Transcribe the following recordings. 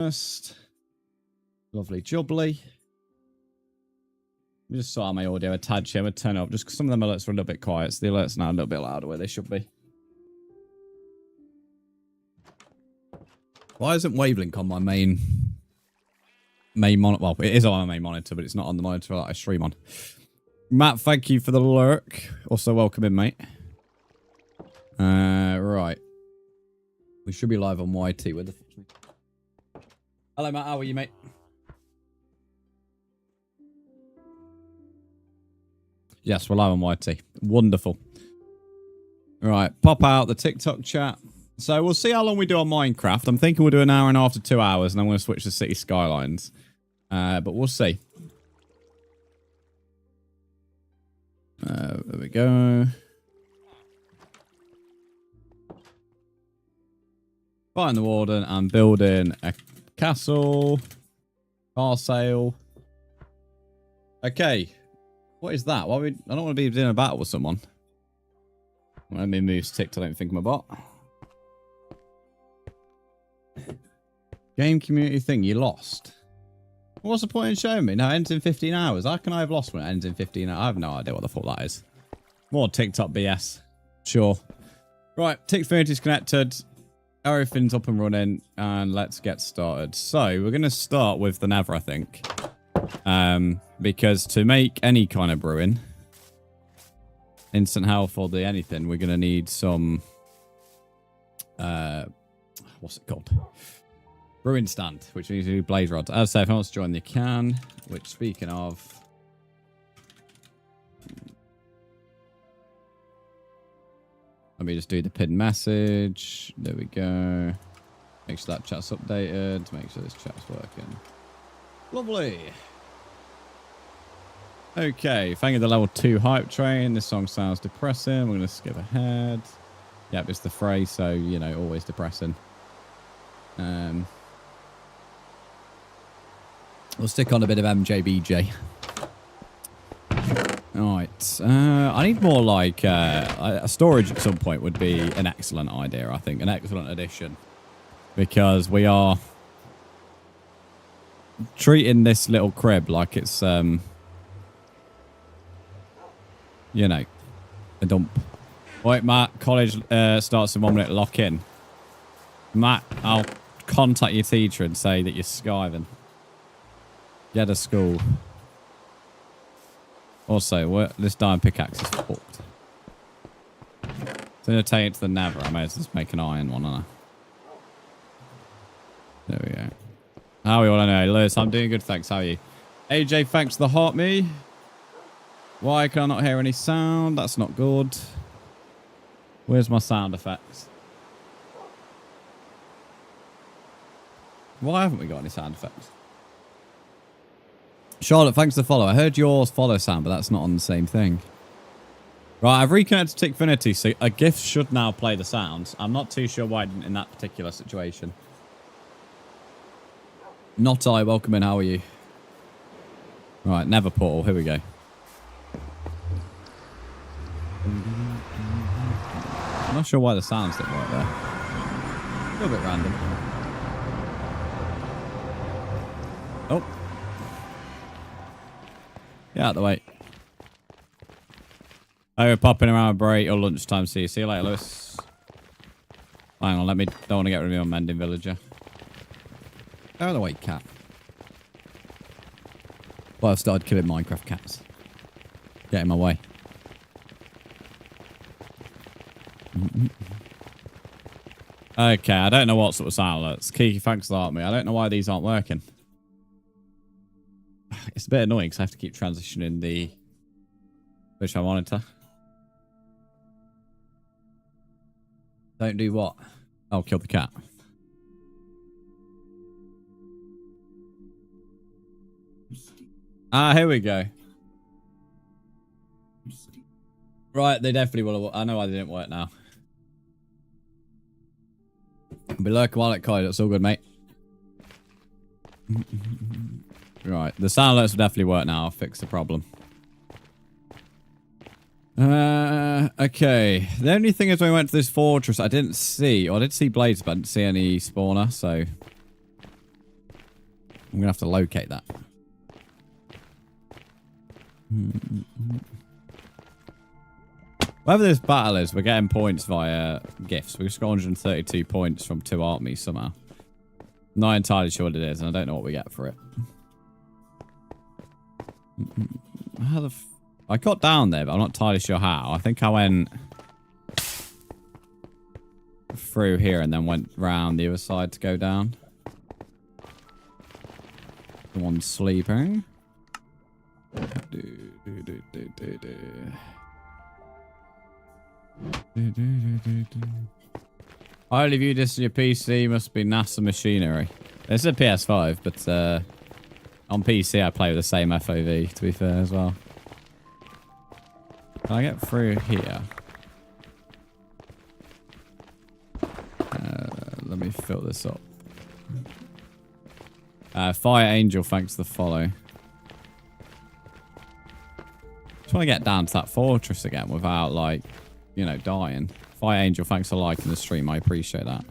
first. Lovely jubbly. Let me just sort out my audio a tad here. I'm going to turn it up just because some of them alerts were a little bit quiet. So the alerts now are a little bit louder where they should be. Why isn't Wavelink on my main monitor? Well, it is on my main monitor, but it's not on the monitor that I stream on. Matt, thank you for the lurk. Also, welcome in, mate. Right. We should be live on YT. Where the fuck? Hello, Matt. How are you, mate? Yes, we're live on YT. Wonderful. Right, pop out the TikTok chat. So we'll see how long we do on Minecraft. I'm thinking we'll do an hour and a half to 2 hours, and I'm going to switch to City Skylines. But we'll see. There we go. Fighting the Warden and building a castle. Car sale. Okay. What is that? I don't want to be in a battle with someone. Let me move ticked. I don't think I'm a bot. Game community thing. You lost. What's the point in showing me? No, it ends in 15 hours. How can I have lost when it ends in 15 hours? I have no idea what the fuck that is. More TikTok BS. Sure. Right. Community's connected. Everything's up and running. And let's get started. So, we're going to start with the Nether, I think. Because to make any kind of brewing, instant health or the anything, we're going to need some, what's it called? Brewing stand, which needs to do blaze rods. As I say, if anyone wants to join, they can, which speaking of, let me just do the pinned message. There we go. Make sure that chat's updated. Make sure this chat's working. Lovely. Okay, thank you the level 2 hype train. This song sounds depressing. We're going to skip ahead. Yep, it's the phrase, so, you know, always depressing. We'll stick on a bit of MJBJ. Alright, I need more like, a storage at some point would be an excellent idea, I think. An excellent addition. Because we are treating this little crib like it's, you know, a dump. Wait, Matt, college starts in 1 minute, lock in. Matt, I'll contact your teacher and say that you're skiving. Get to school. Also, this diamond pickaxe is fucked. So I'm going to take it to the Nether. I may as well just make an iron one, aren't I? There we go. How are you all? Anyway, Lewis, I'm doing good, thanks. How are you? AJ, thanks for the heart me. Why can I not hear any sound? That's not good. Where's my sound effects? Why haven't we got any sound effects? Charlotte, thanks for the follow. I heard yours follow sound, but that's not on the same thing. Right, I've reconnected to Tickfinity, so a GIF should now play the sounds. I'm not too sure why I didn't in that particular situation. Not I, welcome in, how are you? Right, Nether portal, here we go. I'm not sure why the sounds didn't work there. A little bit random. Oh. Get out of the way. Oh, we're popping around break or lunchtime. See you later, Lewis. Hang on, don't want to get rid of me on Mending Villager. Get out of the way, cat. Well, I've started killing Minecraft cats. Get in my way. Okay, I don't know what sort of sound alerts. Kiki, thanks for that, me. I don't know why these aren't working. It's a bit annoying because I have to keep transitioning the virtual monitor. Don't do what? Oh, kill the cat. Ah, here we go. Right, they definitely will have. I know why they didn't work now. I'll be lurking while it cold. It's all good, mate. Right, the sound alerts will definitely work now. I'll fix the problem. Okay. The only thing is when we went to this fortress, I didn't see, or I did see blades, but I didn't see any spawner, so I'm going to have to locate that. Whatever this battle is, we're getting points via gifts. We just got 132 points from 2 armies somehow. Not entirely sure what it is, and I don't know what we get for it. How the I got down there, but I'm not entirely sure how. I think I went through here and then went round the other side to go down. The one sleeping. I only view this as your PC, must be NASA machinery. It's a PS5, but on PC I play with the same FOV, to be fair, as well. Can I get through here? Let me fill this up. Fire Angel, thanks for the follow. Just want to get down to that fortress again without, like, you know, dying. Fire Angel, thanks for liking the stream. I appreciate that.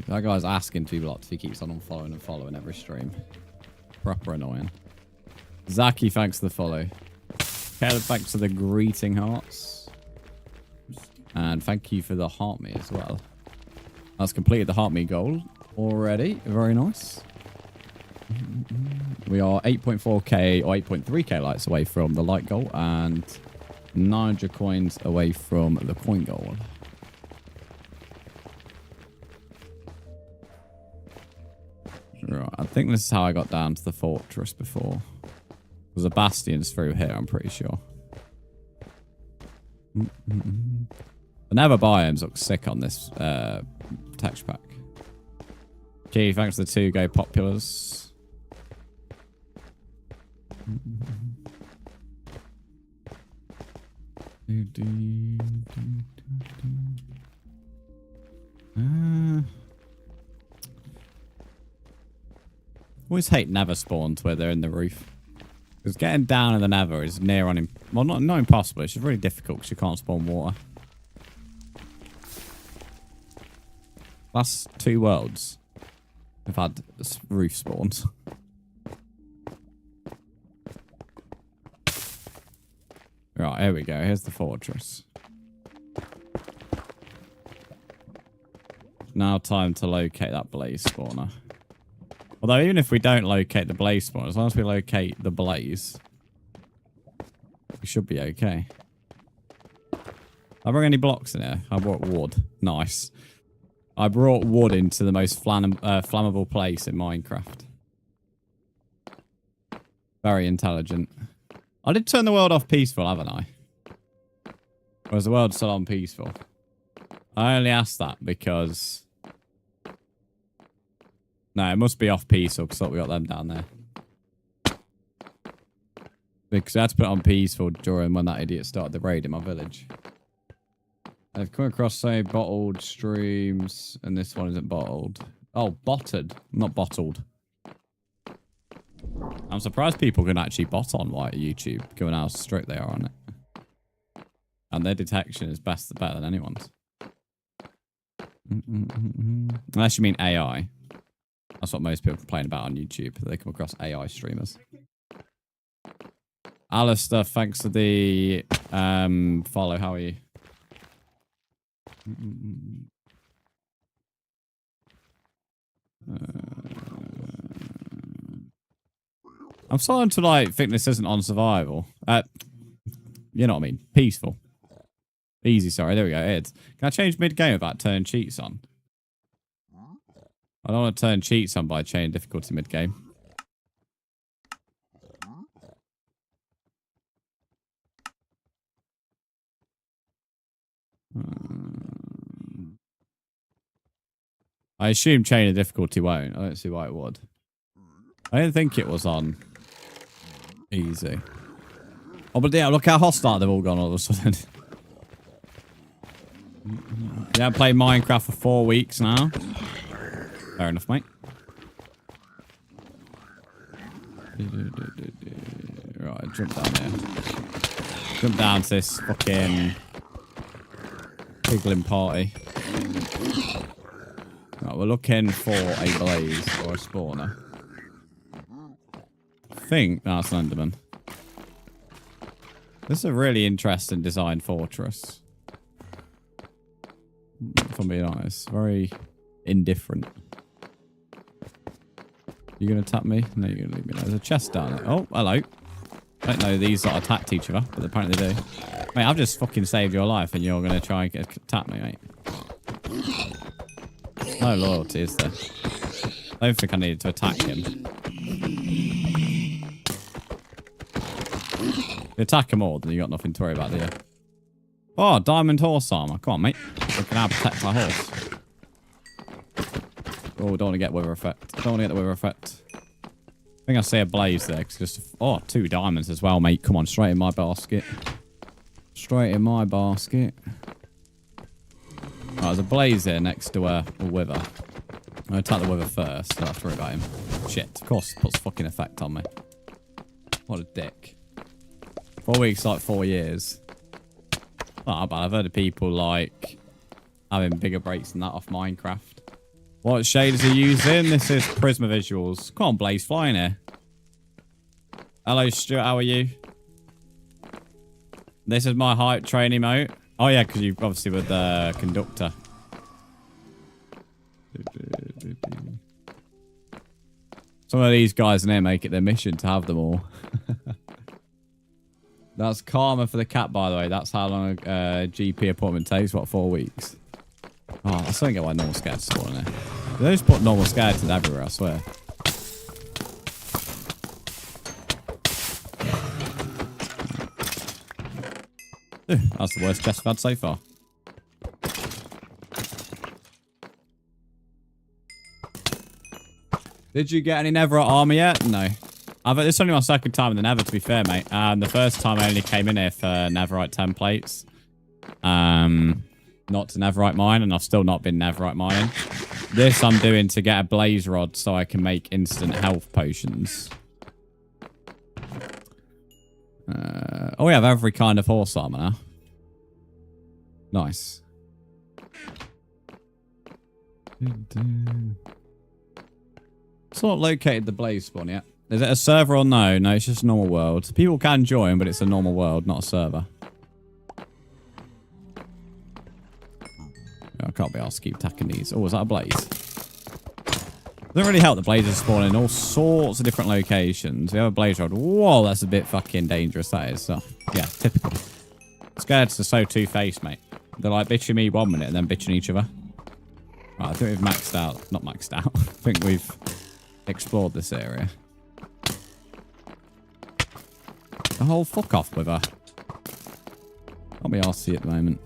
That guy's asking to be blocked if he keeps on unfollowing and following every stream. Proper annoying. Zaki, thanks for the follow. Caleb, thanks for the greeting hearts. And thank you for the heart me as well. That's completed the heart me goal already. Very nice. We are 8.4k or 8.3k lights away from the light goal and 900 coins away from the coin goal. Right, I think this is how I got down to the fortress before. There's a bastion's through here, I'm pretty sure. The Nether biomes look sick on this texture pack. Key, thanks to the 2 go populars. Always hate Nether spawns where they're in the roof. Because getting down in the Nether is near on... Well, not impossible. It's just really difficult because you can't spawn water. Last 2 worlds have had roof spawns. Right, here we go. Here's the fortress. Now time to locate that blaze spawner. Although even if we don't locate the blaze spawner, as long as we locate the blaze, we should be okay. I bring any blocks in here? I brought wood. Nice. I brought wood into the most flammable place in Minecraft. Very intelligent. I did turn the world off peaceful, haven't I? Or is the world still on peaceful? I only asked that because... No, it must be off peaceful because we got them down there. Because I had to put it on peaceful during when that idiot started the raid in my village. I've come across so many bottled streams, and this one isn't bottled. Oh, botted, not bottled. I'm surprised people can actually bot on YouTube, given how strict they are on it. And their detection is better than anyone's. Unless you mean AI. That's what most people complain about on YouTube. They come across AI streamers. Alistair, thanks for the follow. How are you? I'm starting to like think this isn't on survival. You know what I mean? Peaceful. Easy, sorry. There we go. Can I change mid-game without turning cheats on? I don't want to turn cheats on by changing difficulty mid-game. I assume chain of difficulty won't. I don't see why it would. I didn't think it was on easy. Oh, but yeah, look how hostile they've all gone all of a sudden. Yeah, I played Minecraft for 4 weeks now. Fair enough, mate. Right, jump down here. Jump down to this fucking piglin party. Right, we're looking for a blaze or a spawner. I think that's an Enderman. This is a really interesting design fortress. If I'm being honest. Very indifferent. You gonna tap me? No, you're gonna leave me alone. There's a chest down there. Oh, hello. I don't know these lot attacked each other, but apparently they do. Mate, I've just fucking saved your life and you're gonna try and tap me, mate. No loyalty, is there? I don't think I needed to attack him. You attack them all, then you got nothing to worry about, do you? Oh, diamond horse armor. Come on, mate. We can now protect our horse. Oh, don't want to get wither effect. Don't want to get the wither effect. I think I see a blaze there. Cause just, oh, 2 diamonds as well, mate. Come on, straight in my basket. Straight in my basket. Right, there's a blaze there next to a wither. I'm going to attack the wither first. I don't have to worry about him. Shit, of course, puts fucking effect on me. What a dick. 4 weeks, like 4 years. Not bad. I've heard of people, like, having bigger breaks than that off Minecraft. What shaders are you using? This is Prisma Visuals. Come on, Blaze, fly in here. Hello, Stuart. How are you? This is my hype train emote. Oh, yeah, because you obviously were the conductor. Some of these guys in here make it their mission to have them all. That's karma for the cat, by the way. That's how long a GP appointment takes. What, 4 weeks? Oh, I still don't get why normal skeletons spawn in here. They just put normal skeletons everywhere, I swear. That's the worst chest I've had so far. Did you get any netherite armor yet? No. This is only my second time in the nether, to be fair, mate. The first time I only came in here for netherite templates. Not to netherite mine, and I've still not been netherite mining. This I'm doing to get a blaze rod so I can make instant health potions. Oh, we have every kind of horse armor now. Nice. Sort of located the blaze spawn yet. Is it a server or no? No, it's just a normal world. People can join, but it's a normal world, not a server. I can't be asked to keep attacking these. Oh, is that a blaze? Doesn't really help the blazes spawn in all sorts of different locations. We have a blaze rod. Whoa, that's a bit fucking dangerous, that is. So, yeah, typical. Scared to so two-faced, mate. They're like bitching me 1 minute and then bitching each other. Right, I think we've maxed out. Not maxed out. I think we've explored this area. The whole fuck off with her. Can't be arsed at the moment.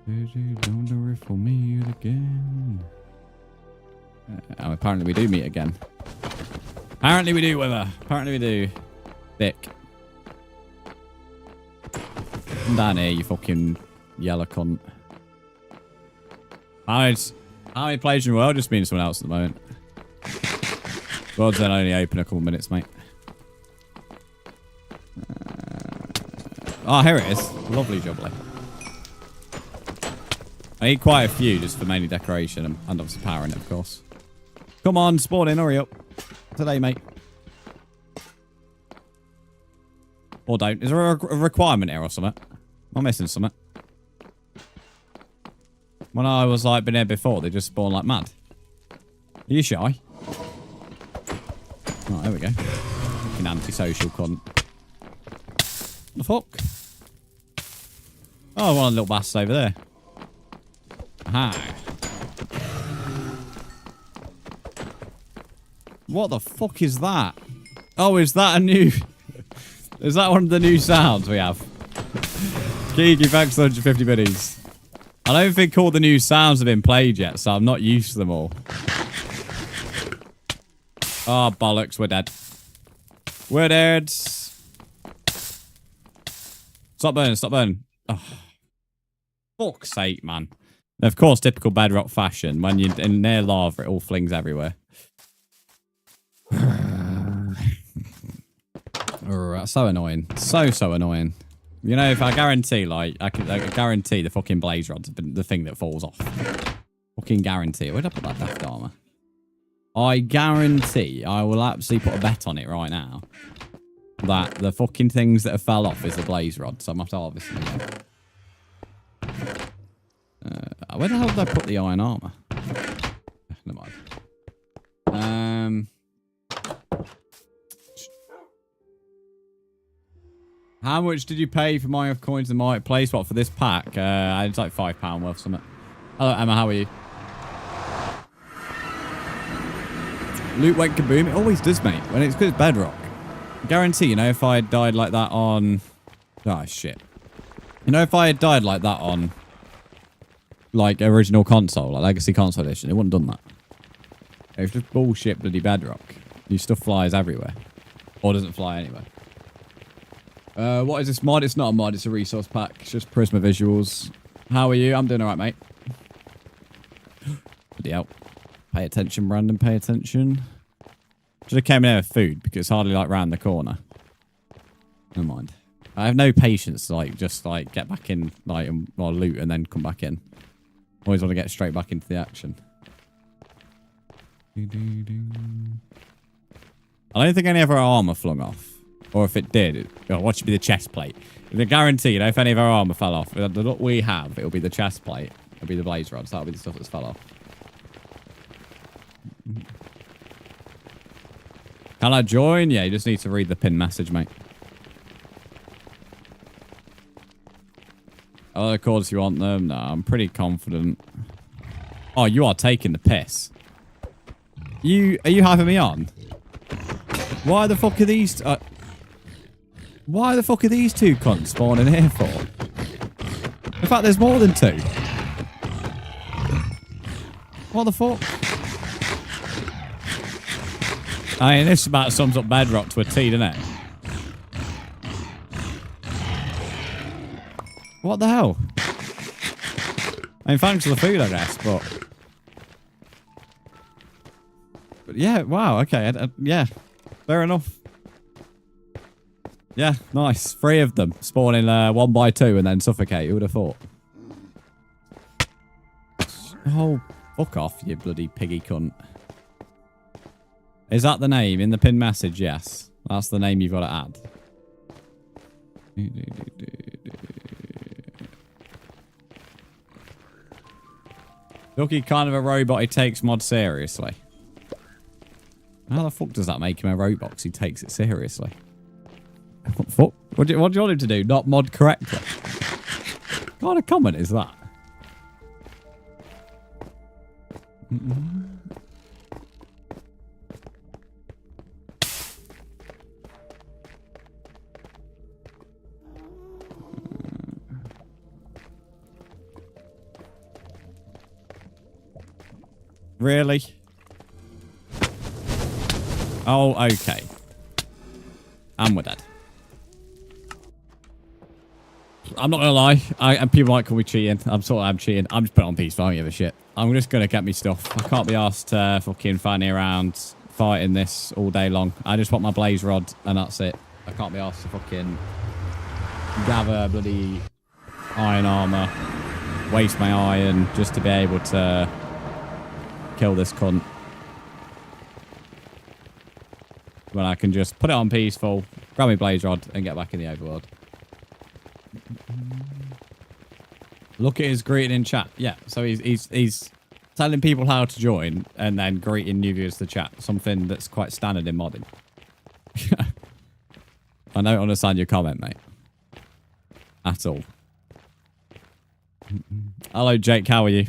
Don't worry for me again. Apparently we do meet again. Apparently we do with her. Apparently we do. Thick. Come down here, you fucking yellow cunt. How many players in the world? Just means someone else at the moment. World's then only open a couple minutes, mate. Oh, here it is. Lovely jubbly. I need quite a few just for mainly decoration and obviously powering it, of course. Come on, spawn in, hurry up. Today, mate. Or don't. Is there a requirement here or something? Am I missing something? When I was like been here before, they just spawn like mad. Are you shy? Oh, there we go. Fucking antisocial cunt. What the fuck? Oh, one of the little bastards over there. Aha. What the fuck is that? Oh, is that a new... Is that one of the new sounds we have? Kiki, thanks for 150 biddies. I don't think all the new sounds have been played yet, so I'm not used to them all. Oh, bollocks, we're dead. We're dead. Stop burning, stop burning. Oh. Fuck's sake, man. And of course, typical bedrock fashion. When you're in near lava, it all flings everywhere. So annoying. So annoying. You know, if I guarantee, like, I guarantee the fucking blaze rod's the thing that falls off. Fucking guarantee. Where'd I put that daft armor? I guarantee, I will absolutely put a bet on it right now, that the fucking things that have fell off is the blaze rod. So I'm going to have to harvest them again. Where the hell did I put the iron armor? Never mind. How much did you pay for Minecraft coins in the marketplace? What, for this pack? It's like £5 worth something. Hello, Emma, how are you? Loot went kaboom. It always does, mate. When it's good, it's bedrock. Guarantee, you know, if I had died like that on... Oh, shit. You know, if I had died like that on, like, original console, like Legacy Console Edition, it wouldn't have done that. It was just bullshit bloody bedrock. Your stuff flies everywhere. Or doesn't fly anywhere. What is this mod? It's not a mod, it's a resource pack. It's just Prisma visuals. How are you? I'm doing alright, mate. Bloody hell. Pay attention, Brandon, pay attention. Should have came in here with food, because it's hardly like round the corner. Never mind. I have no patience to like just like get back in like or loot and then come back in. Always want to get straight back into the action. I don't think any of our armor flung off. Or if it did, what should be the chest plate? The guarantee, you know, if any of our armor fell off, the look we have, it'll be the chest plate. It'll be the blaze rods. That'll be the stuff that's fell off. Can I join? Yeah, you just need to read the pinned message, mate. Other chords you want them? No, I'm pretty confident. Oh, you are taking the piss. Are you having me on? Why the fuck are these... why the fuck are these two cunts spawning here for? In fact, there's more than two. What the fuck? I mean, this about sums up bedrock to a T, doesn't it? What the hell? I mean, thanks for the food, I guess, but yeah, wow, okay, yeah, fair enough. Yeah, nice. 3 of them spawning 1 by 2 and then suffocate. Who would have thought? Oh, fuck off, you bloody piggy cunt. Is that the name in the pinned message? Yes. That's the name you've got to add. Lucky kind of a robot. He takes mod seriously. How the fuck does that make him a robot? 'Cause he takes it seriously. What the fuck? What do you want him to do? Not mod correctly? What kind of comment is that? Really? Oh, okay. And we're dead. I'm not gonna lie. And people might call me cheating. I'm cheating. I'm just putting on peace. I don't give a shit. I'm just gonna get me stuff. I can't be asked to fucking fanny around fighting this all day long. I just want my blaze rod and that's it. I can't be asked to fucking gather bloody iron armor, waste my iron just to be able to kill this cunt. When I can just put it on peaceful, grab my blaze rod and get back in the overworld. Look at his greeting in chat. Yeah, so he's telling people how to join and then greeting new viewers to chat. Something that's quite standard in modding. I don't understand your comment, mate. At all. Hello, Jake. How are you?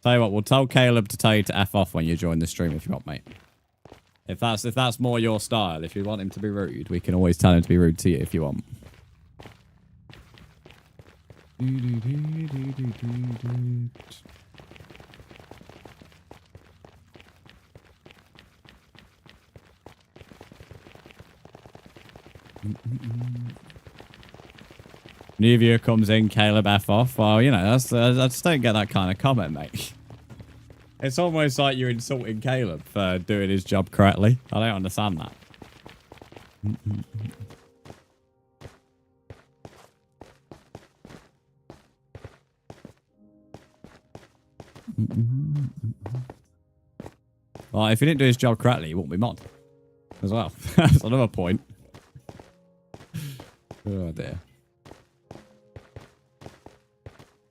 Tell you what, we'll tell Caleb to tell you to F off when you join the stream if you want, mate. If that's more your style, if you want him to be rude, we can always tell him to be rude to you if you want. New viewer comes in, Caleb F off. Well, you know, I just don't get that kind of comment, mate. It's almost like you're insulting Caleb for doing his job correctly. I don't understand that. Well, if he didn't do his job correctly, he wouldn't be mod as well. That's another point. Oh dear.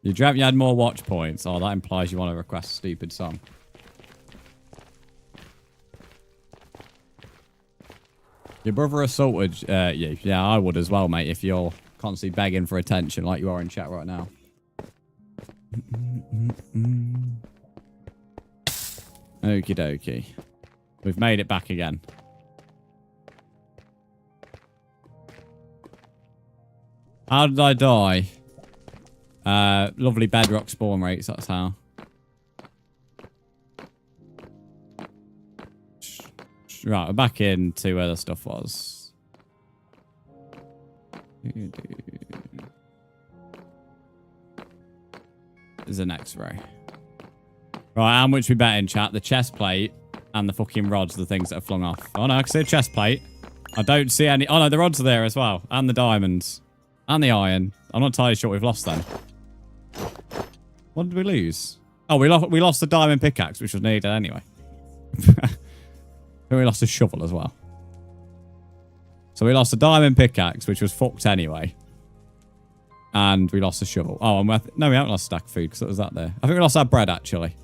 You dreamt you had more watch points. Oh, that implies you want to request a stupid song. Your brother assaulted you. Yeah, I would as well, mate, if you're constantly begging for attention like you are in chat right now. Okie dokie. We've made it back again. How did I die? Lovely bedrock spawn rates, that's how. Right, we're back into where the stuff was. There's an X-ray. Right, how much we bet in chat? The chest plate and the fucking rods are the things that are flung off. Oh no, I can see a chest plate. I don't see any... Oh no, the rods are there as well. And the diamonds. And the iron. I'm not entirely sure what we've lost then. What did we lose? Oh, we lost the diamond pickaxe, which was needed anyway. And we lost a shovel as well. So we lost a diamond pickaxe, which was fucked anyway. And we lost a shovel. Oh, and no, we haven't lost a stack of food because it was that there. I think we lost our bread, actually.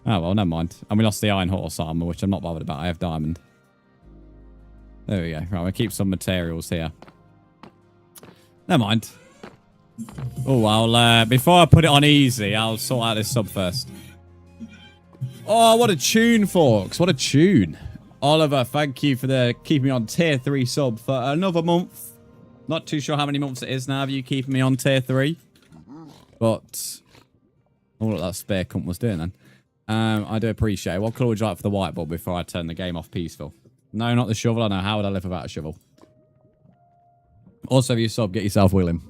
Oh, well, never mind. And we lost the iron horse armor, which I'm not bothered about. I have diamond. There we go. Right, we'll keep some materials here. Never mind. Oh, well, before I put it on easy, I'll sort out this sub first. Oh, what a tune, folks. What a tune. Oliver, thank you for keeping me on tier 3 sub for another month. Not too sure how many months it is now of you keeping me on tier 3. But, oh, look, that spare cunt was doing then. I do appreciate it. What colour would you like for the whiteboard before I turn the game off peaceful? No, not the shovel. I know. How would I live without a shovel? Also, if you sub, get yourself willing.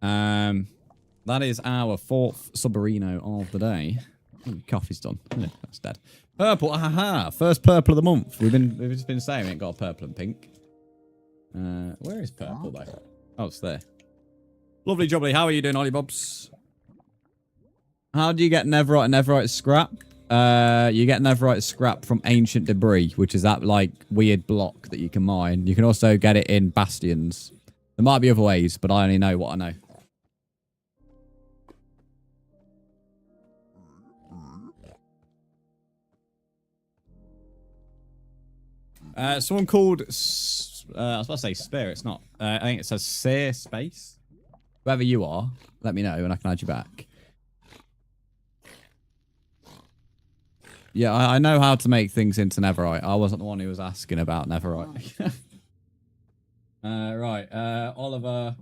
That is our 4th Submarino of the day. Oh, coffee's done. Yeah, that's dead. Purple. Aha. First purple of the month. We've just been saying we ain't got a purple and pink. Where is purple though? Oh, it's there. Lovely jubbly. How are you doing, Ollie Bobs? How do you get netherite and netherite scrap? You get netherite scrap from ancient debris, which is that like weird block that you can mine. You can also get it in bastions. There might be other ways, but I only know what I know. Someone called, I was about to say Spear, it's not. I think it says Sear Space. Whoever you are, let me know and I can add you back. Yeah, I know how to make things into netherite. I wasn't the one who was asking about netherite. Right, Oliver.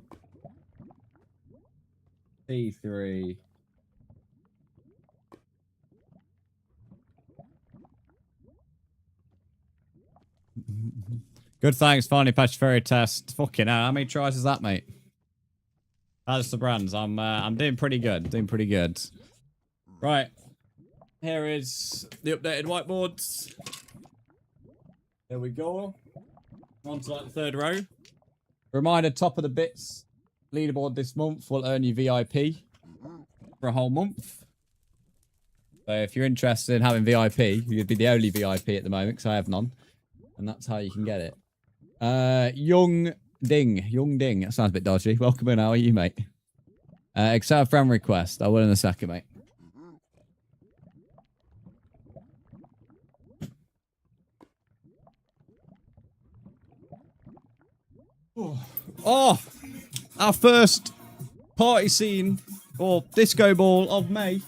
T3. Good, thanks. Finally patched fairy test. Fucking hell, how many tries is that, mate? That's the Brzndz. I'm doing pretty good. Doing pretty good. Right. Here is the updated whiteboards. There we go. On to like the 3rd row. Reminder, top of the bits. Leaderboard this month will earn you VIP for a whole month. So if you're interested in having VIP, you'd be the only VIP at the moment because I have none. And that's how you can get it. Young Ding. That sounds a bit dodgy. Welcome in. How are you, mate? Accept a friend request. I will in a second, mate. Oh, our first party scene or disco ball of May.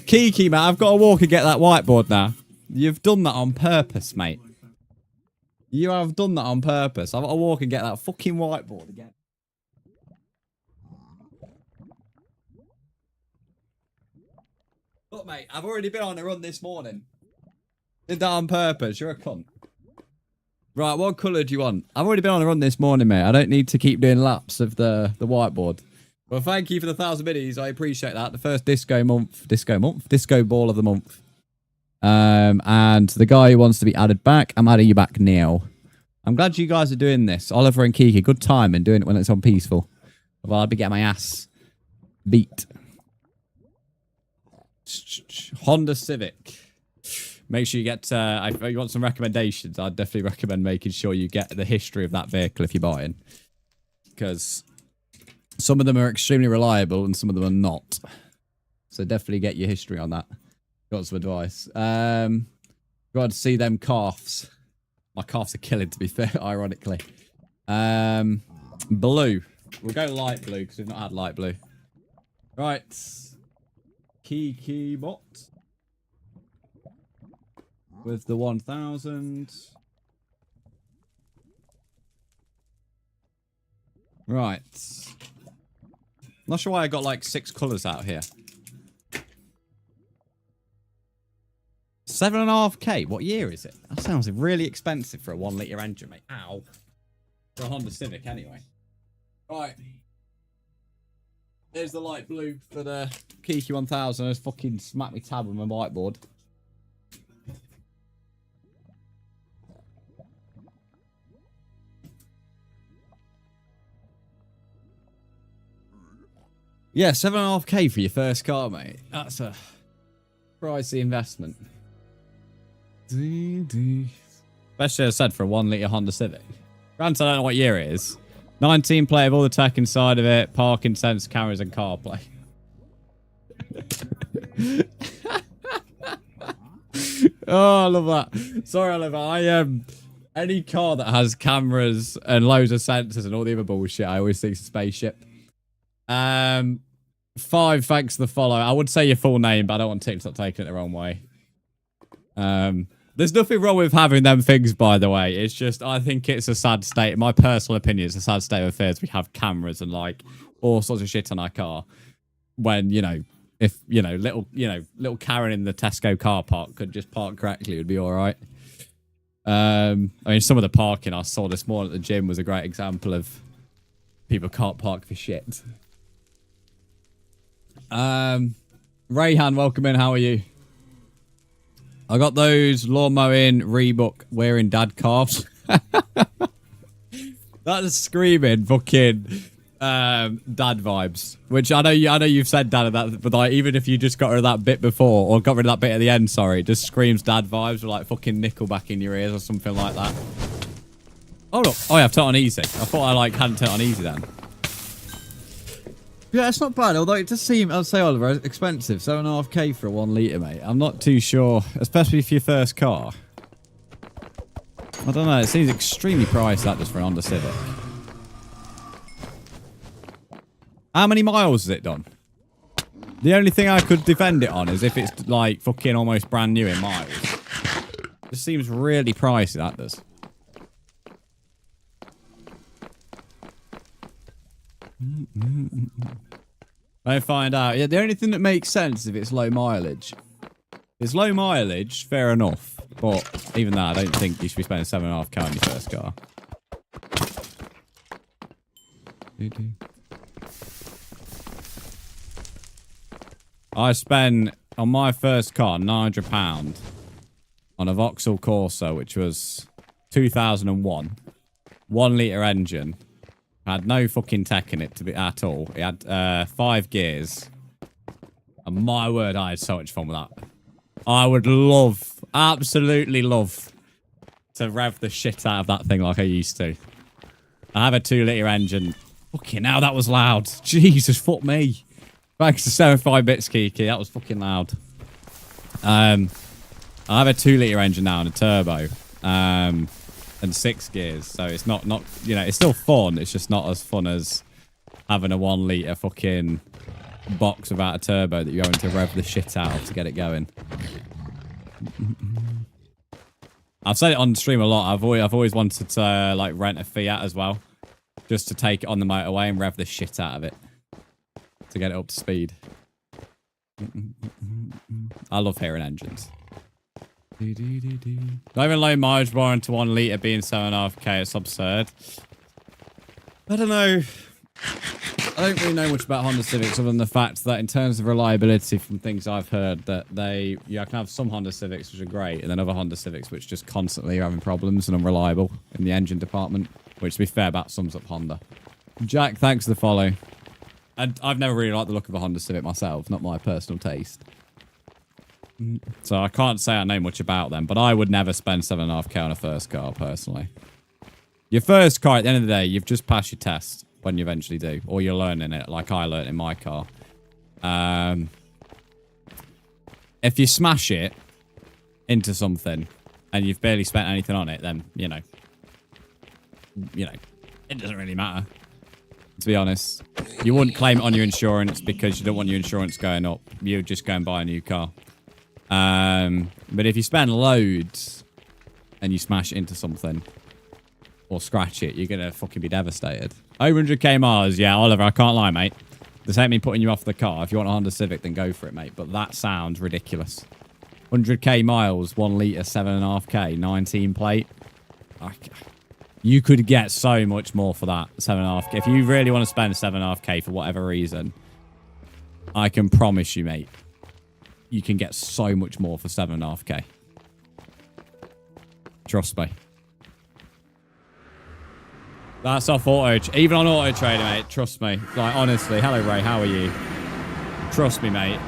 Kiki, man, I've got to walk and get that whiteboard now. You've done that on purpose, mate. You have done that on purpose. I've got to walk and get that fucking whiteboard again. Look, mate, I've already been on a run this morning. Did that on purpose. You're a cunt. Right, what colour do you want? I've already been on a run this morning, mate. I don't need to keep doing laps of the whiteboard. Well, thank you for the 1,000 biddies. I appreciate that. The first disco ball of the month. And the guy who wants to be added back, I'm adding you back now. I'm glad you guys are doing this. Oliver and Kiki, good time and doing it when it's on peaceful. Well, I'll be getting my ass beat. Honda Civic. Make sure you get, if you want some recommendations, I'd definitely recommend making sure you get the history of that vehicle if you're buying. Because some of them are extremely reliable and some of them are not. So definitely get your history on that. Got some advice. Got to see them calves. My calves are killing, to be fair, ironically. Blue. We'll go light blue because we've not had light blue. Right. Kiki bot. With the 1000. Right. Not sure why I got like 6 colours out here. 7.5k. What year is it? That sounds really expensive for a 1 litre engine, mate. Ow. For a Honda Civic, anyway. Right. There's the light blue for the Kiki 1000. I just fucking smacked my tab on my whiteboard. Yeah, 7.5k for your first car, mate. That's a pricey investment. Especially, as I said, for a 1 litre Honda Civic. Granted, I don't know what year it is. 19 play with all the tech inside of it, parking sensor cameras and CarPlay. Oh, I love that. Sorry, I love that. Any car that has cameras and loads of sensors and all the other bullshit, I always think it's a spaceship. 5, thanks for the follow. I would say your full name, but I don't want TikTok taking it the wrong way. There's nothing wrong with having them things, by the way. It's just, I think it's a sad state. In my personal opinion, it's a sad state of affairs. We have cameras and like all sorts of shit on our car. When, you know, if, little Karen in the Tesco car park could just park correctly, it would be all right. I mean, some of the parking I saw this morning at the gym was a great example of people can't park for shit. Rayhan, welcome in. How are you? I got those lawn mowing Reebok wearing dad calves. That's screaming fucking dad vibes. Which I know you've said dad of that, but like even if you just got rid of that bit before or got rid of that bit at the end, sorry, it just screams dad vibes with like fucking Nickelback in your ears or something like that. Oh look, oh yeah, I've turned on easy. I thought I like hadn't turned on easy then. Yeah, it's not bad, although it does seem, I'd say, Oliver, expensive. 7.5k for a 1 litre, mate. I'm not too sure, especially for your first car. I don't know, it seems extremely priced, that, just for an Honda Civic. How many miles has it done? The only thing I could defend it on is if it's, like, fucking almost brand new in miles. This seems really pricey, that does. I find out. Yeah, the only thing that makes sense is if it's low mileage. If it's low mileage, fair enough. But even that, I don't think you should be spending 7.5k on your first car. I spent on my first car £900 on a Vauxhall Corsa, which was 2001, 1 litre engine. Had no fucking tech in it to be at all. It had 5 gears. And my word, I had so much fun with that. I would love, absolutely love, to rev the shit out of that thing like I used to. I have a 2 litre engine. Fucking hell, that was loud. Jesus, fuck me. Thanks to 75 bits, Kiki. That was fucking loud. I have a 2 litre engine now and a turbo. And 6 gears, so it's not it's still fun. It's just not as fun as having a 1 litre fucking box without a turbo that you're going to rev the shit out of to get it going. I've said it on stream a lot. I've always wanted to like rent a Fiat as well, just to take it on the motorway and rev the shit out of it to get it up to speed. I love hearing engines. Not even low mileage warrant to 1 litre being 7.5k. It's absurd. I don't know. I don't really know much about Honda Civics other than the fact that in terms of reliability from things I've heard that I can have some Honda Civics which are great and then other Honda Civics which just constantly are having problems and unreliable in the engine department, which to be fair about sums up Honda. Jack, thanks for the follow. And I've never really liked the look of a Honda Civic myself, not my personal taste. So I can't say I know much about them, but I would never spend 7.5k on a first car, personally. Your first car, at the end of the day, you've just passed your test when you eventually do. Or you're learning it, like I learned in my car. If you smash it into something and you've barely spent anything on it, then, you know, it doesn't really matter. To be honest, you wouldn't claim it on your insurance because you don't want your insurance going up. You would just go and buy a new car. But if you spend loads and you smash it into something or scratch it, you're going to fucking be devastated. Over 100k miles. Yeah, Oliver, I can't lie, mate. This ain't me putting you off the car. If you want a Honda Civic, then go for it, mate. But that sounds ridiculous. 100k miles, 1 litre, 7.5k, 19 plate. You could get so much more for that 7.5k. If you really want to spend 7.5k for whatever reason, I can promise you, mate, you can get so much more for 7.5k. Trust me. That's off auto. Even on auto trader, mate. Trust me. Like, honestly. Hello, Ray. How are you? Trust me, mate.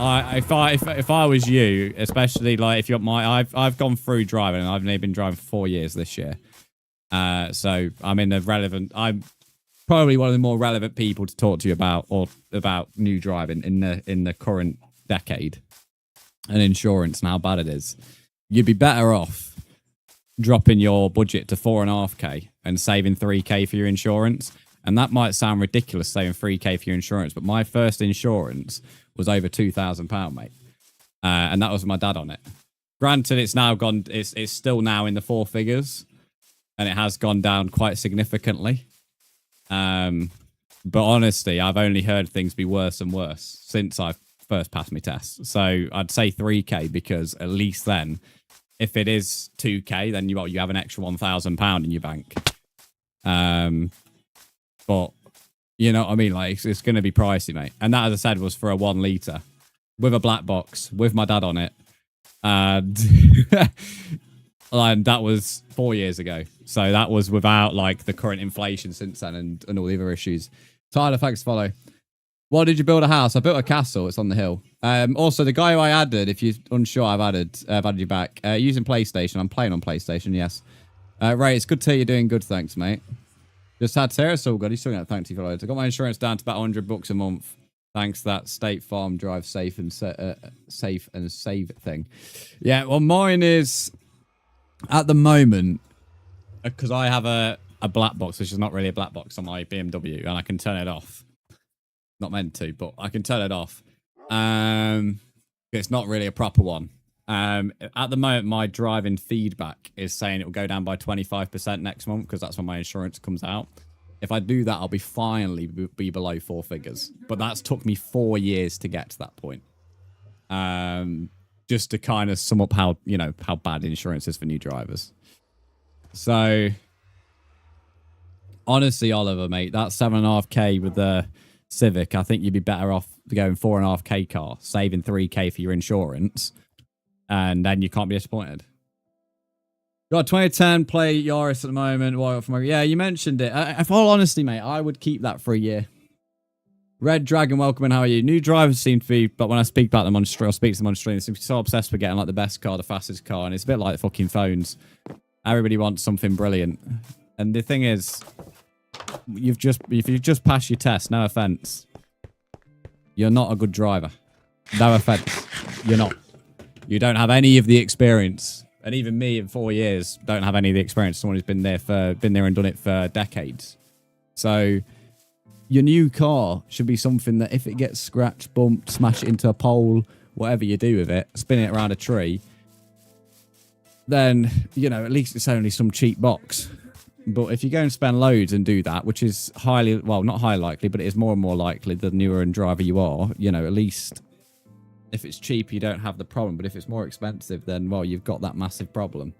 If I was you, especially like if you're I've gone through driving and I've only been driving for 4 years this year. So I'm I'm probably one of the more relevant people to talk to you about new driving in the current decade and insurance and how bad it is. You'd be better off dropping your budget to 4.5k and saving 3k for your insurance. And that might sound ridiculous, saving 3k for your insurance, but my first insurance was over £2,000, mate. And that was my dad on it. Granted, it's now gone, it's still now in the 4 figures, and it has gone down quite significantly. But honestly, I've only heard things be worse and worse since I first passed my test. So I'd say 3k, because at least then, if it is 2k, then you have an extra £1,000 in your bank. But you know what I mean? Like, it's going to be pricey, mate. And that, as I said, was for a 1 litre with a black box with my dad on it. And, and that was 4 years ago. So that was without like the current inflation since then and all the other issues. Tyler, thanks for follow. Why did you build a house? I built a castle. It's on the hill. Also, the guy who I added, if you're unsure, I've added you back. Using PlayStation. I'm playing on PlayStation, yes. Ray, it's good to hear you're doing good. Thanks, mate. Just had Sarah, so good. He's still got thanks you for loads. I got my insurance down to about $100 a month. Thanks to that State Farm Drive safe and save thing. Yeah, well, mine is at the moment, because I have a black box, which is not really a black box on my BMW, and I can turn it off. Not meant to, but I can turn it off. It's not really a proper one. At the moment, my driving feedback is saying it will go down by 25% next month, because that's when my insurance comes out. If I do that, I'll be finally be below 4 figures. But that's took me 4 years to get to that point. Just to kind of sum up how bad insurance is for new drivers. So honestly, Oliver, mate, that 7.5k with the Civic, I think you'd be better off going 4.5k car, saving 3k for your insurance, and then you can't be disappointed. Got 2010 play Yaris at the moment. Yeah, you mentioned it. If all honesty, mate, I would keep that for a year. Red Dragon, welcome in. How are you? New drivers seem to be, but when I speak about them on stream, I'll speak to them on stream, they seem to be so obsessed with getting like the best car, the fastest car, and it's a bit like fucking phones. Everybody wants something brilliant, and the thing is, if you've just passed your test, no offense, you're not a good driver. No offense, you're not. You don't have any of the experience. And even me in 4 years don't have any of the experience. Someone who's been there and done it for decades. So your new car should be something that if it gets scratched, bumped, smash it into a pole, whatever you do with it, spin it around a tree, then, at least it's only some cheap box. But if you go and spend loads and do that, which is not highly likely, but it is more and more likely the newer and driver you are, at least if it's cheap, you don't have the problem. But if it's more expensive, then, well, you've got that massive problem.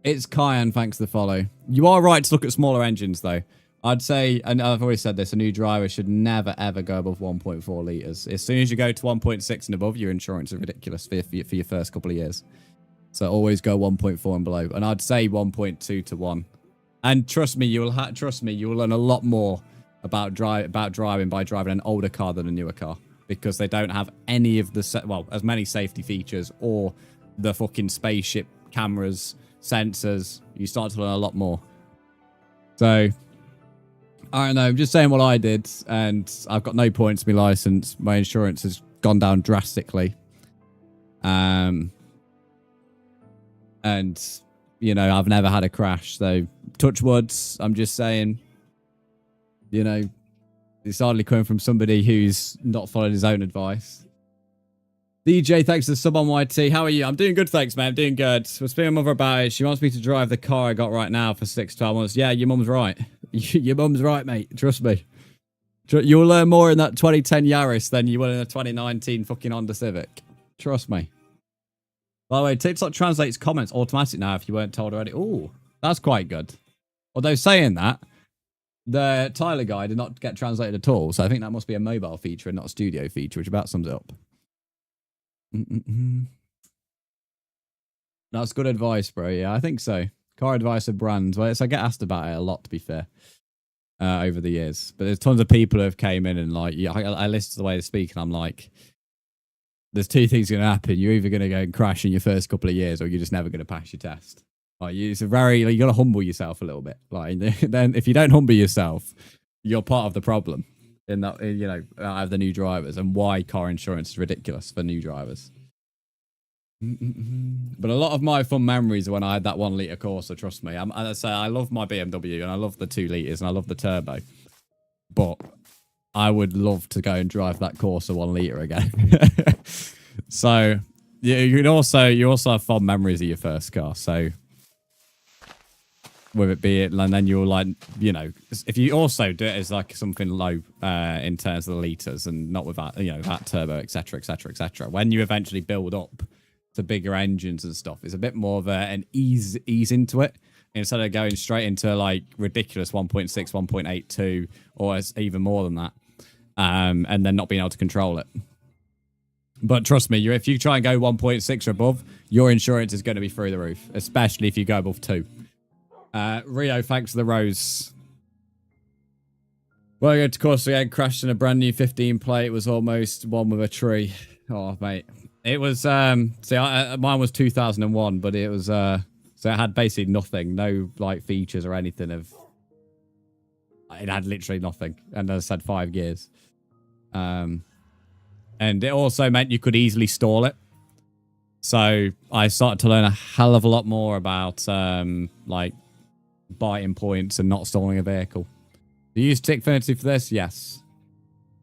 It's Cayenne, thanks for the follow. You are right to look at smaller engines, though. I'd say, and I've always said this, a new driver should never, ever go above 1.4 litres. As soon as you go to 1.6 and above, your insurance is ridiculous for your first couple of years. So always go 1.4 and below. And I'd say 1.2 to 1. And trust me, you will learn a lot more about driving by driving an older car than a newer car, because they don't have any of the as many safety features or the fucking spaceship cameras, sensors. You start to learn a lot more. So I don't know. I'm just saying what I did, and I've got no points in my license. My insurance has gone down drastically. And you know, I've never had a crash. So touch woods. I'm just saying, you know, it's hardly coming from somebody who's not followed his own advice. DJ, thanks for the sub on YT. How are you? I'm doing good, thanks, man. I'm doing good. I was speaking to my mother about it. She wants me to drive the car I got right now for 6-12 months. Yeah, your mum's right. Your mum's right, mate. Trust me. You'll learn more in that 2010 Yaris than you will in a 2019 fucking Honda Civic. Trust me. By the way, TikTok translates comments automatic now if you weren't told already. Oh, that's quite good. Although saying that, the Tyler guy did not get translated at all, so I think that must be a mobile feature and not a studio feature, which about sums it up. That's good advice, bro. Yeah, I think so. Car advice of Brzndz. Well, I get asked about it a lot, to be fair, over the years. But there's tons of people who have came in and like, yeah, I listen to the way they speak, and I'm like, there's two things going to happen. You're either going to go and crash in your first couple of years, or you're just never going to pass your test. Like, it's a very, like, you got to humble yourself a little bit. Like, then if you don't humble yourself, you're part of the problem. In that, you know, out of the new drivers, and why car insurance is ridiculous for new drivers. But a lot of my fun memories are when I had that 1 litre Corsa. Trust me, I say I love my BMW and I love the 2 litres and I love the turbo, but I would love to go and drive that Corsa 1 litre again. So yeah, you also have fond memories of your first car. So with it be it, and then you're like, you know, if you also do it as like something low in terms of the liters and not with that, you know, that turbo, etc., etc., etc. When you eventually build up to bigger engines and stuff, it's a bit more of an ease into it instead of going straight into like ridiculous 1.6, 1.82, or even more than that, and then not being able to control it. But trust me, if you try and go 1.6 or above, your insurance is going to be through the roof, especially if you go above 2. Rio, thanks for the rose. Well, I go to course again, crashed in a brand new 15 plate. It was almost one with a tree. Oh, mate. It was, mine was 2001, but it was, so it had basically nothing. No, like, features or anything of, it had literally nothing. And as I said, 5 gears. And it also meant you could easily stall it. So I started to learn a hell of a lot more about, like, biting points and not stalling a vehicle. Do you use Tickfinity for this? Yes.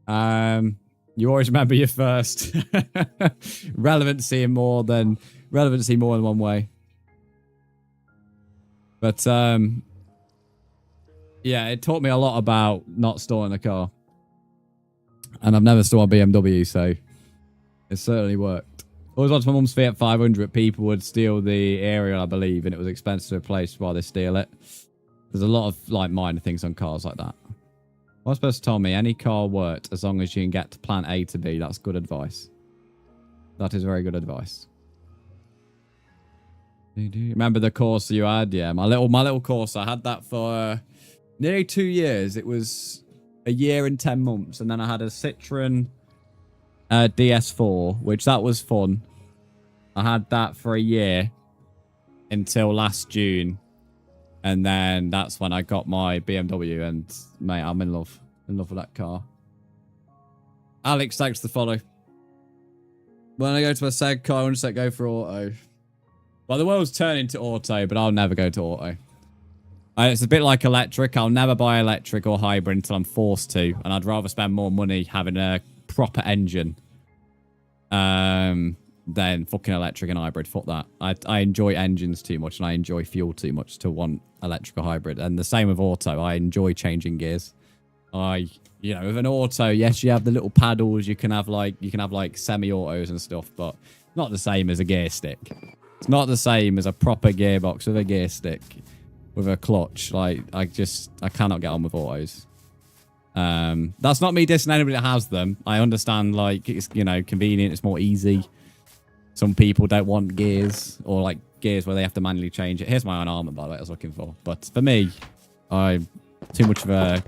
You always remember your first. Relevancy more than one way. But yeah, it taught me a lot about not stalling a car. And I've never stolen a BMW, so it certainly worked. Always watched my mum's Fiat 500. People would steal the aerial, I believe, and it was expensive to replace while they steal it. There's a lot of like minor things on cars like that. One supposed to tell me any car worked as long as you can get to plan A to B. That's good advice. That is very good advice. Remember the Corsa you had? Yeah, my little Corsa. I had that for nearly 2 years. It was a year and 10 months, and then I had a Citroen DS4, which that was fun. I had that for a year until last June, and then that's when I got my BMW, and mate, I'm in love with that car. Alex, thanks for the follow. When I go to a SEG car, I want to go for auto. Well, the world's turning to auto, but I'll never go to auto. It's a bit like electric. I'll never buy electric or hybrid until I'm forced to, and I'd rather spend more money having a proper engine than fucking electric and hybrid. Fuck that. I enjoy engines too much, and I enjoy fuel too much to want electric or hybrid. And the same with auto. I enjoy changing gears. You know, with an auto, yes, you have the little paddles. You can have like semi-autos and stuff, but not the same as a gear stick. It's not the same as a proper gearbox with a gear stick with a clutch. Like, I cannot get on with autos. That's not me dissing anybody that has them. I understand, like, it's, you know, convenient, it's more easy. Some people don't want gears, or like gears where they have to manually change it. Here's my own armor, by the way, I was looking for. But for me, I'm too much of a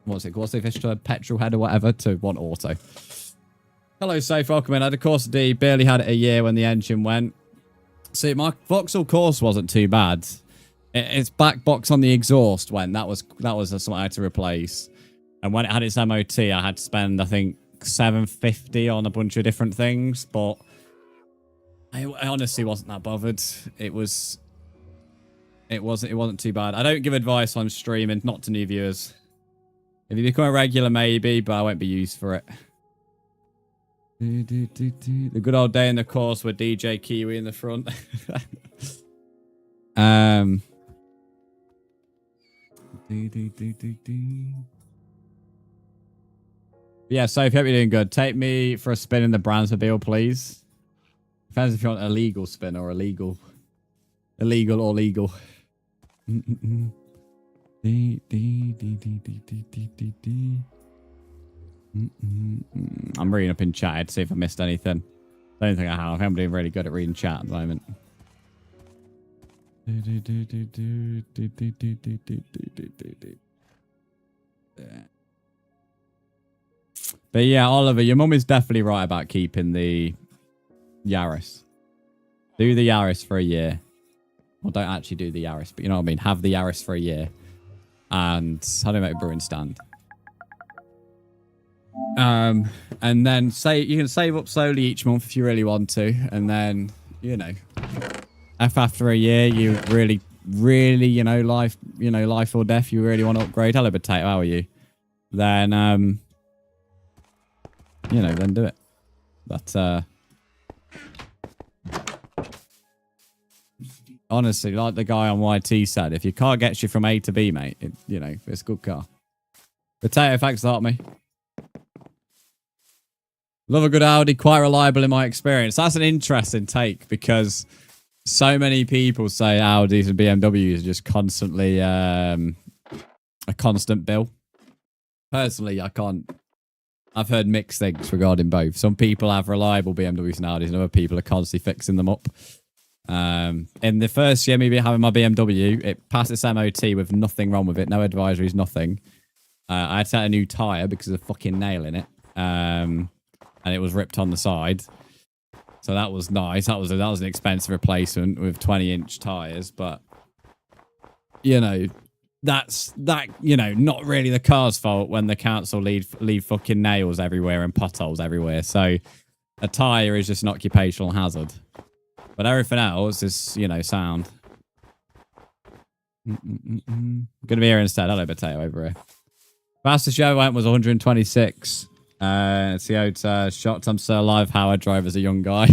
what's it called? What's the official term? Petrol head or whatever to want auto. Hello, Safe. Welcome in. I had a Corsa D. Barely had it a year when the engine went. See, my Vauxhall Corsa wasn't too bad. Its back box on the exhaust went. That was something I had to replace. And when it had its MOT, I had to spend, I think, $750 on a bunch of different things. But I honestly wasn't that bothered. It wasn't too bad. I don't give advice on streaming, not to new viewers. If you become a regular, maybe, but I won't be used for it. The good old day in the course with DJ Kiwi in the front. Yeah, so if you hope you're doing good, take me for a spin in the Brzndz, please. Depends if you want a legal spin or illegal. Illegal or legal. I'm reading up in chat to see if I missed anything. Don't think I have. I'm doing really good at reading chat at the moment. But yeah, Oliver, your mum is definitely right about keeping the Yaris. Do the Yaris for a year. Well, don't actually do the Yaris, but you know what I mean? Have the Yaris for a year. And how do I make a brewing stand? And then you can save up slowly each month if you really want to. And then, you know, if after a year you really, you know, life or death, you really want to upgrade. Hello, Potato, how are you? Then, you know, then do it. But, honestly, like the guy on YT said, if your car gets you from A to B, mate, you know, it's a good car. Potato, thanks for me. Love a good Audi, quite reliable in my experience. That's an interesting take because so many people say Audis and BMWs are just constantly a constant bill. Personally, I can't. I've heard mixed things regarding both. Some people have reliable BMWs and Audis, and other people are constantly fixing them up. In the first year, maybe having my BMW, it passed its MOT with nothing wrong with it, no advisories, nothing. I had to set a new tyre because of a fucking nail in it. And it was ripped on the side. So that was nice. That was an expensive replacement with 20-inch tyres, but you know, you know, not really the car's fault when the council leave fucking nails everywhere and potholes everywhere. So a tyre is just an occupational hazard. But everything else is, you know, sound. Gonna be here instead. Hello, Potato over here. Fastest you ever went was 126. See how it's shocked I'm still alive how I drive as a young guy.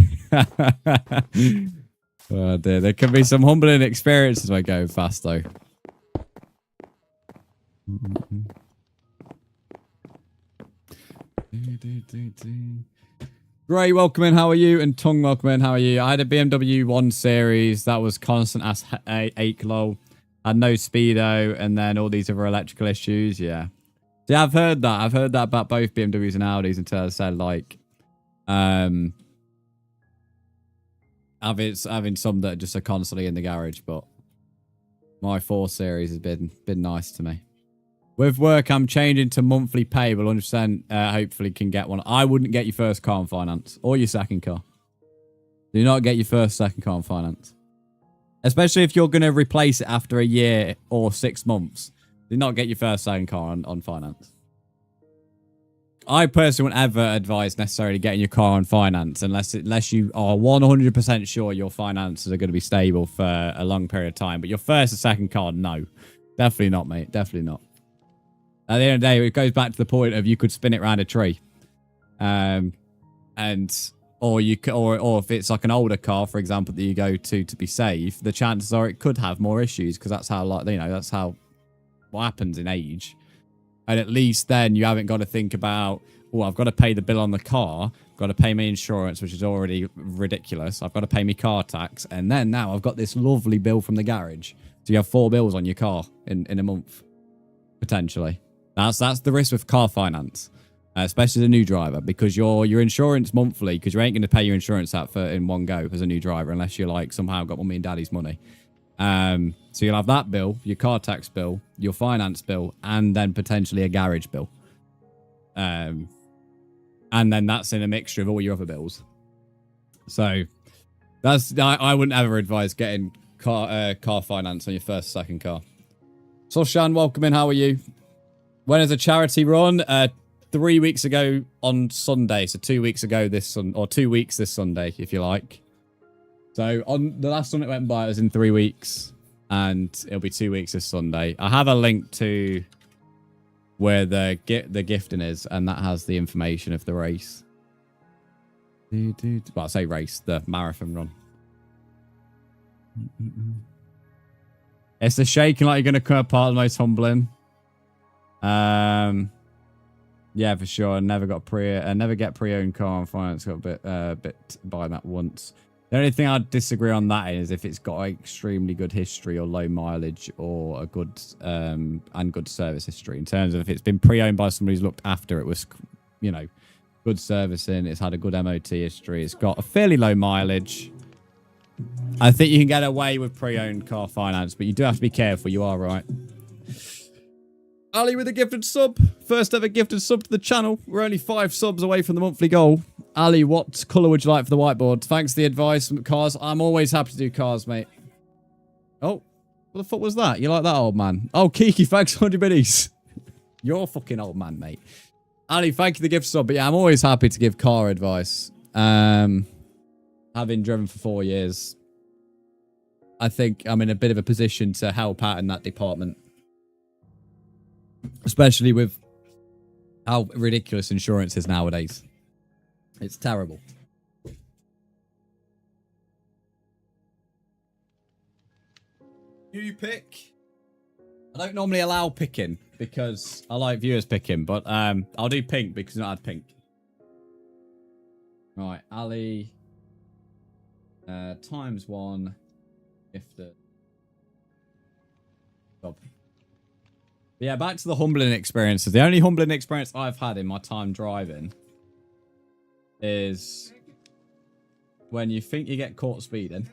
Oh dear, there can be some humbling experiences when going fast though. Gray, welcome in, how are you? And Tung, welcome in, how are you? I had a BMW 1 Series that was constant as ache low. Had no speedo, and then all these other electrical issues, yeah. Yeah, I've heard that. I've heard that about both BMWs and Audis until I said, like, having some that just are constantly in the garage, but my 4 Series has been nice to me. With work, I'm changing to monthly pay, but 100% hopefully can get one. I wouldn't get your first car on finance or your second car. Do not get your first, second car on finance. Especially if you're going to replace it after a year or 6 months. Do not get your first, second car on finance. I personally wouldn't ever advise necessarily getting your car on finance unless you are 100% sure your finances are going to be stable for a long period of time. But your first or second car, no. Definitely not, mate. Definitely not. At the end of the day, it goes back to the point of you could spin it around a tree. or if it's like an older car, for example, that you go to be safe, the chances are it could have more issues because that's how, like, you know, that's how what happens in age. And at least then you haven't got to think about, oh, I've got to pay the bill on the car, I've got to pay my insurance, which is already ridiculous, I've got to pay my car tax, and then now I've got this lovely bill from the garage. So you have 4 bills on your car in a month, potentially. That's the risk with car finance, especially as a new driver, because your insurance monthly, because you ain't going to pay your insurance out in one go as a new driver unless you like somehow got mummy and daddy's money. So you'll have that bill, your car tax bill, your finance bill, and then potentially a garage bill. And then that's in a mixture of all your other bills. So I wouldn't ever advise getting car finance on your first, second car. So Shan, welcome in. How are you? When is a charity run? 3 weeks ago on Sunday. So 2 weeks ago or 2 weeks this Sunday, if you like. So on the last one it went by, it was in 3 weeks, and it'll be 2 weeks this Sunday. I have a link to where the gifting is, and that has the information of the race. Well, I say race, the marathon run. It's the shaking like you're going to come apart, the most humbling. Yeah, for sure. Never get pre-owned car on finance. Got a bit by that once. The only thing I'd disagree on that is if it's got an extremely good history or low mileage or a good and good service history. In terms of if it's been pre-owned by somebody who's looked after it, was, you know, good servicing, it's had a good MOT history, it's got a fairly low mileage. I think you can get away with pre-owned car finance, but you do have to be careful. You are right. Ali with a gifted sub. First ever gifted sub to the channel. We're only 5 subs away from the monthly goal. Ali, what colour would you like for the whiteboard? Thanks for the advice. Cars. I'm always happy to do cars, mate. Oh, what the fuck was that? You like that, old man? Oh, Kiki, thanks for 100 biddies. You're a fucking old man, mate. Ali, thank you for the gift sub. But yeah, I'm always happy to give car advice. Having driven for 4 years, I think I'm in a bit of a position to help out in that department. Especially with how ridiculous insurance is nowadays. It's terrible. You pick. I don't normally allow picking because I like viewers picking, but I'll do pink because I had pink. Right, Ali. ×1. Gifted. Stop. Yeah, back to the humbling experiences. The only humbling experience I've had in my time driving is when you think you get caught speeding.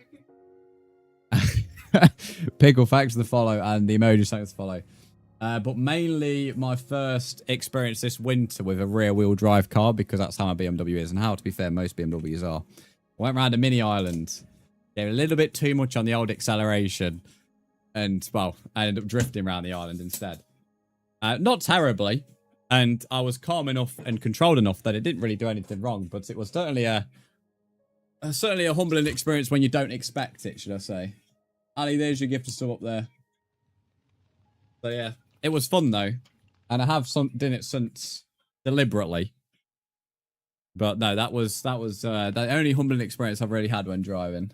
Pickle facts to follow and the emoji thanks to follow. But mainly my first experience this winter with a rear wheel drive car, because that's how my BMW is, and how, to be fair, most BMWs are. I went around a mini island. Gave a little bit too much on the old acceleration. And, well, I ended up drifting around the island instead. Not terribly. And I was calm enough and controlled enough that it didn't really do anything wrong. But it was certainly a humbling experience when you don't expect it, should I say. Ali, there's your gift of stuff up there. So, yeah. It was fun, though. And I have done it since deliberately. But, no, that was the only humbling experience I've really had when driving.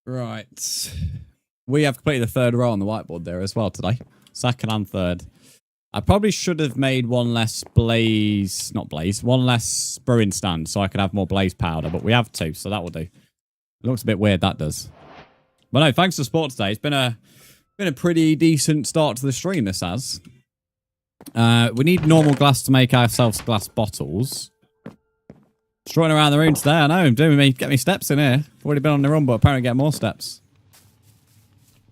Right. We have completed the third row on the whiteboard there as well today. Second and third. I probably should have made one less one less brewing stand so I could have more blaze powder, but we have 2, so that will do. It looks a bit weird, that does. But no, thanks for support today. It's been a pretty decent start to the stream, this has. We need normal glass to make ourselves glass bottles. Strutting around the room today, I know, get me steps in here. I've already been on the run, but apparently get more steps.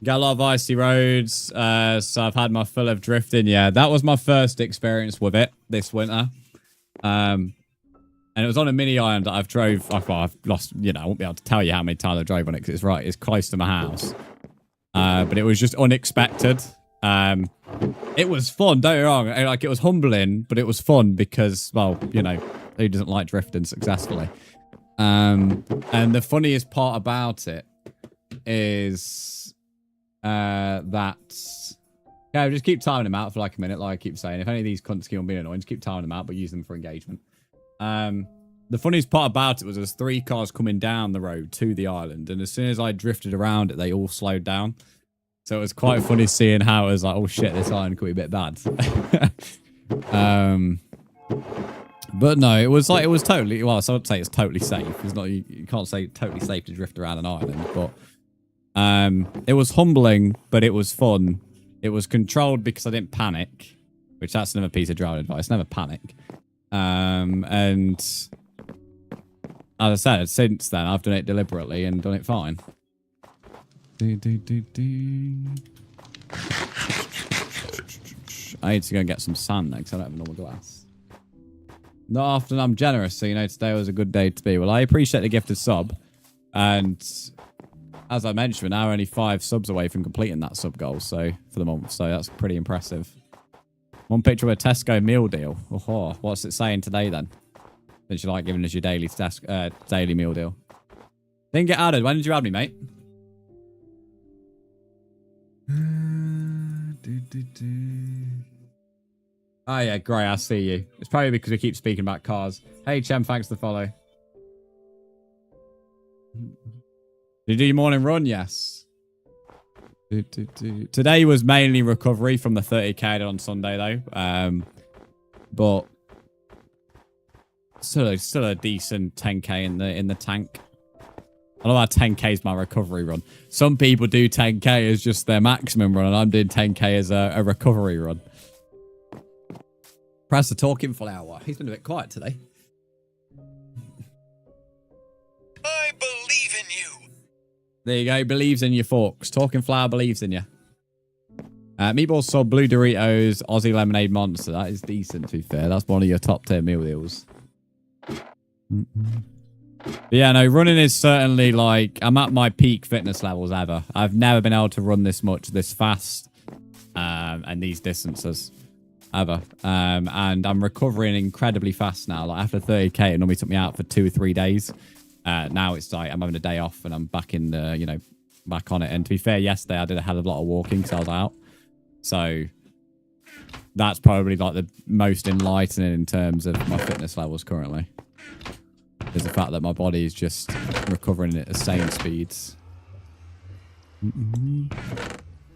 Got a lot of icy roads, so I've had my fill of drifting. Yeah, that was my first experience with it this winter. And it was on a mini island that I've lost, I won't be able to tell you how many times I drove on it because it's close to my house. But it was just unexpected. It was fun, don't get me wrong. Like, it was humbling, but it was fun because, well, who doesn't like drifting successfully? And the funniest part about it is that... Yeah, just keep timing them out for like a minute, like I keep saying. If any of these cunts keep on being annoying, just keep timing them out, but use them for engagement. The funniest part about it was there's 3 cars coming down the road to the island, and as soon as I drifted around it, they all slowed down. So it was quite funny seeing how it was like, oh shit, this island could be a bit bad. But no, it was totally, well, so I'd say it's totally safe. It's not, you can't say totally safe to drift around an island, but it was humbling, but it was fun. It was controlled because I didn't panic, which that's another piece of driving advice. Never panic. And as I said, since then, I've done it deliberately and done it fine. I need to go and get some sand next. I don't have a normal glass. Not often I'm generous, so you know today was a good day to be. Well, I appreciate the gifted sub, and as I mentioned, we're now only 5 subs away from completing that sub goal, so for the month. So that's pretty impressive. One picture of a Tesco meal deal. Oh, what's it saying today then? Since you like giving us your daily daily meal deal. Didn't get added. When did you add me, mate? Oh yeah, great. I see you. It's probably because we keep speaking about cars. Hey, Chem, thanks for the follow. Did you do your morning run? Yes. Today was mainly recovery from the 30k I did on Sunday, though. But still a decent 10k in the tank. I love how 10k is my recovery run. Some people do 10k as just their maximum run, and I'm doing 10k as a recovery run. Press the talking full hour. He's been a bit quiet today. I believe in you. There you go. Believes in you, folks. Talking Flower believes in you. Meatball sub, blue Doritos, Aussie lemonade monster. That is decent, to be fair. That's one of your top tier meal deals. But yeah, no, running is certainly like, I'm at my peak fitness levels ever. I've never been able to run this much, this fast, and these distances ever. And I'm recovering incredibly fast now. Like after 30k, it normally took me out for 2 or 3 days. Now it's like I'm having a day off and I'm back in the, you know, back on it. And to be fair, yesterday I did a hell of a lot of walking because I was out. So that's probably like the most enlightening in terms of my fitness levels currently. Is the fact that my body is just recovering at insane speeds.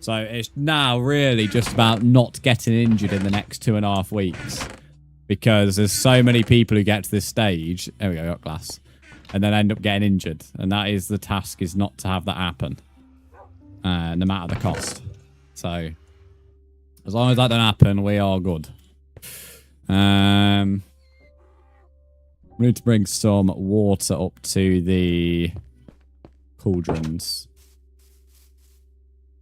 So it's now really just about not getting injured in the next 2.5 weeks. Because there's so many people who get to this stage. There we go, got glass. And then end up getting injured. And that is the task, is not to have that happen. No matter the cost. So as long as that don't happen, we are good. We need to bring some water up to the cauldrons.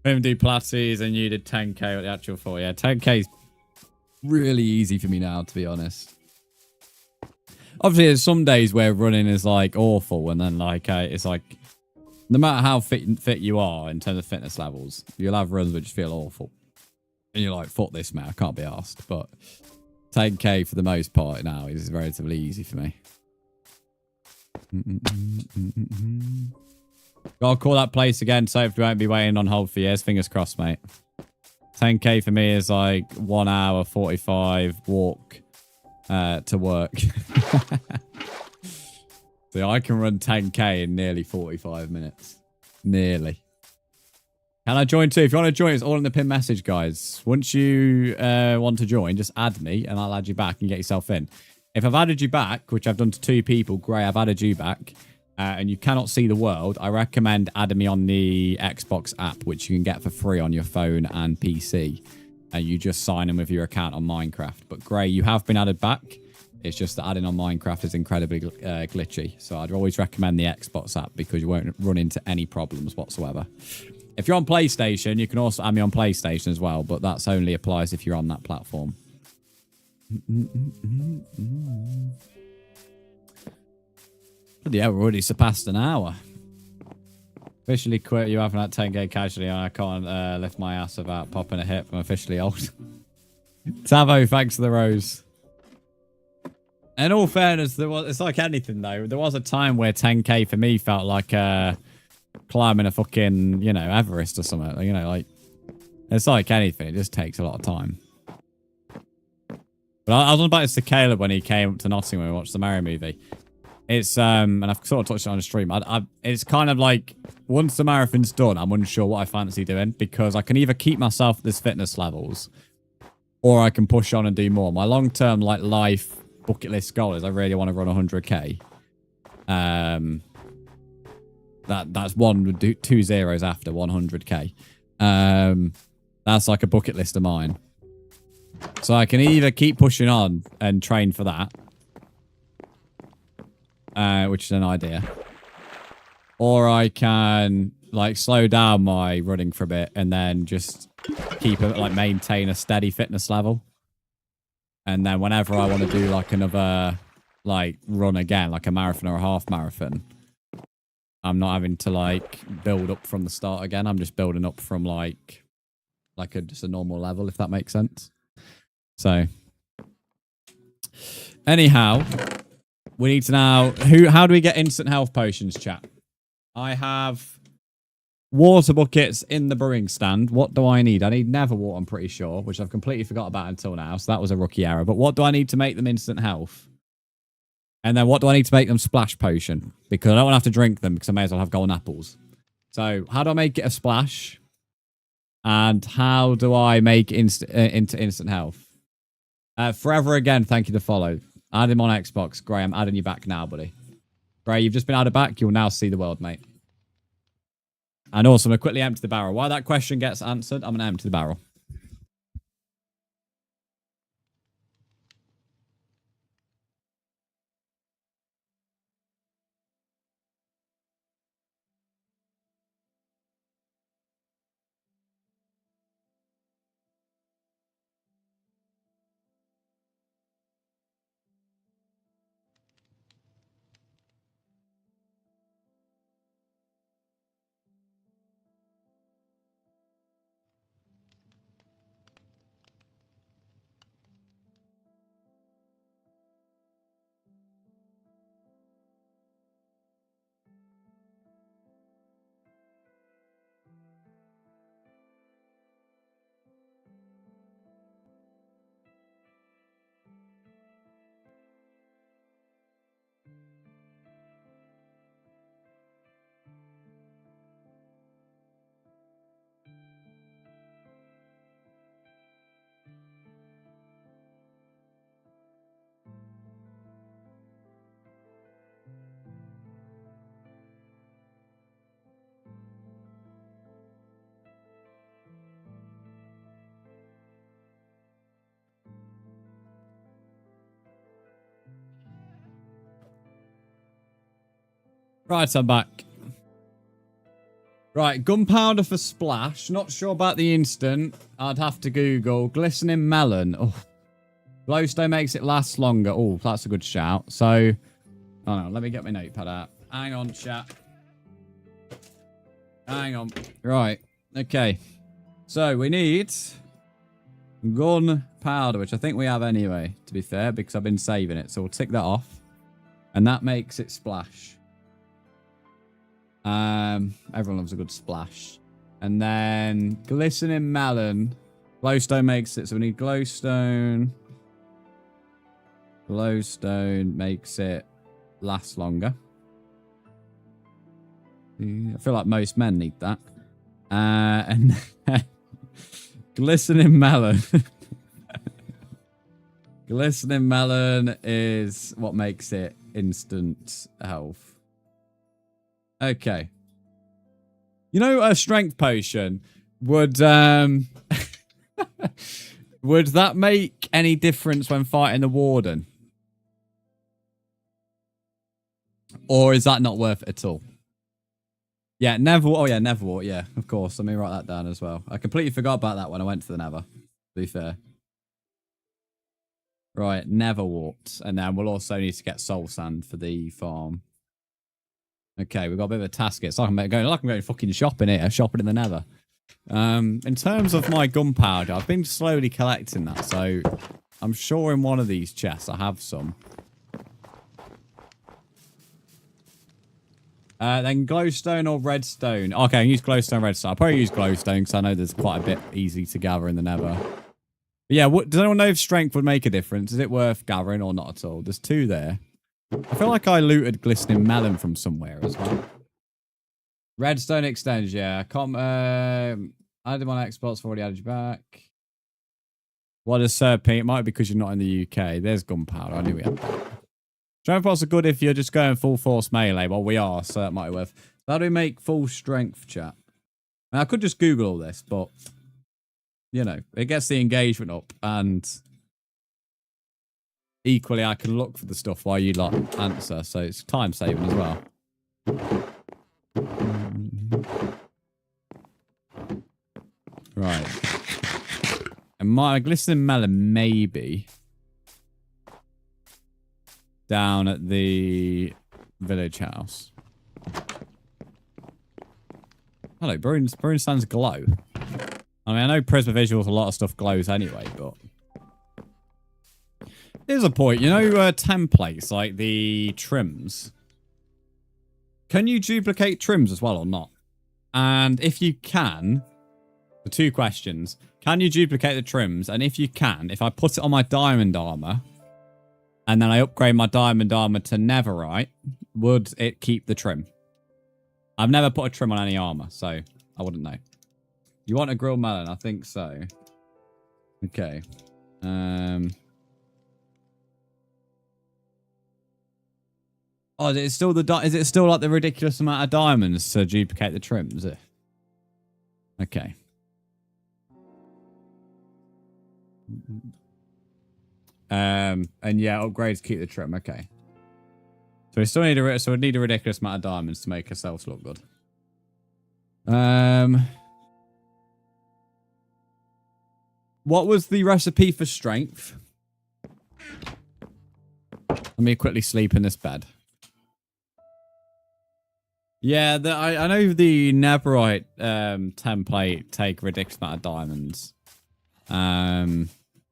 We do Platties and you did 10k at the actual 4. Yeah, 10k is really easy for me now, to be honest. Obviously, there's some days where running is like awful, and then like it's like no matter how fit you are in terms of fitness levels, you'll have runs which feel awful, and you're like, "Fuck this, man! I can't be arsed." But 10k for the most part now is relatively easy for me. Gotta call that place again, so if we won't be waiting on hold for years. Fingers crossed, mate. 10k for me is like 1 hour 45 walk to work. So I can run 10k in nearly 45 minutes. Nearly. Can I join too? If you want to join, it's all in the pin message, guys. Once you want to join, just add me and I'll add you back and get yourself in. If I've added you back, which I've done to 2 people, great, I've added you back, and you cannot see the world, I recommend adding me on the Xbox app, which you can get for free on your phone and PC. And you just sign in with your account on Minecraft. But great, you have been added back. It's just that adding on Minecraft is incredibly glitchy. So I'd always recommend the Xbox app because you won't run into any problems whatsoever. If you're on PlayStation, you can also add me on PlayStation as well, but that's only applies if you're on that platform. But yeah, we're already surpassed an hour. Officially quit. You having that 10k casually, and I can't lift my ass without popping a hip. I'm officially old. Tavo, thanks for the rose. In all fairness, it's like anything though. There was a time where 10k for me felt like climbing a fucking, you know, Everest or something. You know, like it's like anything. It just takes a lot of time. But I was on about this to Caleb when he came up to Nottingham and we watched the Mario movie. It's and I've sort of touched it on the stream. It's kind of like once the marathon's done, I'm unsure what I fancy doing because I can either keep myself at this fitness levels, or I can push on and do more. My long-term like life bucket list goal is I really want to run 100k. That's 2 zeros after 100k. That's like a bucket list of mine. So I can either keep pushing on and train for that, which is an idea, or I can like slow down my running for a bit and then just keep it like maintain a steady fitness level. And then whenever I want to do like another like run again, like a marathon or a half marathon, I'm not having to like build up from the start again. I'm just building up from like just a normal level, if that makes sense. So anyhow, we need to now how do we get instant health potions, chat? I have water buckets in the brewing stand. What do I need? I need nether wart, I'm pretty sure, which I've completely forgot about until now. So that was a rookie error. But what do I need to make them instant health? And then what do I need to make them splash potion? Because I don't want to have to drink them because I may as well have golden apples. So how do I make it a splash? And how do I make into instant health? Forever again, thank you to follow. Add him on Xbox. Gray, I'm adding you back now, buddy. Gray, you've just been added back. You'll now see the world, mate. And also, I'm going to quickly empty the barrel. While that question gets answered, I'm going to empty the barrel. Right, I'm back. Right, gunpowder for splash. Not sure about the instant. I'd have to Google. Glistening melon. Oh, glowstone makes it last longer. Oh, that's a good shout. So, oh no, let me get my notepad out. Hang on, chat. Hang on. Right, okay. So, we need gunpowder, which I think we have anyway, to be fair, because I've been saving it. So, we'll tick that off. And that makes it splash. Everyone loves a good splash. And then glistening melon. Glowstone makes it. So we need glowstone. Glowstone makes it last longer. I feel like most men need that. And glistening melon. Glistening melon is what makes it instant health. Okay. You know, a strength potion would would that make any difference when fighting the warden? Or is that not worth it at all? Yeah, Nether. Oh yeah, Nether wart. Yeah, of course. Let me write that down as well. I completely forgot about that when I went to the Nether. To be fair. Right, Nether wart, and then we'll also need to get soul sand for the farm. Okay, we've got a bit of a task. It's like I'm going fucking shopping here, shopping in the Nether. In terms of my gunpowder, I've been slowly collecting that, so I'm sure in one of these chests I have some. Then glowstone or redstone. Okay, I can use glowstone, redstone. I'll probably use glowstone because I know there's quite a bit easy to gather in the Nether. But yeah, does anyone know if strength would make a difference? Is it worth gathering or not at all? There's two there. I feel like I looted glistening melon from somewhere as well. Redstone extends, yeah. Added them on Xbox, I've already added you back. What is Serpent? It might be because you're not in the UK. There's gunpowder. I knew we had that. Strength pots are good if you're just going full force melee. Well, we are, so that might be worth. How do we make full strength, chat? I could just Google all this, but you know, it gets the engagement up, and equally I can look for the stuff while you like answer, so it's time saving as well. Right. And my glistening melon maybe down at the village house. Hello, Brzndz glow. I mean, I know Prisma Visuals, a lot of stuff glows anyway, but here's a point. You know, templates like the trims. Can you duplicate trims as well or not? And if you can, the 2 questions. Can you duplicate the trims? And if you can, if I put it on my diamond armor and then I upgrade my diamond armor to netherite, would it keep the trim? I've never put a trim on any armor, so I wouldn't know. You want a grilled melon? I think so. Okay. Oh, is it still like the ridiculous amount of diamonds to duplicate the trim? Is it? Okay. And yeah, upgrades keep the trim. Okay. So we still need we need a ridiculous amount of diamonds to make ourselves look good. What was the recipe for strength? Let me quickly sleep in this bed. Yeah, I know the netherite template take a ridiculous amount of diamonds. I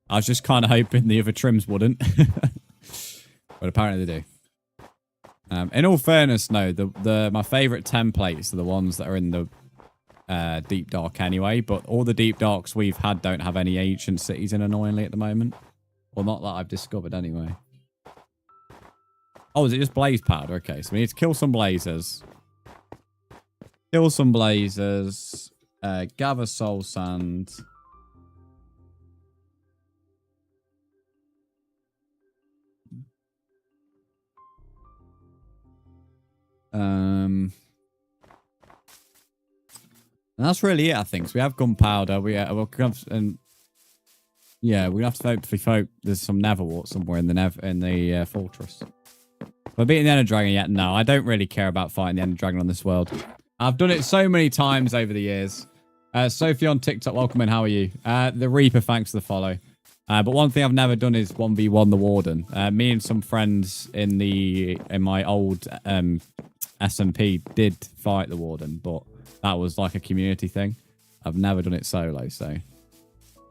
was just kind of hoping the other trims wouldn't. But apparently they do. In all fairness, no, my favourite templates are the ones that are in the deep dark anyway, but all the deep darks we've had don't have any ancient cities in, annoyingly, at the moment. Well, not that I've discovered anyway. Oh, is it just blaze powder? Okay, so we need to kill some blazers. Kill some blazers. Gather soul sand. And that's really it, I think. So we have gunpowder. And yeah, we're gonna have to hopefully there's some nether wart somewhere in the fortress. But beating the Ender Dragon yet? No, I don't really care about fighting the Ender Dragon on this world. I've done it so many times over the years. Sophie on TikTok, welcome in. How are you? The Reaper, thanks for the follow. But one thing I've never done is 1v1 the Warden. Me and some friends in my old SMP did fight the Warden, but that was like a community thing. I've never done it solo, so.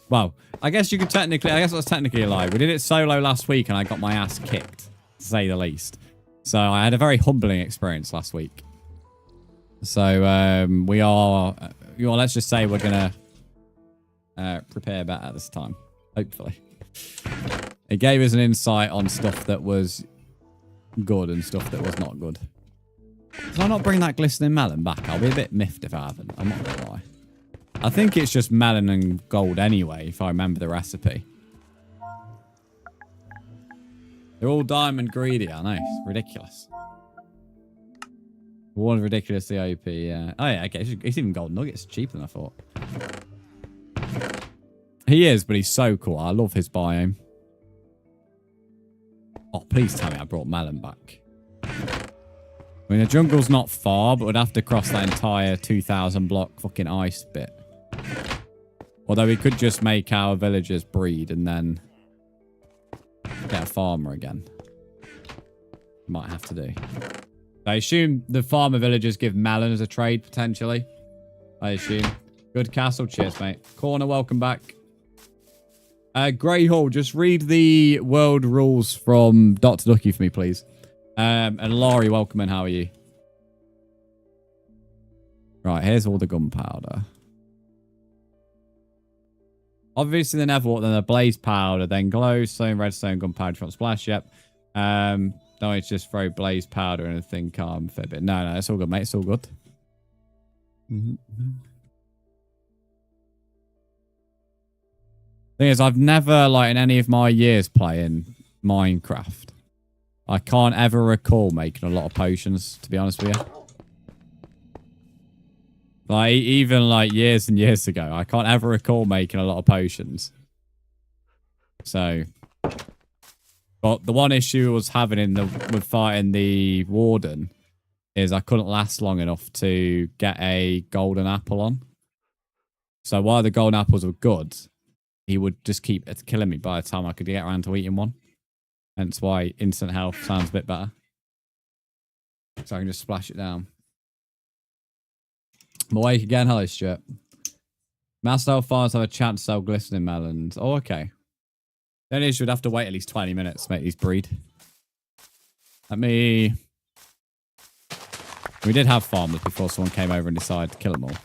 Well, I guess that's technically a lie. We did it solo last week and I got my ass kicked, to say the least. So I had a very humbling experience last week. So let's just say we're going to prepare better this time. Hopefully. It gave us an insight on stuff that was good and stuff that was not good. Did I not bring that glistening melon back? I'll be a bit miffed if I haven't. I'm not going to lie. I think it's just melon and gold anyway, if I remember the recipe. They're all diamond greedy, I know. It's ridiculous. One ridiculously OP, yeah. Oh, yeah, okay. It's even gold nuggets. Cheaper than I thought. He is, but he's so cool. I love his biome. Oh, please tell me I brought melon back. I mean, the jungle's not far, but we'd have to cross that entire 2,000 block fucking ice bit. Although we could just make our villagers breed and then get a farmer again. Might have to do. I assume the farmer villagers give melon as a trade, potentially. I assume. Good castle. Cheers, mate. Corner, welcome back. Grey Hall, just read the world rules from Dr. Ducky for me, please. And Laurie, welcome in. How are you? Right, here's all the gunpowder. Obviously the nether wart, then the blaze powder, then glowstone, redstone, gunpowder, front splash. Yep. No, it's just throw blaze powder and think I'm fibbing. No, it's all good, mate. It's all good. Thing is, I've never, like, in any of my years playing Minecraft, I can't ever recall making a lot of potions, to be honest with you. Like, even like years and years ago, I can't ever recall making a lot of potions. So, but the one issue I was having with fighting the warden is I couldn't last long enough to get a golden apple on. So while the golden apples were good, he would just keep killing me by the time I could get around to eating one. Hence why instant health sounds a bit better. So I can just splash it down. I'm awake again. Hello, Stuart. Master farmers have a chance to sell glistening melons. Oh, okay. The only issue would have to wait at least 20 minutes to make these breed. We did have farmers before someone came over and decided to kill them all.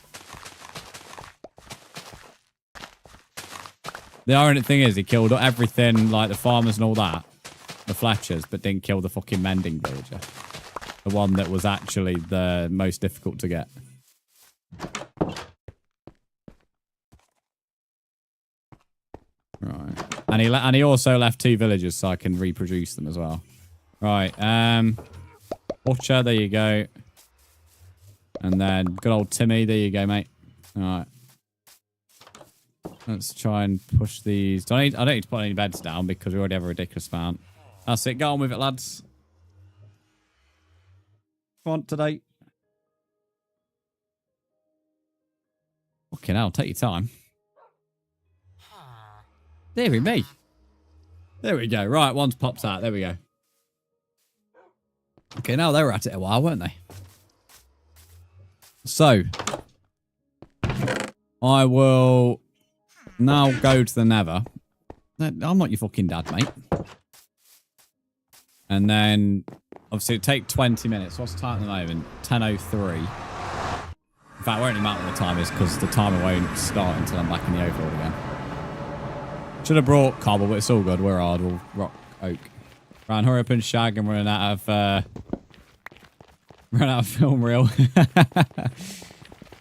The ironic thing is he killed everything, like the farmers and all that, the Fletchers, but didn't kill the fucking mending villager. The one that was actually the most difficult to get. Right. And he also left 2 villagers so I can reproduce them as well. Right. Butcher, there you go. And then good old Timmy, there you go, mate. Alright. Let's try and push these. I don't need to put any beds down because we already have a ridiculous amount. That's it. Go on with it, lads. Come on, today. Fucking hell, take your time. Deary me. There we go. Right, one's pops out. There we go. Okay, now they were at it a while, weren't they? So, I will now go to the Nether. I'm not your fucking dad, mate. And then, obviously, it'll take 20 minutes. What's the time at the moment? 10:03. In fact, it won't matter what the time is because the timer won't start until I'm back in the overlord again. Should have brought cobble, but it's all good. We're hard. We'll rock oak. Right, hurry up and shag. I'm running out of film reel.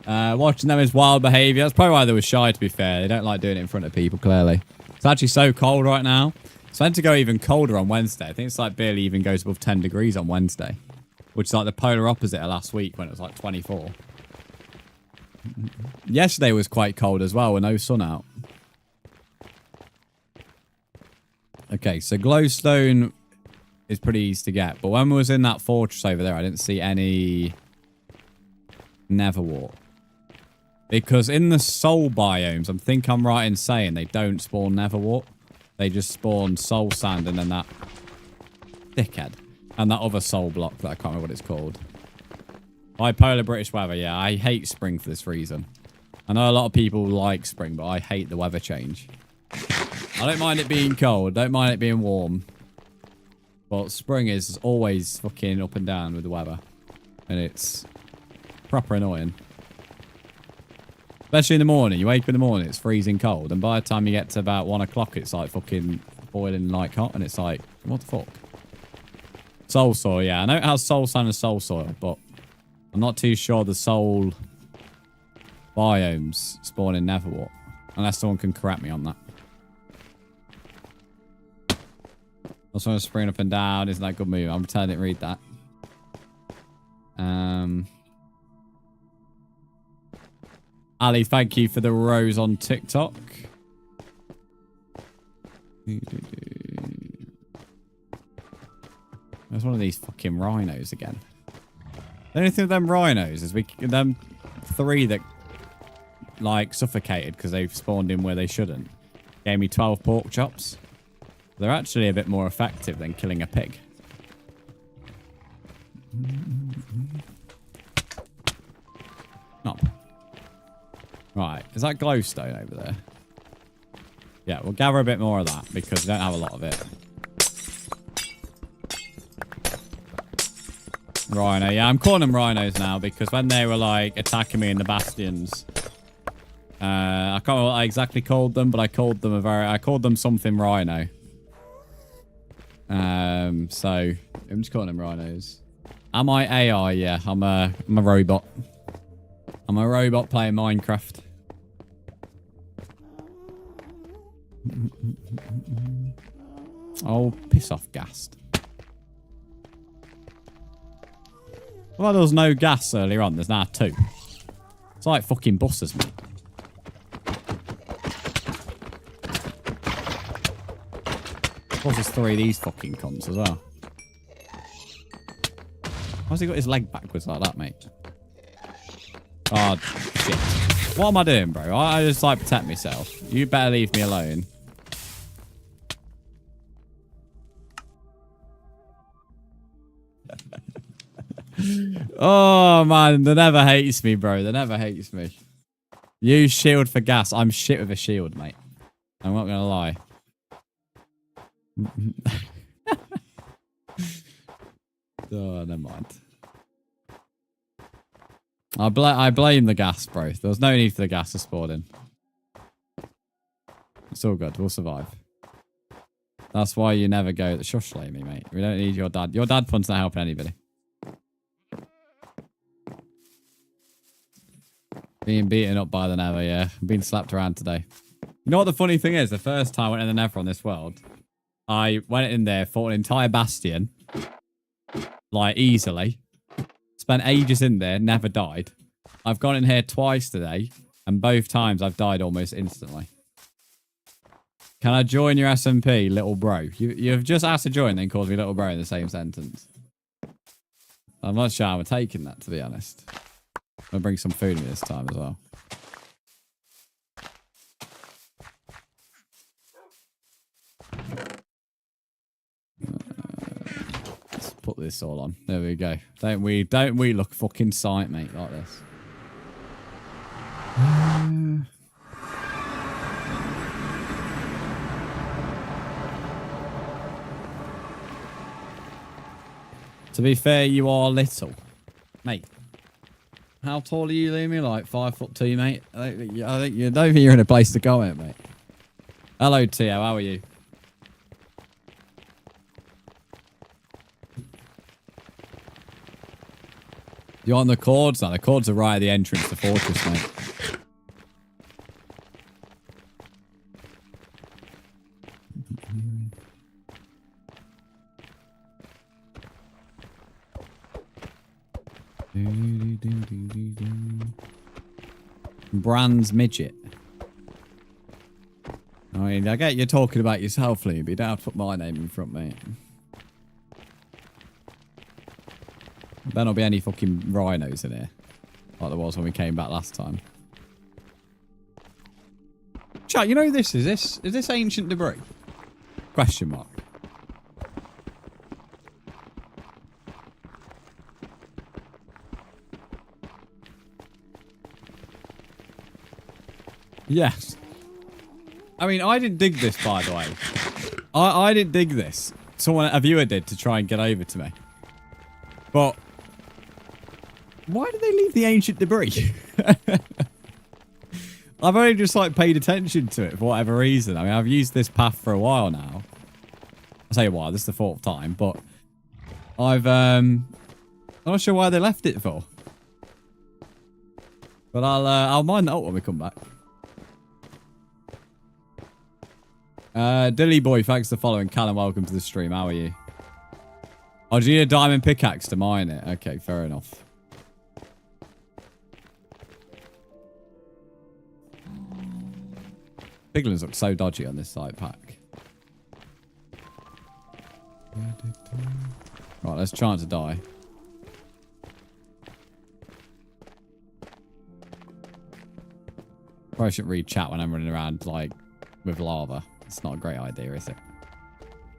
Watching them is wild behaviour. That's probably why they were shy, to be fair. They don't like doing it in front of people, clearly. It's actually so cold right now. It's meant to go even colder on Wednesday. I think it's like barely even goes above 10 degrees on Wednesday. Which is like the polar opposite of last week when it was like 24. Yesterday was quite cold as well with no sun out. Okay, so glowstone is pretty easy to get. But when we was in that fortress over there, I didn't see any nether wart. Because in the soul biomes, I think I'm right in saying they don't spawn nether wart. They just spawn soul sand and then that dickhead. And that other soul block that I can't remember what it's called. Bipolar British weather, yeah. I hate spring for this reason. I know a lot of people like spring, but I hate the weather change. I don't mind it being cold. Don't mind it being warm. But spring is always fucking up and down with the weather. And it's proper annoying. Especially in the morning. You wake up in the morning, it's freezing cold. And by the time you get to about 1 o'clock, it's like fucking boiling like hot. And it's like, what the fuck? Soul soil, yeah. I know it has soul sand and soul soil, but I'm not too sure the soul biomes spawn in Netherwart. Unless someone can correct me on that. Also want to spring up and down. Isn't that a good move? I'm pretending I didn't read that. Ali, thank you for the rose on TikTok. There's one of these fucking rhinos again. The only thing with them rhinos is them 3 that like suffocated because they've spawned in where they shouldn't. Gave me 12 pork chops. They're actually a bit more effective than killing a pig. Oh. Right, is that glowstone over there? Yeah, we'll gather a bit more of that because we don't have a lot of it. Rhino, yeah, I'm calling them rhinos now because when they were like attacking me in the bastions, I can't remember what I exactly called them, but I called them something rhino. So I'm just calling them rhinos. Am I AI? Yeah, I'm a robot. I'm a robot playing Minecraft. Oh, piss off, Ghast. Well, there was no gas earlier on. There's now 2. It's like fucking buses, mate. Plus there's 3 of these fucking cunts as well. How's he got his leg backwards like that, mate? Oh, shit. What am I doing, bro? I just like protect myself. You better leave me alone. Oh, man. The Nether hates me, bro. The Nether hates me. Use shield for gas. I'm shit with a shield, mate. I'm not going to lie. Oh, never mind. I blame the gas, bro. There was no need for the gas to spawn in. It's all good. We'll survive. That's why you never go. Shush, me, mate. We don't need your dad. Your dad fun's not helping anybody. Being beaten up by the Nether, yeah. Being slapped around today. You know what the funny thing is? The first time I went in the Nether on this world, I went in there, fought an entire bastion. Like, easily. Spent ages in there, never died. I've gone in here twice today, and both times I've died almost instantly. Can I join your SMP, little bro? You've just asked to join, then called me little bro in the same sentence. I'm not sure I'm taking that, to be honest. I'm going to bring some food with me this time as well. Let's put this all on. There we go. Don't we look fucking sight, mate, like this. To be fair, you are little. Mate. How tall are you, Lumi? Like 5'2", mate? I think you don't think you're in a place to go in, mate. Hello, Tio. How are you? You're on the cords now. The cords are right at the entrance to the fortress, mate. Brzndz midget. I mean, I get you're talking about yourself, Lee, but you don't have to put my name in front, mate. There not be any fucking rhinos in here, like there was when we came back last time. Chat, you know this is this ancient debris? Question mark. Yes. I mean, I didn't dig this, by the way. I didn't dig this. A viewer did to try and get over to me. But why did they leave the ancient debris? I've only just like paid attention to it for whatever reason. I mean, I've used this path for a while now. I say a while. This is the 4th time, but I'm not sure why they left it for. But I'll mind that up when we come back. Dilly boy, thanks for following. Callum, welcome to the stream. How are you? Oh, do you need a diamond pickaxe to mine it? Okay, fair enough. Piglins look so dodgy on this side pack. Right, let's try not to die. Probably shouldn't read chat when I'm running around, like, with lava. It's not a great idea, is it?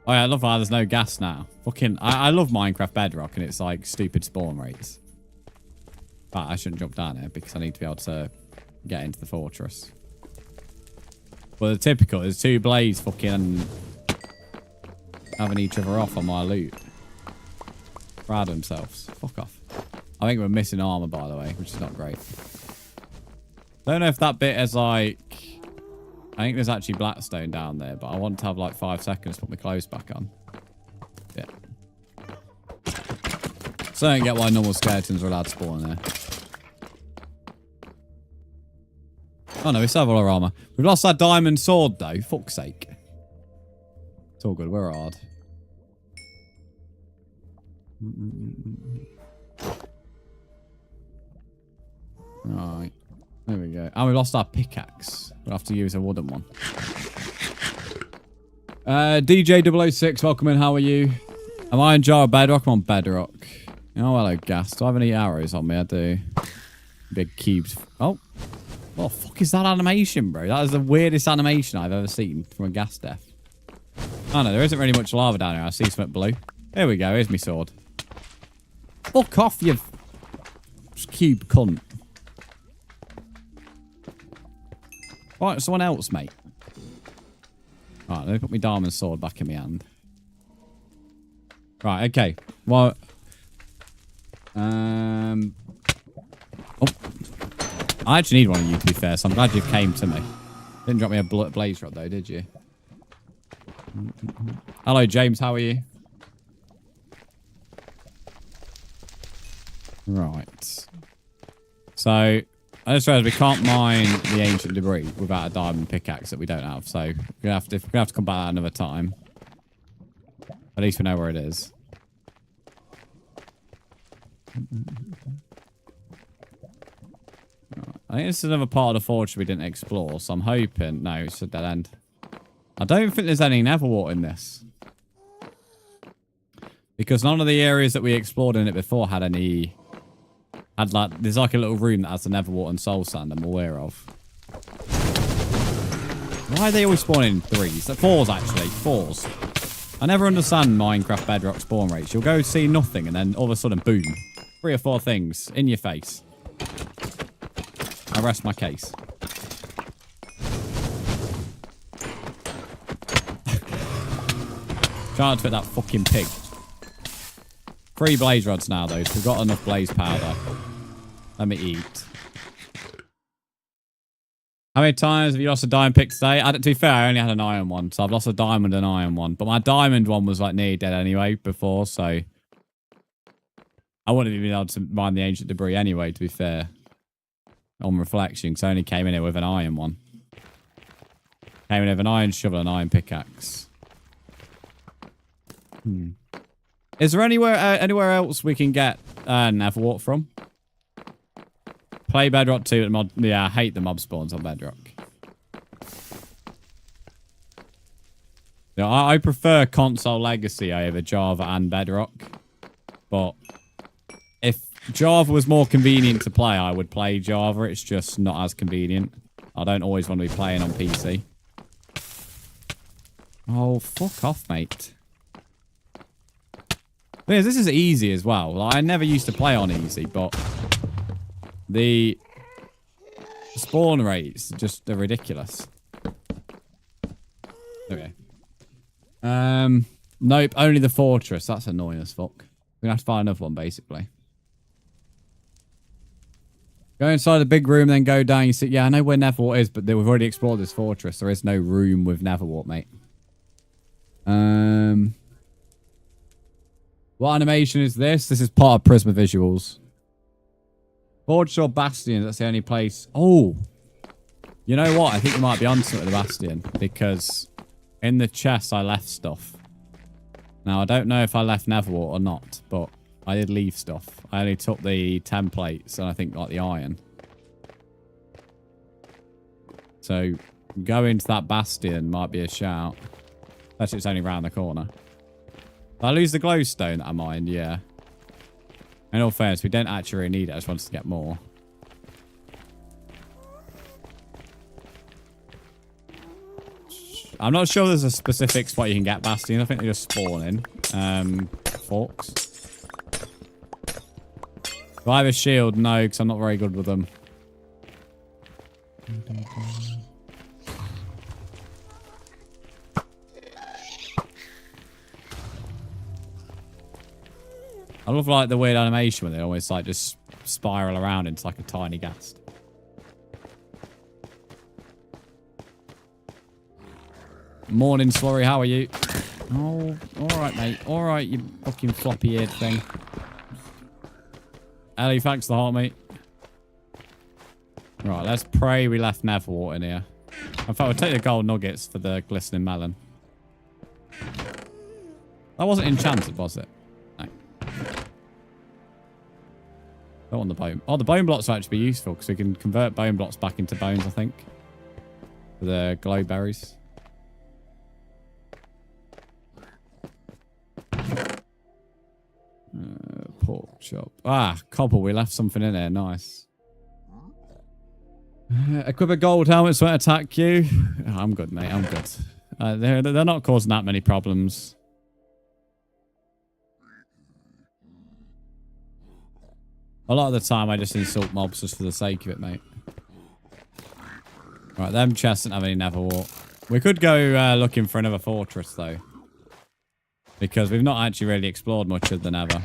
Oh yeah, I love how there's no gas now. Fucking, I love Minecraft Bedrock and it's like stupid spawn rates. But I shouldn't jump down here because I need to be able to get into the fortress. Well, the typical is 2 blades fucking having each other off on my loot. Proud of themselves. Fuck off. I think we're missing armor, by the way, which is not great. Don't know if that bit is like... I think there's actually blackstone down there, but I want to have like 5 seconds to put my clothes back on. Yeah. So I don't get why normal skeletons are allowed to spawn there. Oh no, we still have all our armor. We've lost our diamond sword though, fuck's sake. It's all good, we're hard. Alright. go. And we lost our pickaxe. We'll have to use a wooden one. DJ006, welcome in. How are you? Am I in jar of bedrock? I'm on bedrock. Oh, hello, gas. Do I have any arrows on me? I do. Big cubes. Oh. What the fuck is that animation, bro? That is the weirdest animation I've ever seen from a gas death. Oh, no, there isn't really much lava down here. I see something blue. There we go. Here's my sword. Fuck off, you cube cunt. Right, someone else, mate. Right, let me put my diamond sword back in my hand. Right, okay. Well, oh, I actually need one of you, to be fair, so I'm glad you came to me. Didn't drop me a blaze rod, though, did you? Hello, James. How are you? Right. So, I just realized we can't mine the ancient debris without a diamond pickaxe that we don't have. So, we're gonna have to come back another time. At least we know where it is. I think this is another part of the fortress we didn't explore, so I'm hoping... No, it's a dead end. I don't think there's any nether wart in this. Because none of the areas that we explored in it before had any... There's like a little room that has the nether wart and soul sand I'm aware of. Why are they always spawning in threes? Fours, actually. Fours. I never understand Minecraft bedrock spawn rates. You'll go see nothing and then all of a sudden, boom. 3 or 4 things in your face. I rest my case. Trying to fit that fucking pig. 3 blaze rods now, though, so we've got enough blaze powder. Let me eat. How many times have you lost a diamond pick today? To be fair, I only had an iron one, so I've lost a diamond and iron one. But my diamond one was like nearly dead anyway before, so... I wouldn't have been able to mine the ancient debris anyway, to be fair. On reflection, because I only came in here with an iron one. Came in with an iron shovel and iron pickaxe. Is there anywhere else we can get nether wart from? Play Bedrock 2 at mod. Yeah, I hate the mob spawns on Bedrock. Yeah, I prefer console legacy over Java and Bedrock. But if Java was more convenient to play, I would play Java. It's just not as convenient. I don't always want to be playing on PC. Oh, fuck off, mate. This is easy as well. Like, I never used to play on easy, but the spawn rates just are ridiculous. Okay. Nope, only the fortress. That's annoying as fuck. We're gonna have to find another one, basically. Go inside the big room, then go down. You see, yeah, I know where Netherwart is, but we've already explored this fortress. There is no room with Netherwart, mate. What animation is this? This is part of Prisma Visuals. Fortress or Bastion, that's the only place. Oh! You know what? I think you might be on something with the Bastion. Because in the chest, I left stuff. Now, I don't know if I left Netherwart or not, but I did leave stuff. I only took the templates and I think like the iron. So, going to that Bastion might be a shout. Especially it's only round the corner. Did I lose the glowstone that I mined? Yeah. In all fairness, we don't actually really need it. I just wanted to get more. I'm not sure there's a specific spot you can get Bastion. I think they just spawn in. Forks. Do I have a shield? No, because I'm not very good with them. I love like the weird animation where they always like just spiral around into like a tiny ghast. Morning, Slurry. How are you? Oh, alright, mate. Alright, you fucking floppy-eared thing. Ellie, thanks for the heart, mate. Right, let's pray we left Netherwart in here. In fact, we'll take the gold nuggets for the glistening melon. That wasn't enchanted, was it? No. Don't want the bone. Oh, the bone blocks will actually be useful because we can convert bone blocks back into bones, I think. For the glow berries. Pork chop. Ah, cobble. We left something in there. Nice. Equip a gold helmet so it attack you. Oh, I'm good, mate. I'm good. They're not causing that many problems. A lot of the time, I just insult mobs just for the sake of it, mate. Right, them chests don't have any nether wart. We could go looking for another fortress, though. Because we've not actually really explored much of the nether.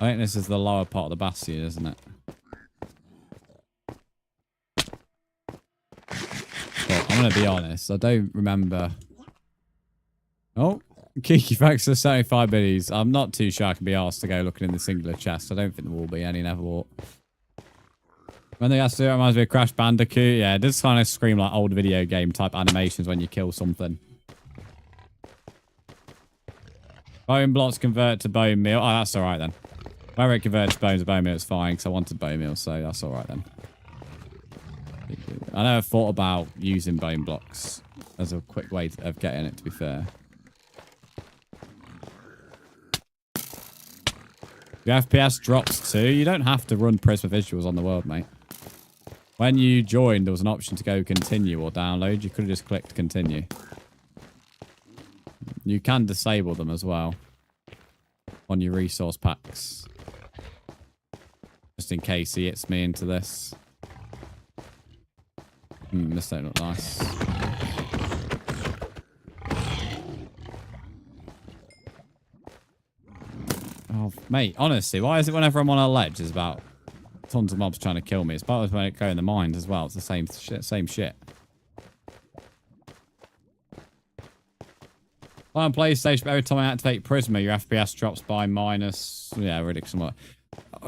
I think this is the lower part of the bastion, isn't it? But I'm going to be honest. I don't remember... Oh, Kiki, thanks for 75 biddies. I'm not too sure I can be asked to go looking in the singular chest. I don't think there will be any nether wart. When they asked to do it, reminds me of Crash Bandicoot. Yeah, it does kind of scream like old video game type animations when you kill something. Bone blocks convert to bone meal. Oh, that's alright then. Whether it converts bone to bone meal, it's fine because I wanted bone meal, so that's alright then. I never thought about using bone blocks as a quick way of getting it, to be fair. Your FPS drops too. You don't have to run Prisma visuals on the world, mate. When you joined, there was an option to go continue or download. You could have just clicked continue. You can disable them as well on your resource packs. Just in case he hits me into this. This don't look nice. Oh, mate, honestly, why is it whenever I'm on a ledge, there's about tons of mobs trying to kill me? It's part of when it go in the mines as well. It's the same shit. Same shit. On PlayStation, every time I activate Prisma, your FPS drops by minus... Yeah, ridiculous.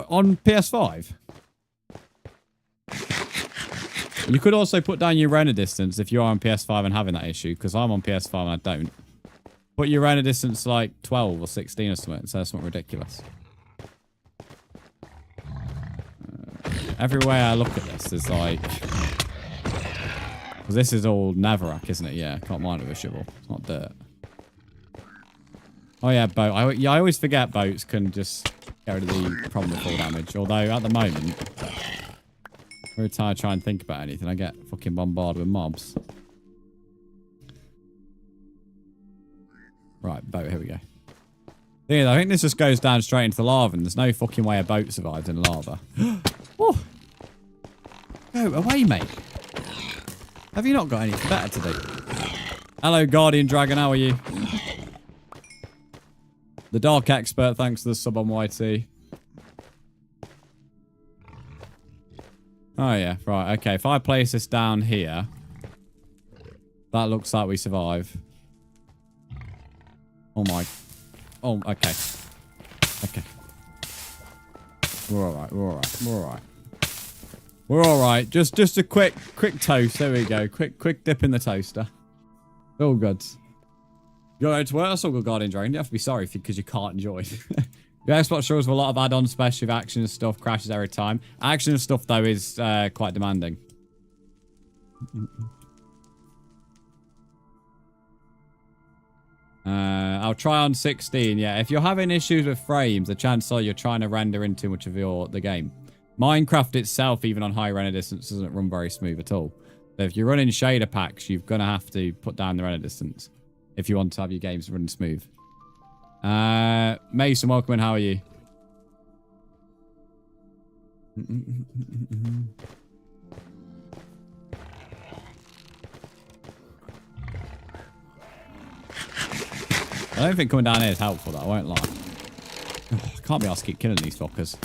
On PS5? You could also put down your render distance if you are on PS5 and having that issue, because I'm on PS5 and I don't. Put your render distance like 12 or 16 or something, so that's something ridiculous. Every way I look at this is like... Because this is all netherrack, isn't it? Yeah, can't mine it with a shovel. It's not dirt. Oh yeah, boat. I always forget boats can just get rid of the problem of fall damage. Although at the moment, every time I try and think about anything, I get fucking bombarded with mobs. Right, boat. Here we go. Yeah, I think this just goes down straight into the lava, and there's no fucking way a boat survives in lava. Oh. Go away, mate. Have you not got anything better to do? Hello, Guardian Dragon. How are you? The Dark Expert, thanks for the sub on YT. Oh, yeah. Right, okay. If I place this down here, that looks like we survive. Oh, my... Oh, okay. Okay. We're alright. We're alright. We're alright. We're alright. Just a quick toast. There we go. Quick dip in the toaster. All good. You're out to work. That's all good, Guardian Dragon. You have to be sorry because you can't enjoy. The Xbox shows with a lot of add-ons, especially with action and stuff. Crashes every time. Action and stuff, though, is quite demanding. I'll try on 16. Yeah, if you're having issues with frames, the chances are you're trying to render in too much of the game. Minecraft itself, even on high render distance, doesn't run very smooth at all. So if you're running shader packs, you're going to have to put down the render distance if you want to have your games running smooth. Mason, welcome in. How are you? I don't think coming down here is helpful, though. I won't lie. Oh, I can't be asked to keep killing these fuckers.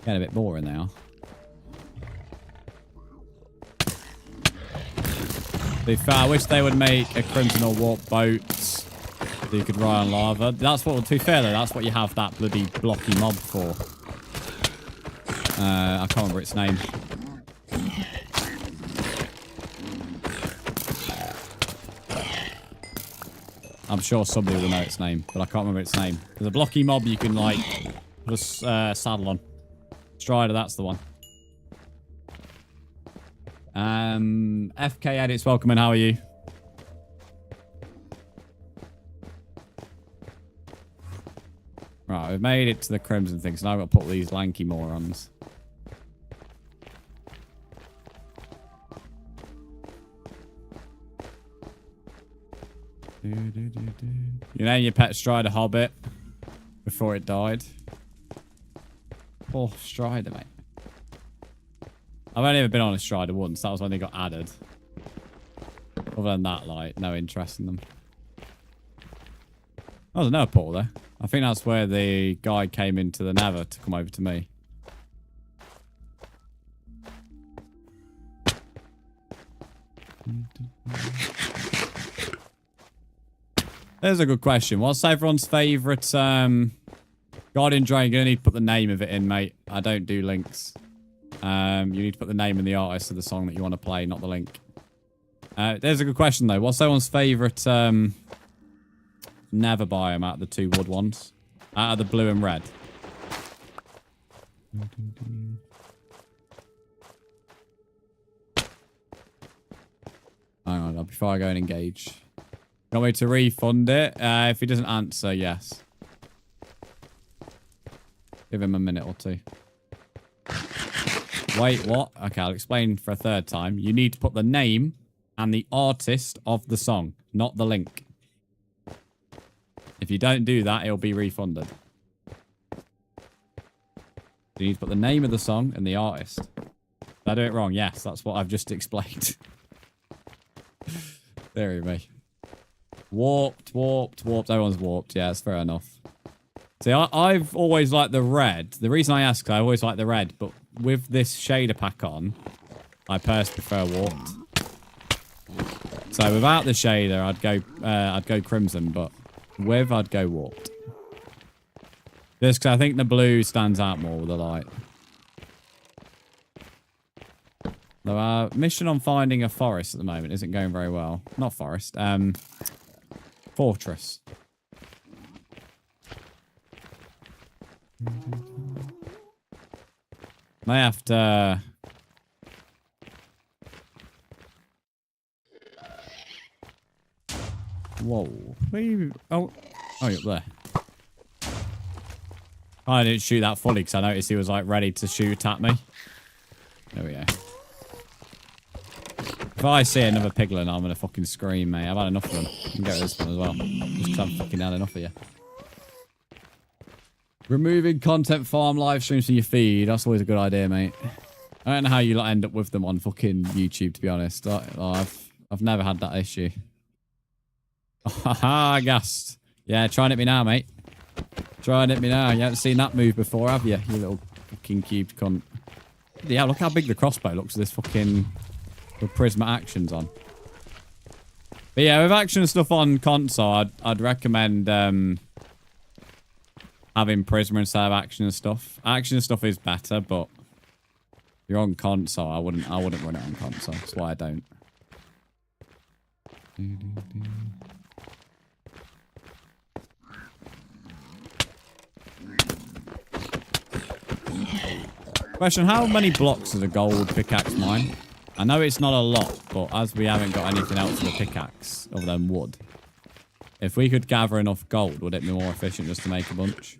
Getting a bit boring now. To be fair, I wish they would make a Crimson or Warp boat so you could ride on lava. That's what, to be fair though, that's what you have that bloody blocky mob for. I can't remember its name. I'm sure somebody will know its name, but I can't remember its name. There's a blocky mob you can, like, put a saddle on. Strider, that's the one. FK Edits, welcome in. How are you? Right, we've made it to the crimson thing, so now I've got to put these lanky morons. You name your pet Strider Hobbit before it died. Poor Strider, mate. I've only ever been on a Strider once. That was when they got added. Other than that, like, no interest in them. Oh, there's another portal there. I think that's where the guy came into the Nether to come over to me. There's a good question. What's everyone's favourite Guardian Dragon? You're going to need to put the name of it in, mate. I don't do links. You need to put the name and the artist of the song that you want to play, not the link. There's a good question, though. What's everyone's favourite Nether biome out of the two wood ones? Out of the blue and red? Hang on, before I go and engage. You want me to refund it? If he doesn't answer, yes. Give him a minute or two. Wait, what? Okay, I'll explain for a third time. You need to put the name and the artist of the song, not the link. If you don't do that, it'll be refunded. You need to put the name of the song and the artist. Did I do it wrong? Yes, that's what I've just explained. There me. Warped. Everyone's warped. Yeah, that's fair enough. See, I've always liked the red. The reason I ask, I always like the red, but with this shader pack on, I personally prefer warped. So without the shader, I'd go crimson, but with, I'd go warped. Just because I think the blue stands out more with the light. Though our mission on finding a forest at the moment isn't going very well. Not forest, fortress. May have to... Whoa. Where you... Oh, you're up there. I didn't shoot that fully because I noticed he was like ready to shoot at me. There we go. If I see another piglin, I'm going to fucking scream, mate. I've had enough of them. I can get this one as well. Just because I've fucking had enough of you. Removing content farm live streams from your feed. That's always a good idea, mate. I don't know how you end up with them on fucking YouTube, to be honest. I've never had that issue. Haha, gassed. Yeah, try and hit me now, mate. Try and hit me now. You haven't seen that move before, have you? You little fucking cubed cunt. Yeah, look how big the crossbow looks with this fucking... with Prisma actions on. But yeah, with action stuff on console, I'd recommend having Prisma instead of action stuff. Action stuff is better, but if you're on console, I wouldn't run it on console. That's why I don't. Question, how many blocks does a gold pickaxe mine? I know it's not a lot, but as we haven't got anything else for the pickaxe other than wood, if we could gather enough gold, would it be more efficient just to make a bunch?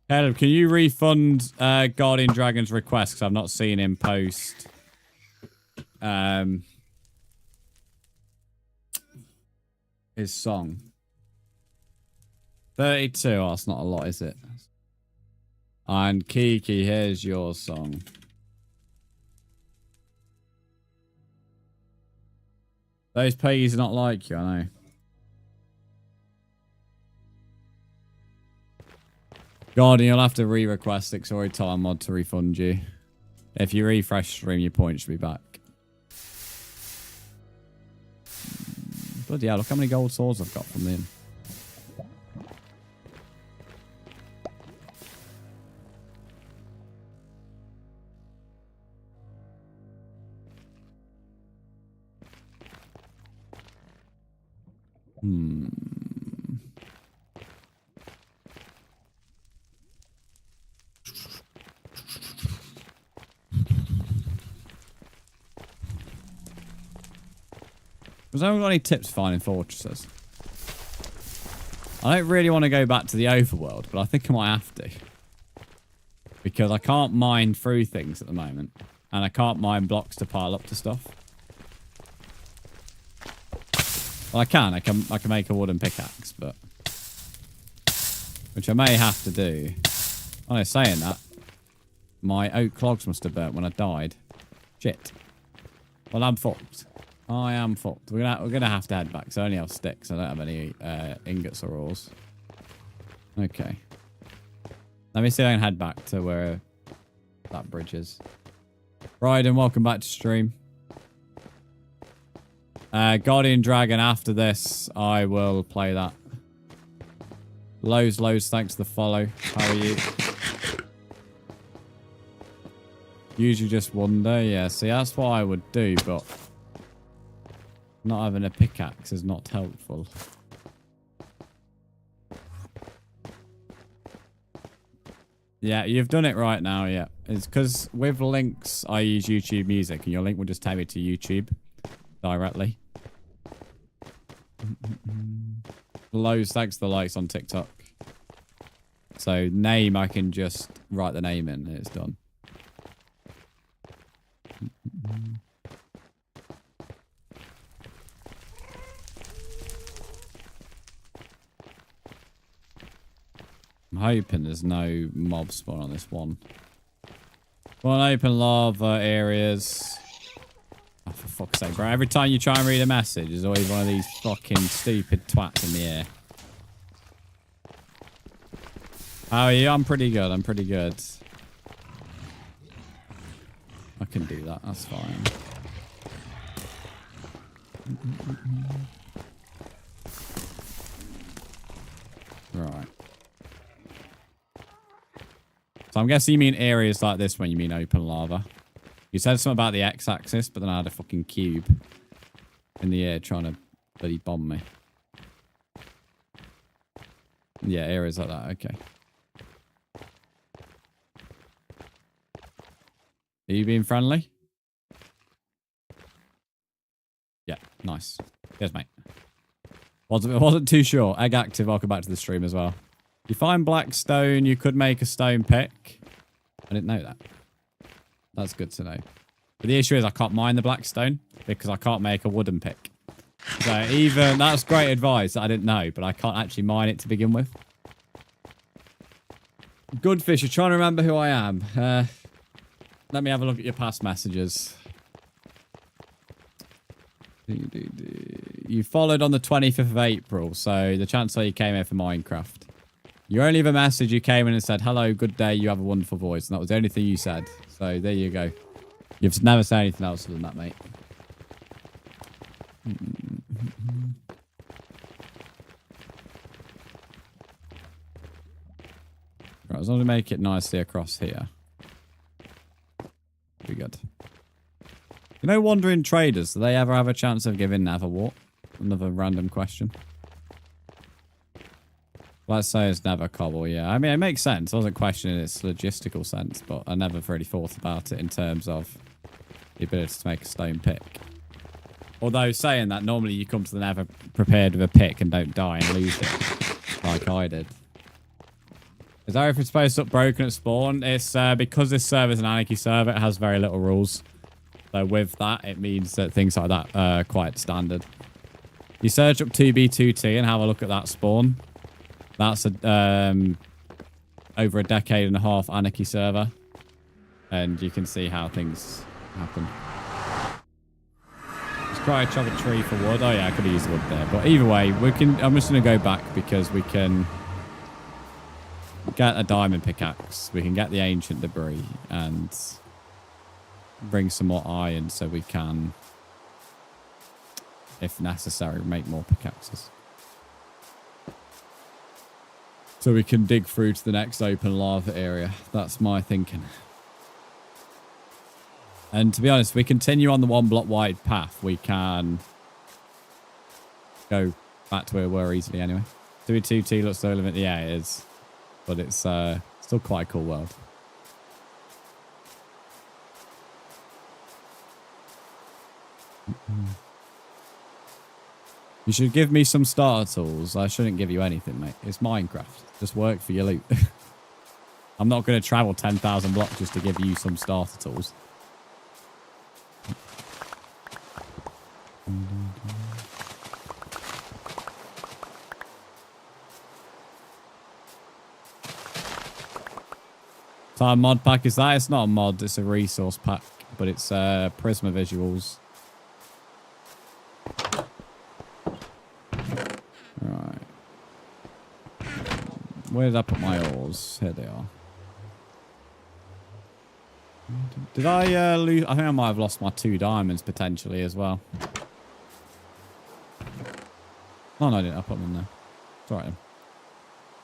Caleb, can you refund Guardian Dragon's request? Because I've not seen him post his song. 32. Oh, that's not a lot, is it? And Kiki, here's your song. Those piggies are not like you, I know. Guardian, you'll have to re-request it. Sorry, time mod to refund you. If you refresh stream, your points should be back. Bloody hell, look how many gold swords I've got from them. Hmm. Has anyone got any tips for finding fortresses? I don't really want to go back to the overworld, but I think I might have to. Because I can't mine through things at the moment. And I can't mine blocks to pile up to stuff. Well, I can make a wooden pickaxe, but... Which I may have to do. Oh, no, saying that. My oak logs must have burnt when I died. Shit. Well, I'm fucked. I am fucked. We're gonna have to head back. So I only have sticks. I don't have any ingots or ores. Okay. Let me see if I can head back to where that bridge is. Ryden, welcome back to stream. Guardian Dragon, after this, I will play that. Lows, thanks for the follow. How are you? Usually just wonder. Yeah, see, that's what I would do, but... Not having a pickaxe is not helpful. Yeah, you've done it right now, yeah. It's because with links, I use YouTube Music, and your link will just take me to YouTube directly. Lows, thanks for the likes on TikTok. So, name, I can just write the name in, and it's done. I'm hoping there's no mob spawn on this one. Well, open lava areas. Oh, for fuck's sake, bro. Every time you try and read a message, there's always one of these fucking stupid twats in the air. How are you? I'm pretty good. I'm pretty good. I can do that. That's fine. Right. So I'm guessing you mean areas like this when you mean open lava. You said something about the x-axis, but then I had a fucking cube in the air trying to bloody bomb me. Yeah, areas like that. Okay. Are you being friendly? Yeah, nice. Cheers, mate. Wasn't too sure. Egg active, welcome back to the stream as well. You find black stone, you could make a stone pick. I didn't know that. That's good to know. But the issue is I can't mine the black stone because I can't make a wooden pick. So even, that's great advice that I didn't know, but I can't actually mine it to begin with. Goodfish, you're trying to remember who I am. Let me have a look at your past messages. You followed on the 25th of April, so the chance that you came here for Minecraft. You only have a message, you came in and said, hello, good day, you have a wonderful voice. And that was the only thing you said. So there you go. You've never said anything else other than that, mate. Right, as long as we make it nicely across here. Be good. You know, wandering traders, do they ever have a chance of giving Nether wart? Another random question. Let's say it's Nether cobble, yeah. I mean, it makes sense. I wasn't questioning its logistical sense, but I never really thought about it in terms of the ability to make a stone pick. Although, saying that, normally you come to the Nether prepared with a pick and don't die and lose it, like I did. Is that if it's supposed to look broken at spawn? It's because this server is an anarchy server, it has very little rules. So with that, it means that things like that are quite standard. You search up 2B2T and have a look at that spawn. That's a over a decade and a half anarchy server. And you can see how things happen. Let's try to chop a tree for wood. Oh yeah, I could have used wood there. But either way, we can. I'm just going to go back because we can get a diamond pickaxe. We can get the ancient debris and bring some more iron so we can, if necessary, make more pickaxes. So we can dig through to the next open lava area. That's my thinking. And to be honest, if we continue on the 1 block wide path, we can go back to where we were easily anyway. 2v2T looks so relevant. Yeah, it is. But it's still quite a cool world. You should give me some starter tools. I shouldn't give you anything, mate. It's Minecraft. Just work for your loot. I'm not going to travel 10,000 blocks just to give you some starter tools. So a mod pack is that? It's not a mod, it's a resource pack, but it's Prisma visuals. Right. Where did I put my ores? Here they are. Did I lose? I think I might have lost my 2 diamonds potentially as well. Oh no, I didn't. I put them in there.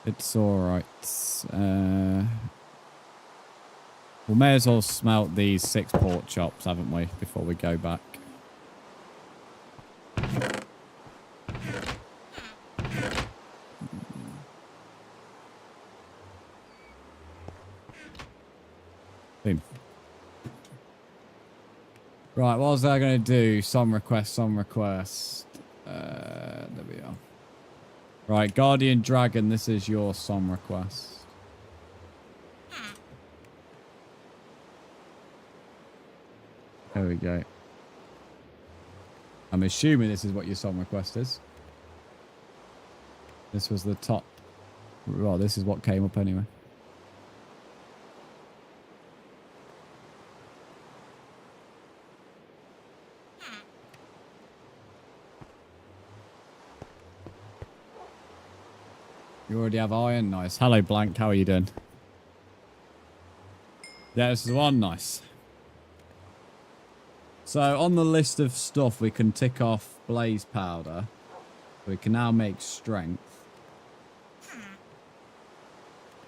It's alright. It's alright. We may as well smelt these 6 pork chops, haven't we, before we go back. Boom. Right, what was I going to do? Some request, some request. There we are. Right, Guardian Dragon, this is your song request. There we go. I'm assuming this is what your song request is. This was the top. Well, this is what came up anyway. You already have iron? Nice. Hello, Blank. How are you doing? Yeah, this is the one. Nice. So, on the list of stuff, we can tick off blaze powder. We can now make strength.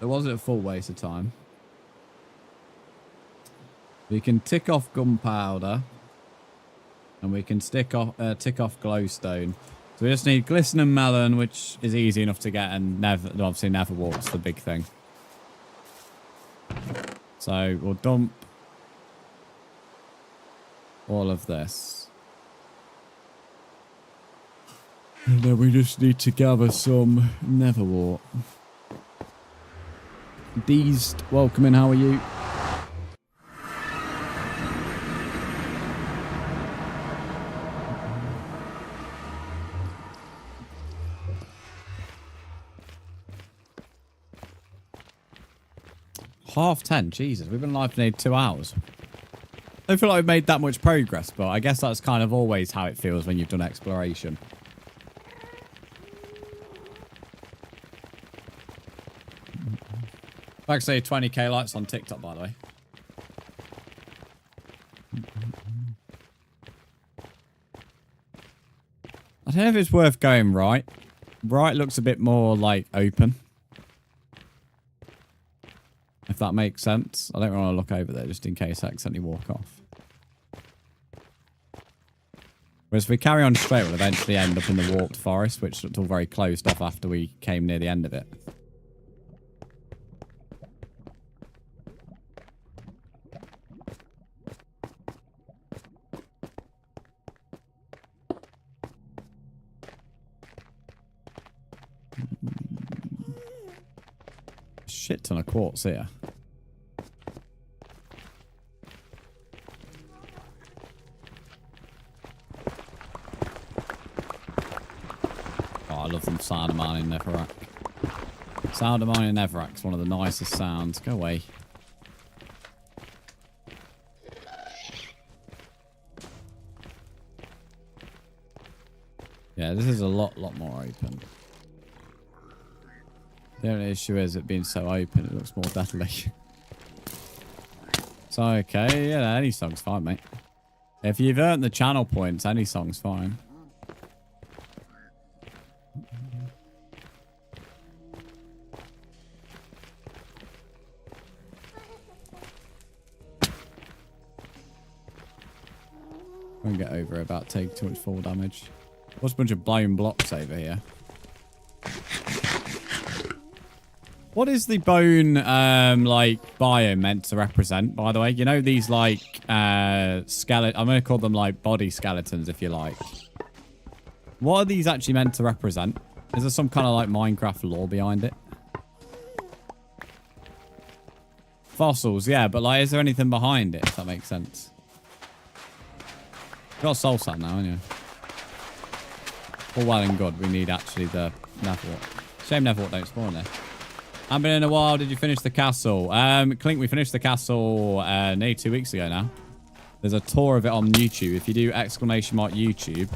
It wasn't a full waste of time. We can tick off gunpowder. And we can tick off glowstone. So we just need glistening melon, which is easy enough to get, and obviously nether wart's the big thing. So we'll dump all of this. And then we just need to gather some nether wart. Beast, welcome in, how are you? 10:30, Jesus, we've been live for nearly 2 hours. I don't feel like we've made that much progress, but I guess that's kind of always how it feels when you've done exploration. Like I say, 20k likes on TikTok, by the way. I don't know if it's worth going right. Right looks a bit more like open. If that makes sense. I don't want to look over there just in case I accidentally walk off. Whereas if we carry on straight, we'll eventually end up in the warped forest, which looked all very closed off after we came near the end of it. Shit ton of quartz here. Oh, I love them sound of mine in Netherrack. Sound of mine in Netherrack is one of the nicest sounds. Go away. Yeah, this is a lot more open. The only issue is it being so open, it looks more deadly. So, okay, yeah, any song's fine, mate. If you've earned the channel points, any song's fine. Won't get over about taking too much fall damage. What's a bunch of blown blocks over here? What is the bone, like, biome meant to represent, by the way? You know these, like, skeleton... I'm going to call them, like, body skeletons, if you like. What are these actually meant to represent? Is there some kind of, like, Minecraft lore behind it? Fossils, yeah, but, like, is there anything behind it, if that makes sense? We've got soul sand now, anyway. All well and good. We need, actually, the Netherwort. Shame Netherwort don't spawn there. Haven't been in a while. Did you finish the castle? Clink, we finished the castle nearly 2 weeks ago now. There's a tour of it on YouTube. If you do ! YouTube,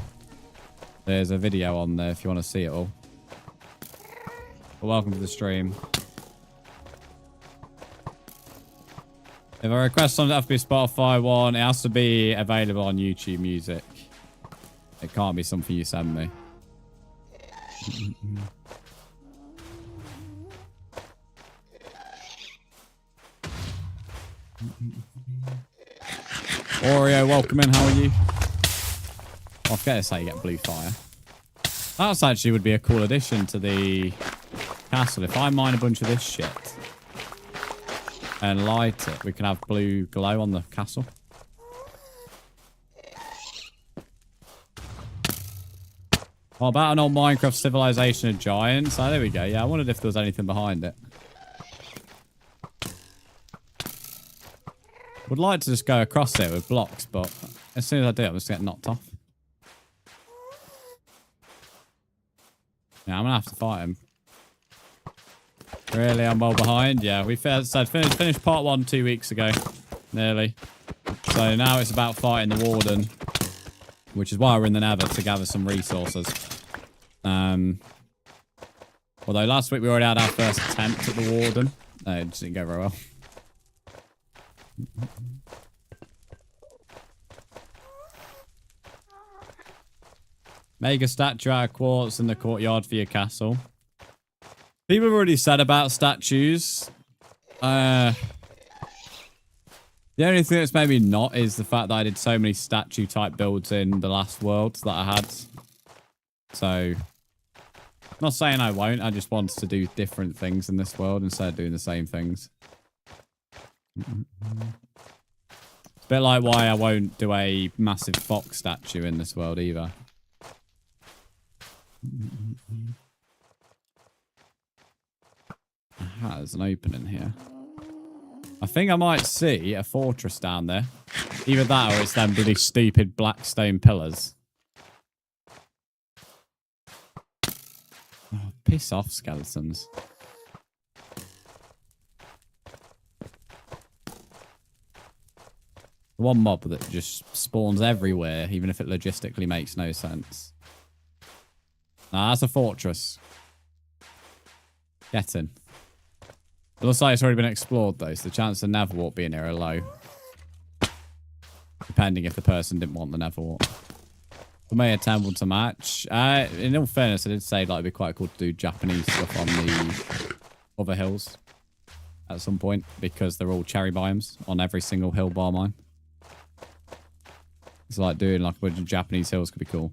there's a video on there if you want to see it all. But welcome to the stream. If I request something, it has to be a Spotify one. It has to be available on YouTube Music. It can't be something you send me. Oreo, welcome in. How are you? I forget that's how you get blue fire. That actually would be a cool addition to the castle. If I mine a bunch of this shit and light it, we can have blue glow on the castle. Oh, about an old Minecraft Civilization of Giants. Oh, there we go. Yeah, I wondered if there was anything behind it. Would like to just go across it with blocks, but as soon as I do, I'm just getting knocked off. Yeah, I'm gonna have to fight him. Really, I'm well behind. Yeah, we said finished part 1 2 weeks ago, nearly. So now it's about fighting the warden, which is why we're in the Nether, to gather some resources. Although last week we already had our first attempt at the warden. No, it just didn't go very well. Make a statue out of quartz in the courtyard for your castle. People have already said about statues. The only thing that's maybe not is the fact that I did so many statue type builds in the last world that I had. So, I'm not saying I won't. I just wanted to do different things in this world instead of doing the same things. It's a bit like why I won't do a massive fox statue in this world either. Aha, there's an opening here. I think I might see a fortress down there. Either that or it's them bloody stupid black stone pillars. Oh, piss off, skeletons. One mob that just spawns everywhere, even if it logistically makes no sense. Nah, that's a fortress. Get in. It looks like it's already been explored, though, so the chance of Netherwort being here are low. Depending if the person didn't want the Netherwort. We may attempt to match. In all fairness, I did say like, it'd be quite cool to do Japanese stuff on the other hills at some point, because they're all cherry biomes on every single hill bar mine. It's like doing like a bunch of Japanese hills could be cool.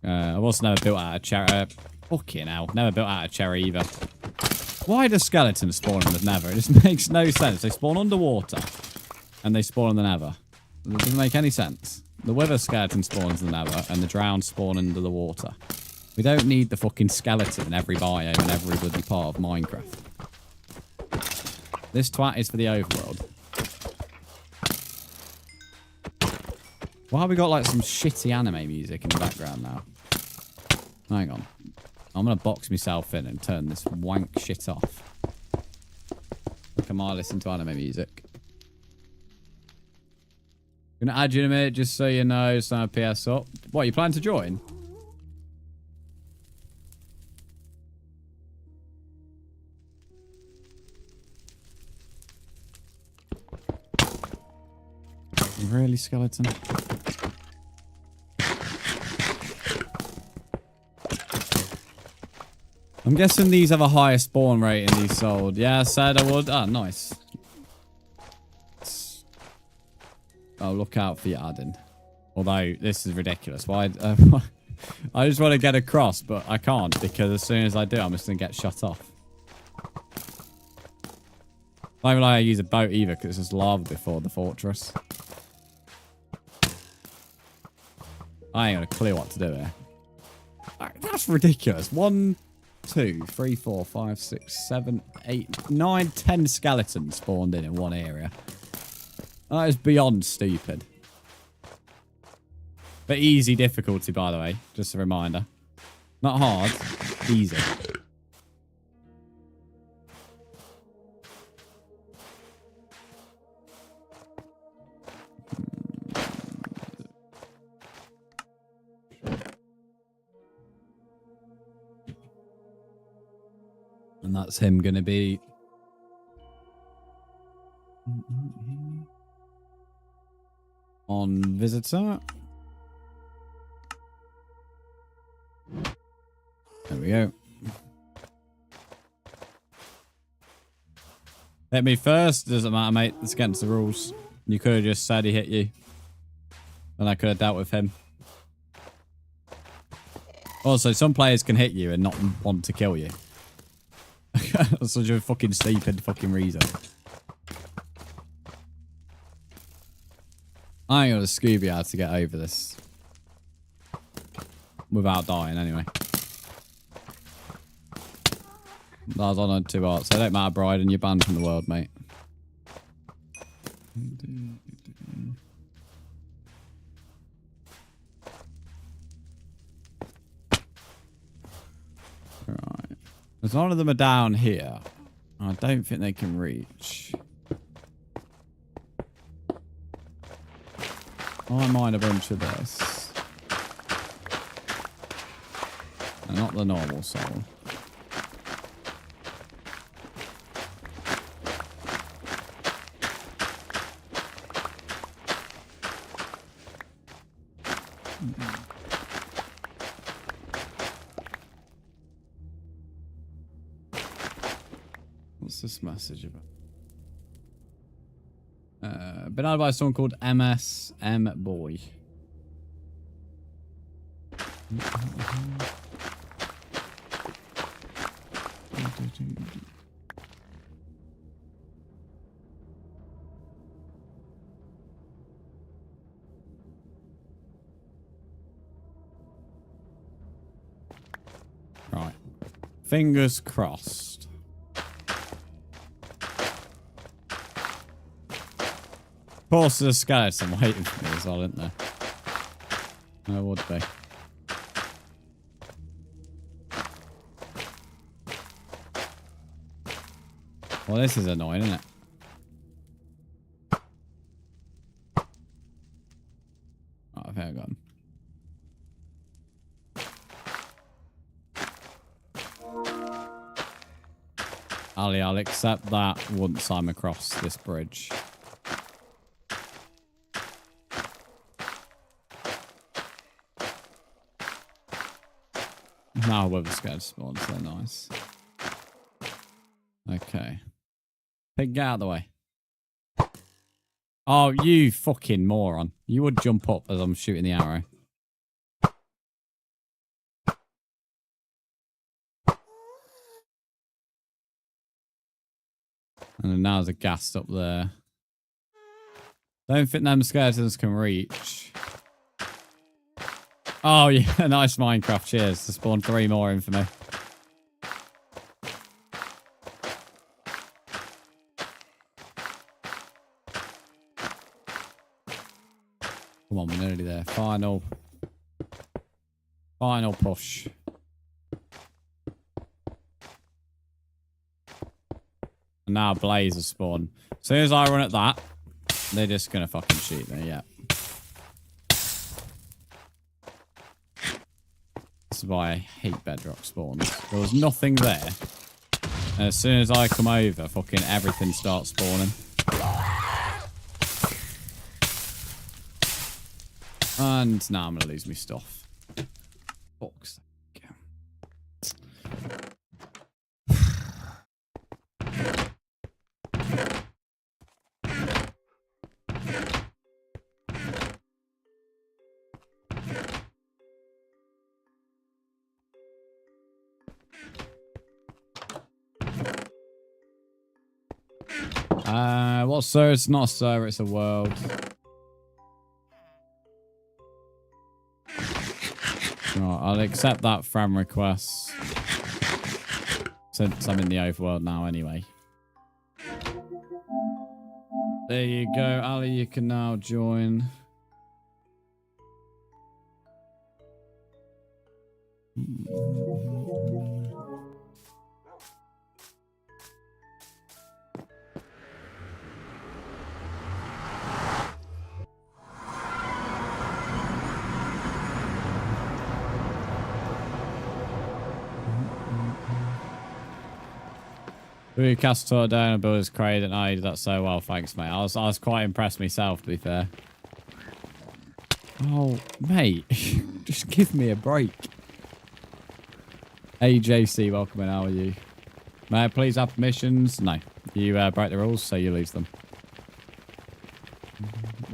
I've also never built out a cherry. Fucking hell. Never built out a cherry either. Why do skeletons spawn in the Nether? It just makes no sense. They spawn underwater and they spawn in the Nether. It doesn't make any sense. The wither skeleton spawns in the Nether and the drowned spawn under the water. We don't need the fucking skeleton in every biome and every bloody part of Minecraft. This twat is for the overworld. Why have we got like some shitty anime music in the background now? Hang on. I'm going to box myself in and turn this wank shit off. Look, am I listening to anime music? I'm going to add you in a minute just so you know. So PS up. What, you plan to join? Really, skeleton? I'm guessing these have a higher spawn rate in these sold. Yeah, I said I would. Ah, nice. Oh, look out for your adding. Although, this is ridiculous. Why? I just want to get across, but I can't because as soon as I do, I'm just going to get shut off. Not even like I use a boat either because it's just lava before the fortress. I ain't got a clue what to do here. That's ridiculous. 1, 2, 3, 4, 5, 6, 7, 8, 9, 10 skeletons spawned in one area. That is beyond stupid. But easy difficulty, by the way. Just a reminder. Not hard. Easy. And that's him going to be... on visitor. There we go. Hit me first. Doesn't matter, mate. It's against the rules. You could have just said he hit you. And I could have dealt with him. Also, some players can hit you and not want to kill you. That's such a fucking stupid fucking reason. I ain't got a Scooby how to get over this. Without dying, anyway. I was on 2 hearts. So it don't matter, Bride, and you're banned from the world, mate. Right. As none of them are down here, I don't think they can reach. I mine a bunch of this. And not the normal soul. What's this message about? Been out by someone called MSM Boy. Right. Fingers crossed. Of course, there's a skeleton waiting for me as well, isn't there? There would be. Well, this is annoying, isn't it? Oh, I think I got him. Ali, I'll accept that once I'm across this bridge. Now we're scared spawns, they're nice. Okay. Pig, get out of the way. Oh, you fucking moron. You would jump up as I'm shooting the arrow. And then now there's a ghast up there. Don't think them skeletons can reach. Oh, yeah, nice Minecraft. Cheers. To spawn 3 more in for me. Come on, we're nearly there. Final push. And now Blaze has spawned. As soon as I run at that, they're just going to fucking shoot me, yeah. This is why I hate bedrock spawns. There was nothing there. And as soon as I come over, fucking everything starts spawning. And now I'm going to lose my stuff. Fuck's sake. What server? It's not a server, it's a world. Right, I'll accept that friend request. Since I'm in the overworld now anyway. There you go, Ali, you can now join. We cast a down and build his crate and I did that so well, thanks mate. I was quite impressed myself, to be fair. Oh mate, just give me a break. AJC, welcome in, how are you? May I please have permissions? No. You break the rules, so you lose them.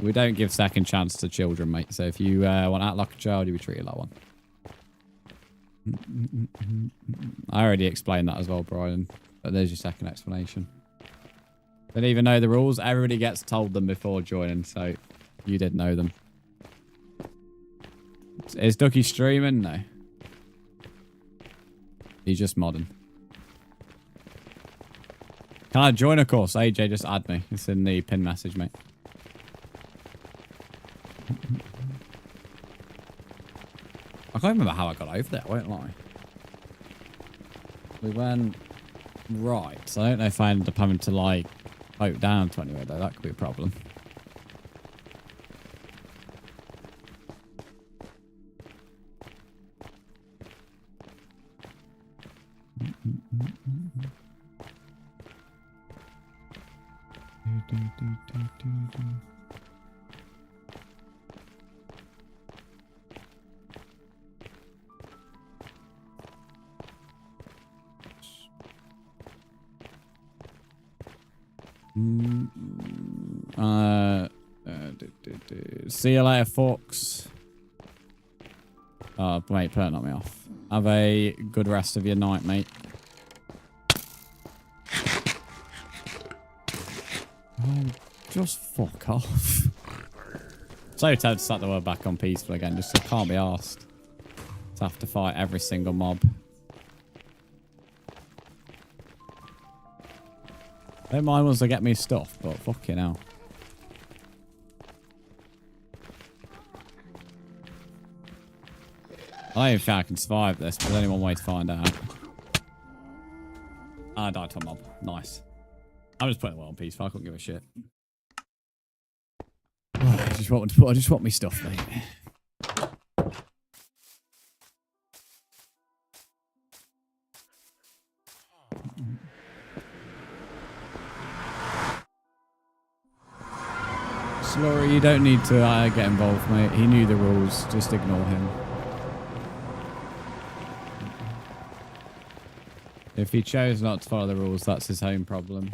We don't give second chance to children, mate. So if you want to act like a child, you'll be treated like one. I already explained that as well, Brian. But there's your second explanation. Don't even know the rules. Everybody gets told them before joining, so you did know them. Is Ducky streaming? No. He's just modding. Can I join a course? AJ, just add me. It's in the pin message, mate. I can't remember how I got over there. I won't lie. We went right. So I don't know if I ended up having to, like, float down to anywhere, though. That could be a problem. See you later, Fox. Oh, mate, please knock me off. Have a good rest of your night, mate. Oh, just fuck off. So tempted to start the world back on peaceful again, just so I can't be asked to have to fight every single mob. Don't mind once they get me stuff, but fucking hell. I don't even think I can survive this, but there's only one way to find out. I died to a mob. Nice. I'm just putting the world on peaceful. I couldn't give a shit. I just want me stuff, mate. Slurry, you don't need to get involved, mate. He knew the rules. Just ignore him. If he chose not to follow the rules, that's his own problem.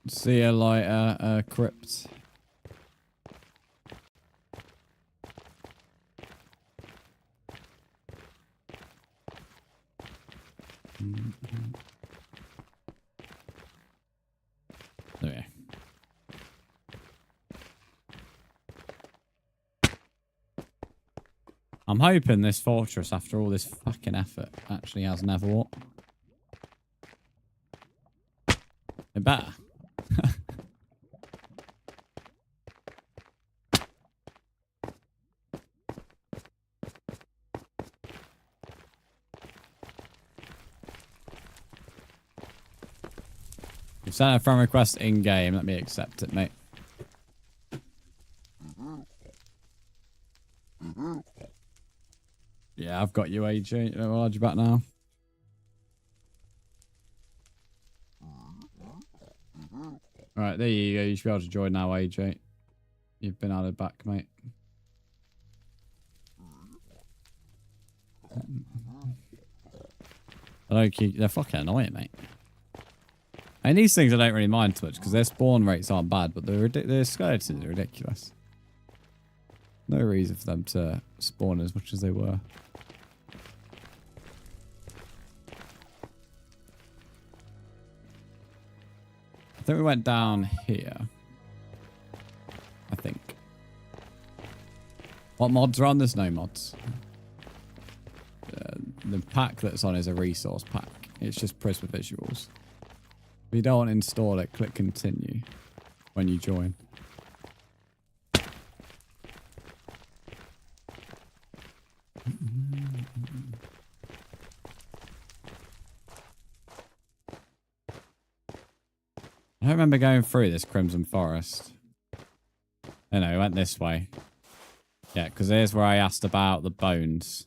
See you later, Crypt. There I'm hoping this fortress, after all this fucking effort, actually has Nether wart. It better. You've sent a friend request in-game. Let me accept it, mate. Yeah, I've got you, AJ. I'll add you back now. Alright, there you go. You should be able to join now, AJ. You've been added back, mate. I don't keep... They're fucking annoying, mate. And these things I don't really mind too much because their spawn rates aren't bad, but the skeletons are ridiculous. No reason for them to spawn as much as they were. I think we went down here. I think. What mods are on? There's no mods. The pack that's on is a resource pack. It's just Prisma visuals. If you don't want to install it, click continue when you join. I don't remember going through this Crimson Forest. Oh no, we went this way. Yeah, because here's where I asked about the bones.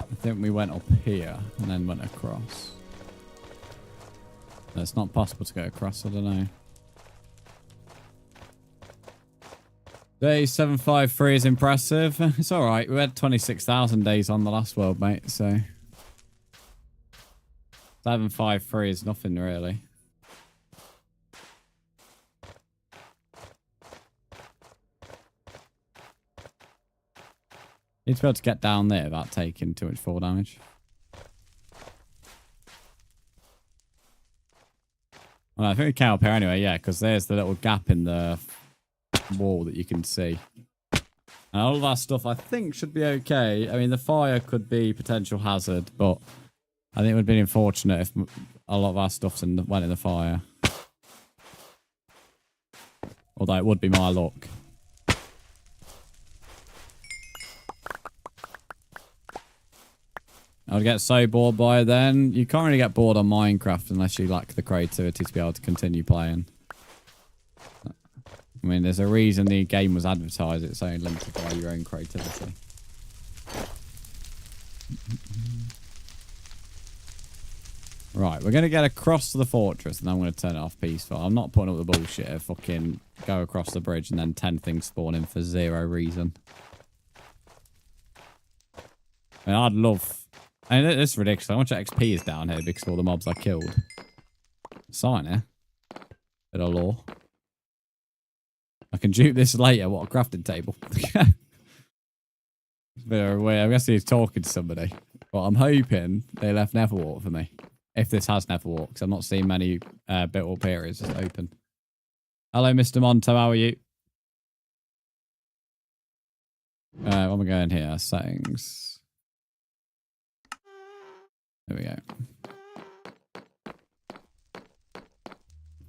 I think we went up here and then went across. It's not possible to go across, I don't know. Day 753 is impressive. It's alright. We had 26,000 days on the last world, mate, so 753 is nothing really. Need to be able to get down there without taking too much fall damage. Well, I think we came up here anyway, yeah, because there's the little gap in the wall that you can see. And all of our stuff, I think, should be okay. I mean, the fire could be potential hazard, but I think it would be unfortunate if a lot of our stuff went in the fire. Although it would be my luck. I would get so bored by then. You can't really get bored on Minecraft unless you lack the creativity to be able to continue playing. I mean, there's a reason the game was advertised. It's only limited by your own creativity. Right, we're going to get across to the fortress and then I'm going to turn it off peaceful. I'm not putting up the bullshit of fucking go across the bridge and then 10 things spawn in for zero reason. I mean, I'd love... I mean, this is ridiculous. How much XP is down here because of all the mobs I killed? Sign here. Bit of lore. I can dupe this later. What a crafting table. It's a bit of a weird. I guess he's talking to somebody. But I'm hoping they left Netherwart for me. If this has Netherwart, because I'm not seeing many built-up areas just open. Hello, Mr. Monto. How are you? What am I going here? Settings. There we go.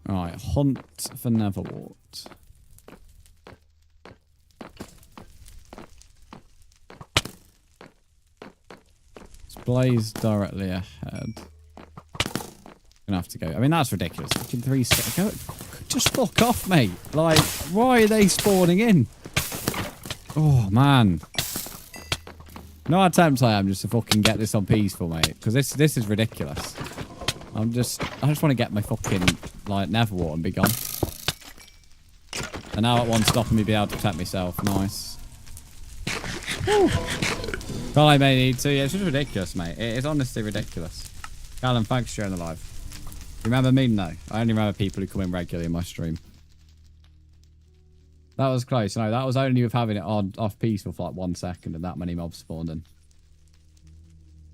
Alright, hunt for Netherwart. It's blaze directly ahead. Gonna have to go. I mean, that's ridiculous. Fucking 3 seconds. Just fuck off, mate. Like, why are they spawning in? Oh, man. No attempt I am just to fucking get this on peaceful, mate. Because this is ridiculous. I just want to get my fucking, like, Netherwart and be gone. And now at one stopping me be able to protect myself. Nice. Well, I may need to. Yeah, it's just ridiculous, mate. It is honestly ridiculous. Callum, thanks for sharing the live. Remember me? No. I only remember people who come in regularly in my stream. That was close. No, that was only with having it on off peaceful for like 1 second and that many mobs spawned in.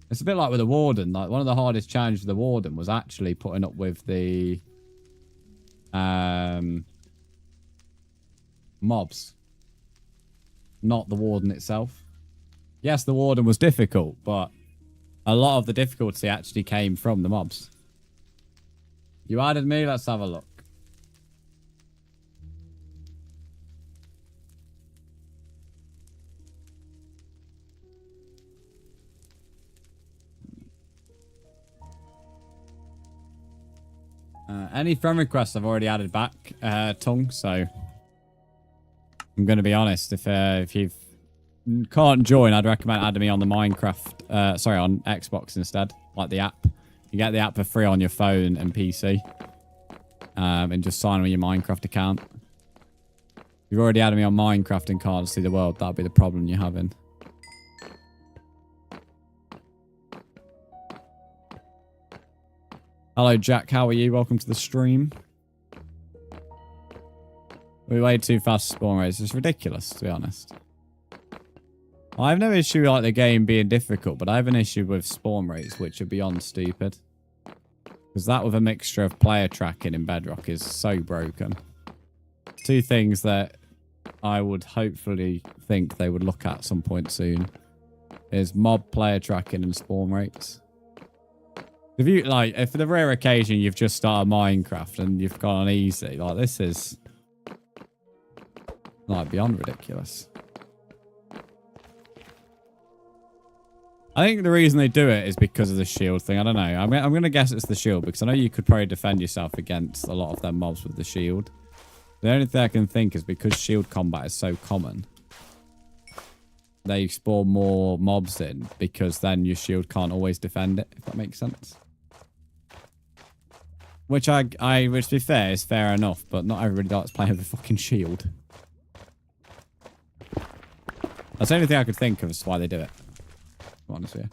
It's a bit like with the Warden. Like one of the hardest challenges with the Warden was actually putting up with the mobs. Not the Warden itself. Yes, the Warden was difficult, but a lot of the difficulty actually came from the mobs. You added me? Let's have a look. Any friend requests I've already added back, Tongue, so I'm going to be honest. If you can't join, I'd recommend adding me on the Minecraft, sorry, on Xbox instead, like the app. You get the app for free on your phone and PC, and just sign with your Minecraft account. If you've already added me on Minecraft and can't see the world, that'll be the problem you're having. Hello, Jack. How are you? Welcome to the stream. We way too fast spawn rates. It's ridiculous, to be honest. I have no issue with like the game being difficult, but I have an issue with spawn rates, which are beyond stupid. Because that with a mixture of player tracking in Bedrock is so broken. Two things that I would hopefully think they would look at some point soon is mob player tracking and spawn rates. If you like, if for the rare occasion you've just started Minecraft and you've gone on easy, like this is like beyond ridiculous. I think the reason they do it is because of the shield thing. I don't know. I'm going to guess it's the shield because I know you could probably defend yourself against a lot of them mobs with the shield. The only thing I can think is because shield combat is so common, they spawn more mobs in because then your shield can't always defend it, if that makes sense. Which which to be fair, is fair enough, but not everybody likes playing with a fucking shield. That's the only thing I could think of is why they do it. Honestly.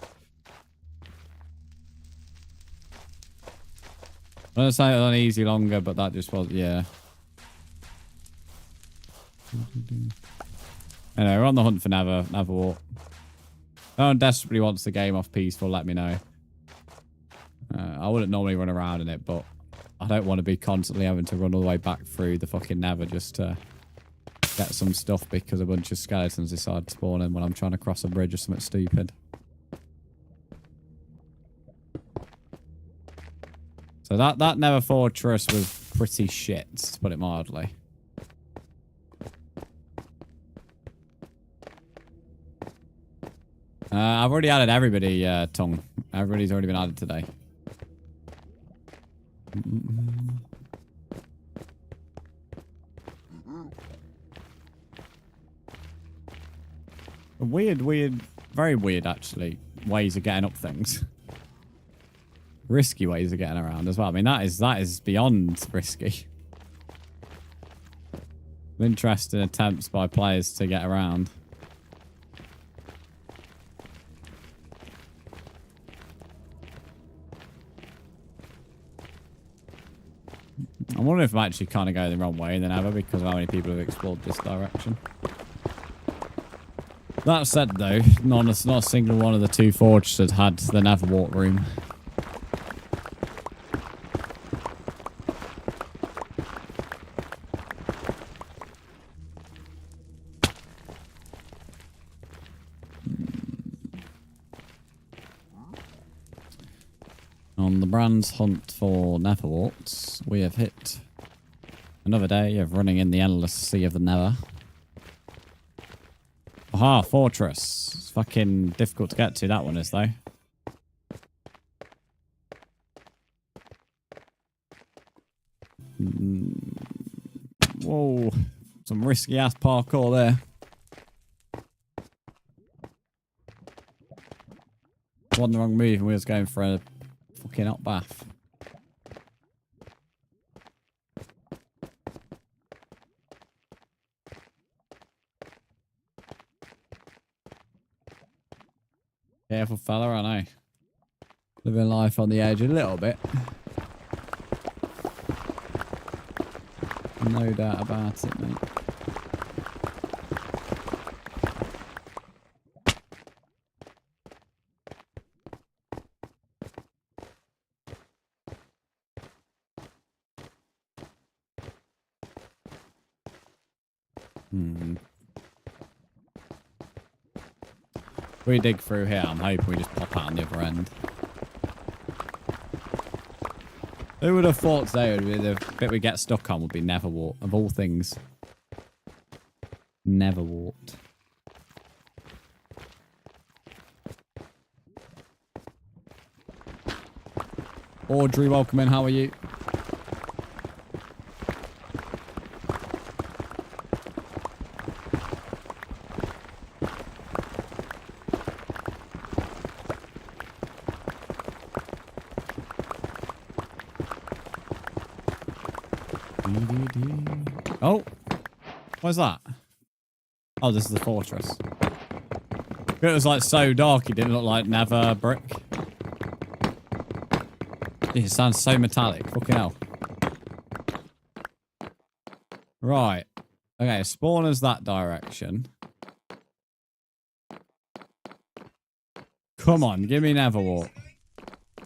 I don't say it on easy longer, but that just was, yeah. Anyway, we're on the hunt for Nether wart. If anyone desperately wants the game off peaceful, let me know. I wouldn't normally run around in it, but I don't want to be constantly having to run all the way back through the fucking Nether just to get some stuff because a bunch of skeletons decide to spawn in when I'm trying to cross a bridge or something stupid. So that Nether fortress was pretty shit, to put it mildly. I've already added everybody, Tongue. Everybody's already been added today. Weird, very weird, actually, ways of getting up things. Risky ways of getting around as well. I mean, that is beyond risky. Interesting attempts by players to get around. I'm wondering if I'm actually kind of going the wrong way than ever because of how many people have explored this direction. That said, though, not a single one of the two fortresses had the Nether wart room. On the Brzndz hunt for Nether warts, we have hit another day of running in the endless sea of the Nether. Aha, fortress. It's fucking difficult to get to, that one is, though. Whoa. Some risky-ass parkour there. Wasn't the wrong move and we was going for a fucking up bath. Careful fella, I know. Living life on the edge a little bit. No doubt about it, mate. If we dig through here, I'm hoping we just pop out on the other end. Who would have thought today would be the bit we get stuck on would be Nether wart, of all things. Nether wart. Audrey, welcome in. How are you? What's that? Oh, this is the fortress. It was like so dark, it didn't look like Nether brick. It sounds so metallic. Fucking hell. Right. Okay, spawners that direction. Come on, give me Nether wart.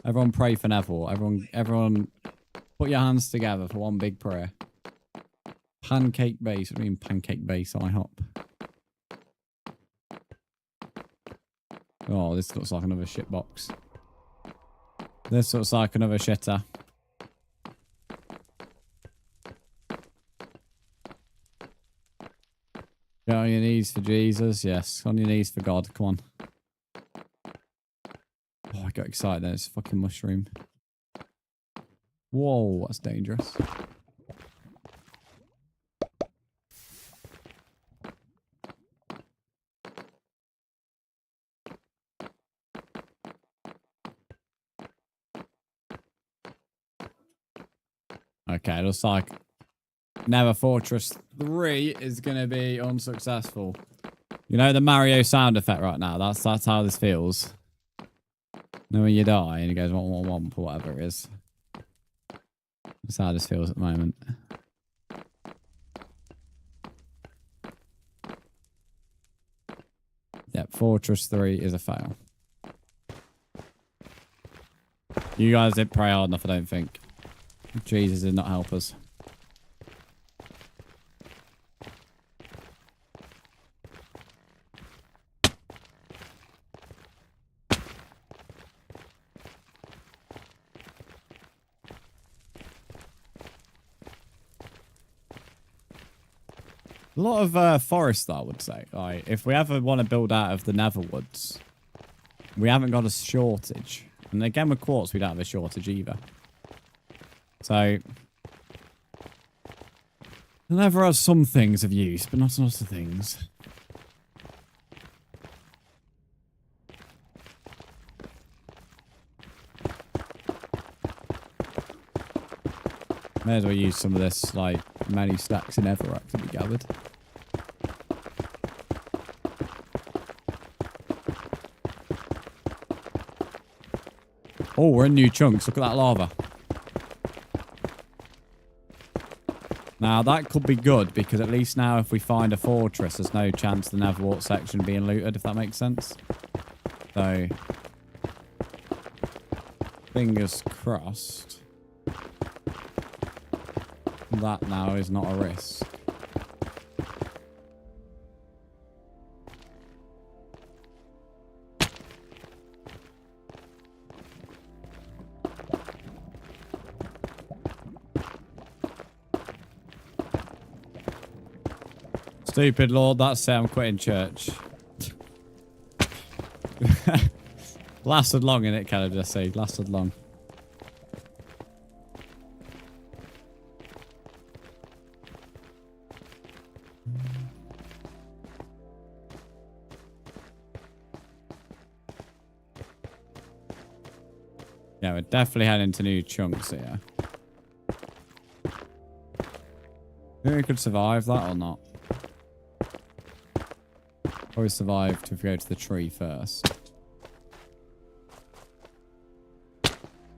Everyone pray for Nether wart. Everyone put your hands together for one big prayer. Pancake base. What do you mean pancake base? I hop. Oh, this looks like another shit box. This looks like another shitter. Get on your knees for Jesus. Yes, on your knees for God. Come on. Oh, I got excited then. It's a fucking mushroom. Whoa, that's dangerous. Okay, it looks like Nether Fortress 3 is going to be unsuccessful. You know the Mario sound effect right now? That's how this feels. You know when you die and it goes womp womp womp or whatever it is. That's how this feels at the moment. Yep, Fortress 3 is a fail. You guys didn't pray hard enough, I don't think. Jesus did not help us. A lot of forest, I would say. Like, if we ever want to build out of the Nether woods, we haven't got a shortage. And again, with quartz, we don't have a shortage either. So, the Nether has some things of use, but not lots of things. May as well use some of this, like, many stacks of netherrack to be gathered. Oh, we're in new chunks. Look at that lava. Now, that could be good, because at least now if we find a fortress, there's no chance of the Nether wart section being looted, if that makes sense. So, fingers crossed. That now is not a risk. Stupid Lord, that's it, I'm quitting church. Lasted long, innit, can I just say? Lasted long. Yeah, we're definitely heading to new chunks here. Think we could survive that or not? Probably survive if we go to the tree first.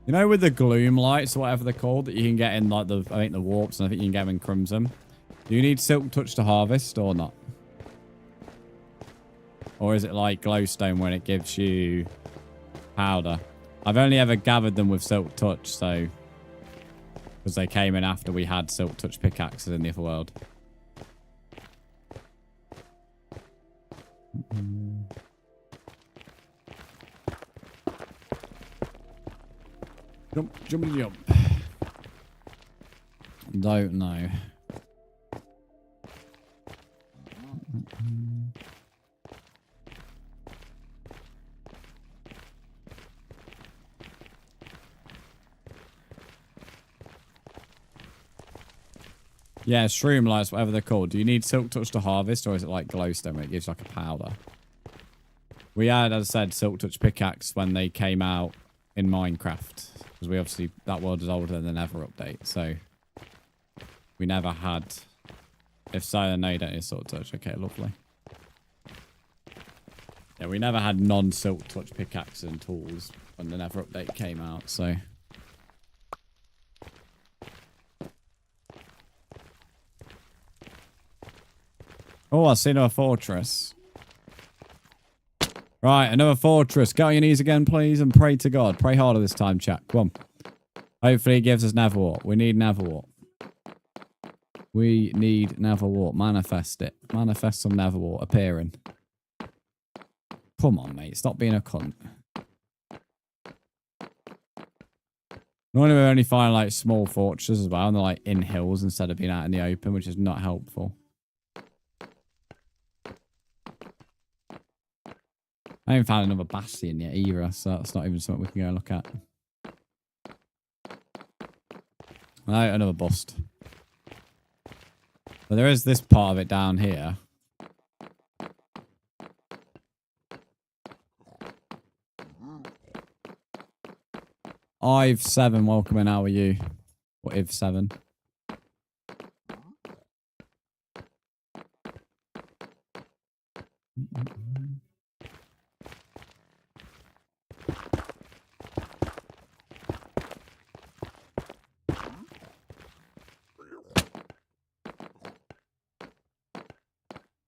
You know, with the gloom lights or whatever they're called that you can get in, like, the, I think the warps, and I think you can get them in Crimson. Do you need Silk Touch to harvest or not? Or is it like glowstone when it gives you powder? I've only ever gathered them with Silk Touch, so... because they came in after we had Silk Touch pickaxes in the other world. Jump, jump, jump. Don't know. Yeah, shroom lights, whatever they're called. Do you need Silk Touch to harvest, or is it like glowstone where it gives like a powder? We had, as I said, Silk Touch pickaxe when they came out in Minecraft. Because we obviously, that world is older than the Nether update, so we never had If so, then no, you don't need silk touch. Okay, lovely. Yeah, we never had non-silk touch pickaxes and tools when the Nether update came out, so... Oh, I see another fortress. Right, another fortress. Get on your knees again, please, and pray to God. Pray harder this time, chat. Come on. Hopefully he gives us Nether wart. We need Nether wart. We need Nether wart. Manifest it. Manifest some Nether wart appearing. Come on, mate. Stop being a cunt. Normally we only find like small fortresses as well, and they're like in hills instead of being out in the open, which is not helpful. I haven't found another bastion yet either, so that's not even something we can go and look at. No, another bust. But there is this part of it down here. Ive7, welcome in, how are you? Or Ive7.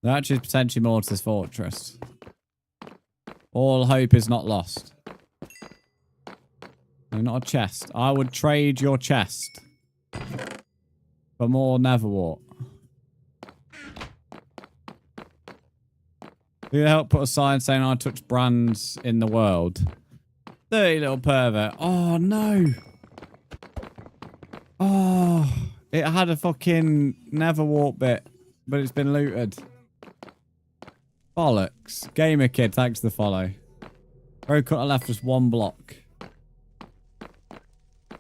There actually is potentially more to this fortress. All hope is not lost. No, not a chest. I would trade your chest for more Nether wart. Do you help put a sign saying I touch Brzndz in the world? Dirty little pervert. Oh, no. Oh, it had a fucking Nether wart bit, but it's been looted. Bollocks. Gamer kid, thanks for the follow. Bro cut left just one block.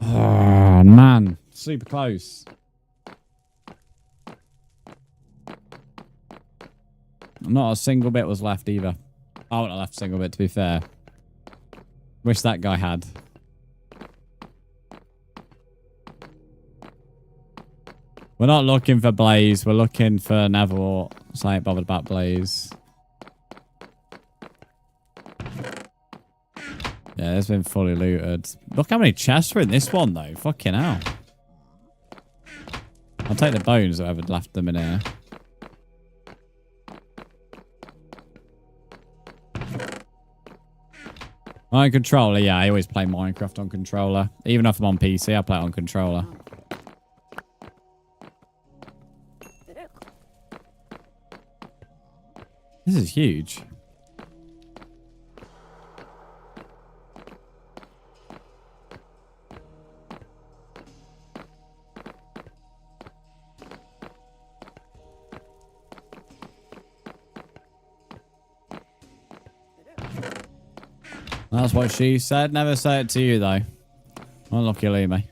Oh, man. Super close. Not a single bit was left either. I wouldn't have left a single bit, to be fair. Wish that guy had. We're not looking for Blaze. We're looking for Nether wart. So I ain't bothered about Blaze. Yeah, it's been fully looted. Look how many chests were in this one, though. Fucking hell. I'll take the bones that I've left them in here. My controller, yeah, I always play Minecraft on controller. Even if I'm on PC, I play it on controller. This is huge. That's what she said. Never say it to you, though. Unlucky, leave me.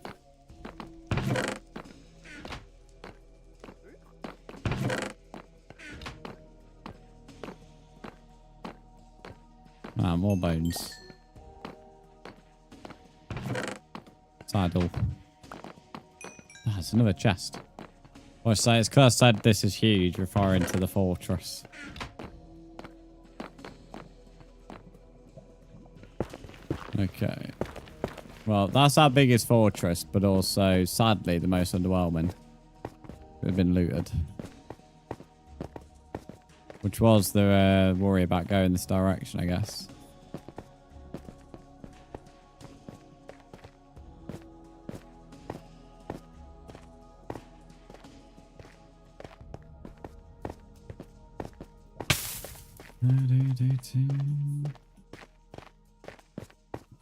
Ah, more bones. Saddle. Ah, it's another chest. What I say, it's because I said this is huge, referring to the fortress. Okay. Well, that's our biggest fortress, but also, sadly, the most underwhelming. We've been looted. Which was the worry about going this direction, I guess.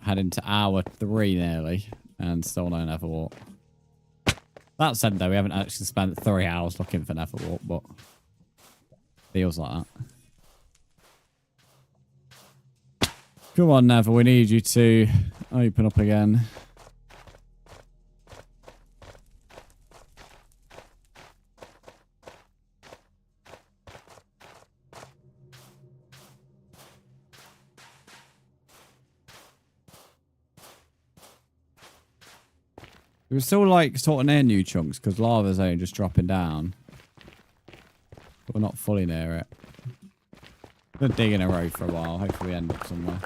Heading to hour 3 nearly, and still no Nether wart. That said, though, we haven't actually spent 3 hours looking for Nether wart, but feels like that. Come on, Nether, we need you to open up again. We're still like sorting in new chunks because lava's only just dropping down. we're not fully near it. We're digging a road for a while. Hopefully we end up somewhere.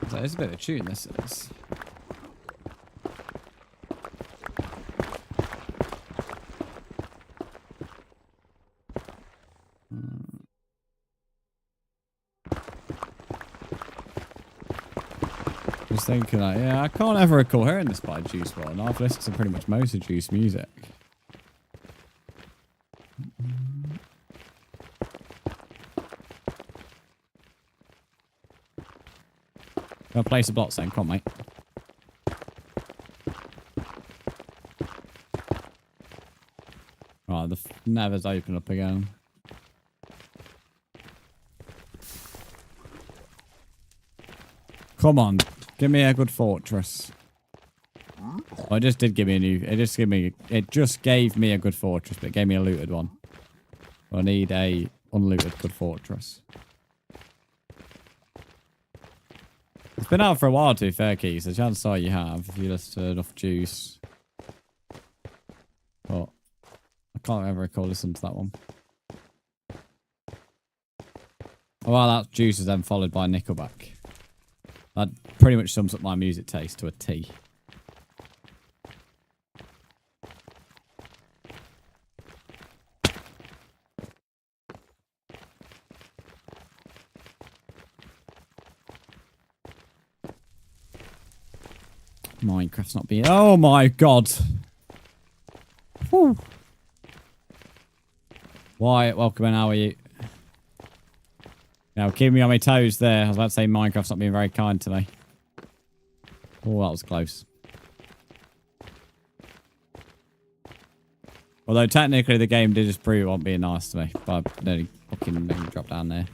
So it's a bit of a tune, this is. Just thinking that, yeah, I can't ever recall hearing this by Juice WRLD. I've listened to pretty much most of Juice music. Gonna place the blocks then, come on, mate. Right, the Nether's open up again. Come on, give me a good fortress. Oh, it just did give me a new. It just gave me a good fortress, but it gave me a looted one. I need a unlooted good fortress. It's been out for a while, to be fair, Keys. The chances are you have, if you listen to enough Juice. But I can't ever recall listening to that one. Oh, well, that Juice is then followed by Nickelback. That pretty much sums up my music taste to a T. Minecraft's not being... Oh my god! Whew. Wyatt, welcome in, how are you? Now, keep me on my toes there. I was about to say Minecraft's not being very kind to me. Oh, that was close. Although, technically, the game did just prove it wasn't being nice to me. But I nearly fucking dropped down there.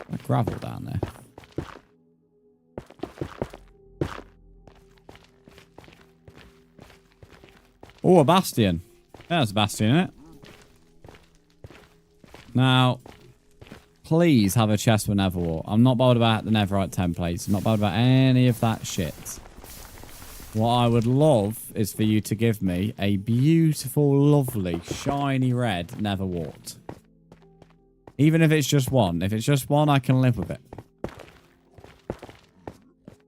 Like gravel down there. Oh, a bastion. Yeah, there's a bastion in it. Now, please have a chest with Nether wart. I'm not bothered about the netherite templates. I'm not bothered about any of that shit. What I would love is for you to give me a beautiful, lovely, shiny red Nether wart. Even if it's just one. If it's just one, I can live with it.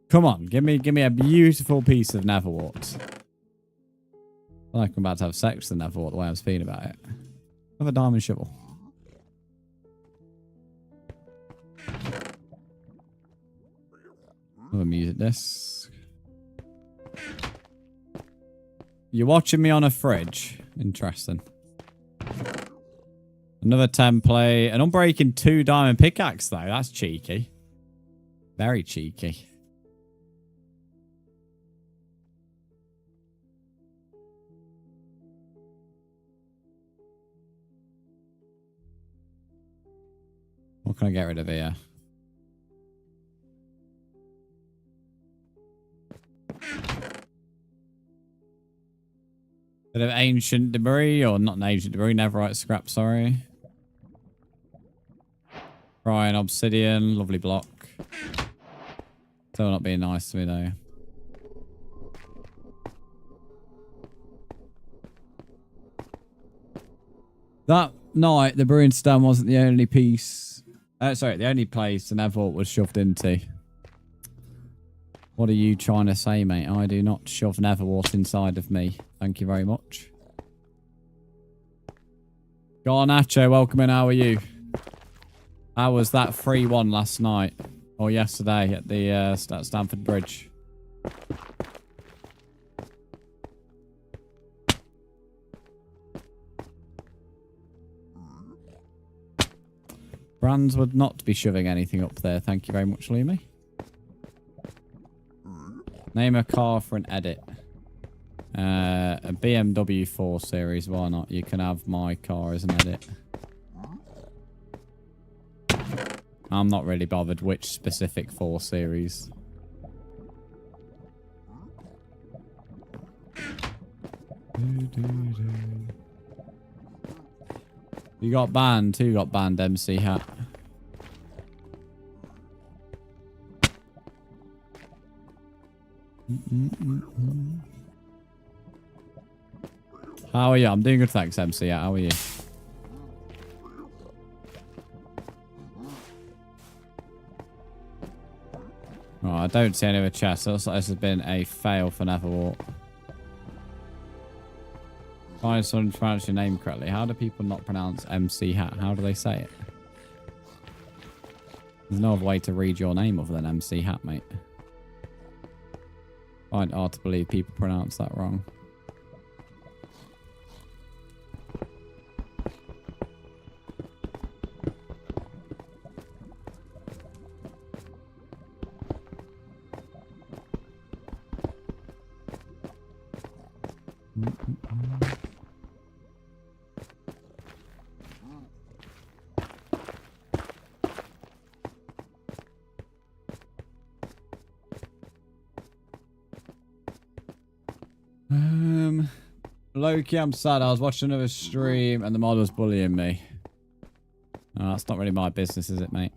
Come on, give me a beautiful piece of Nether wart. I feel like I'm about to have sex with the Nether wart the way I'm feeling about it. Have a diamond shovel. Another music disc. You're watching me on a fridge. Interesting. Another template. An unbreaking 2 diamond pickaxe though. That's cheeky. Very cheeky. What can I get rid of here? Bit of ancient debris, or not an ancient debris, netherite scrap, sorry. Brian obsidian, lovely block. Still not being nice to me though. That night, the brewing stand wasn't the only piece. Sorry, the only place the nether wart was shoved into. What are you trying to say, mate? I do not shove nether wart inside of me. Thank you very much. Garnacho, welcome in. How are you? How was that 3-1 last night? Or yesterday at the Stamford Bridge? Brzndz would not be shoving anything up there. Thank you very much, Lumi. Name a car for an edit. A BMW 4 Series. Why not? You can have my car as an edit. I'm not really bothered which specific 4 Series. You got banned. Who got banned, MC Hat? How are you? I'm doing good, thanks, MC. Yeah, how are you? Oh, I don't see any other chests. Looks like this has been a fail for Netherwart. Find someone to pronounce your name correctly. How do people not pronounce MC Hat? How do they say it? There's no other way to read your name other than MC Hat, mate. I find it hard to believe people pronounce that wrong. Loki, I'm sad. I was watching another stream and the mod was bullying me. Oh, that's not really my business, is it, mate?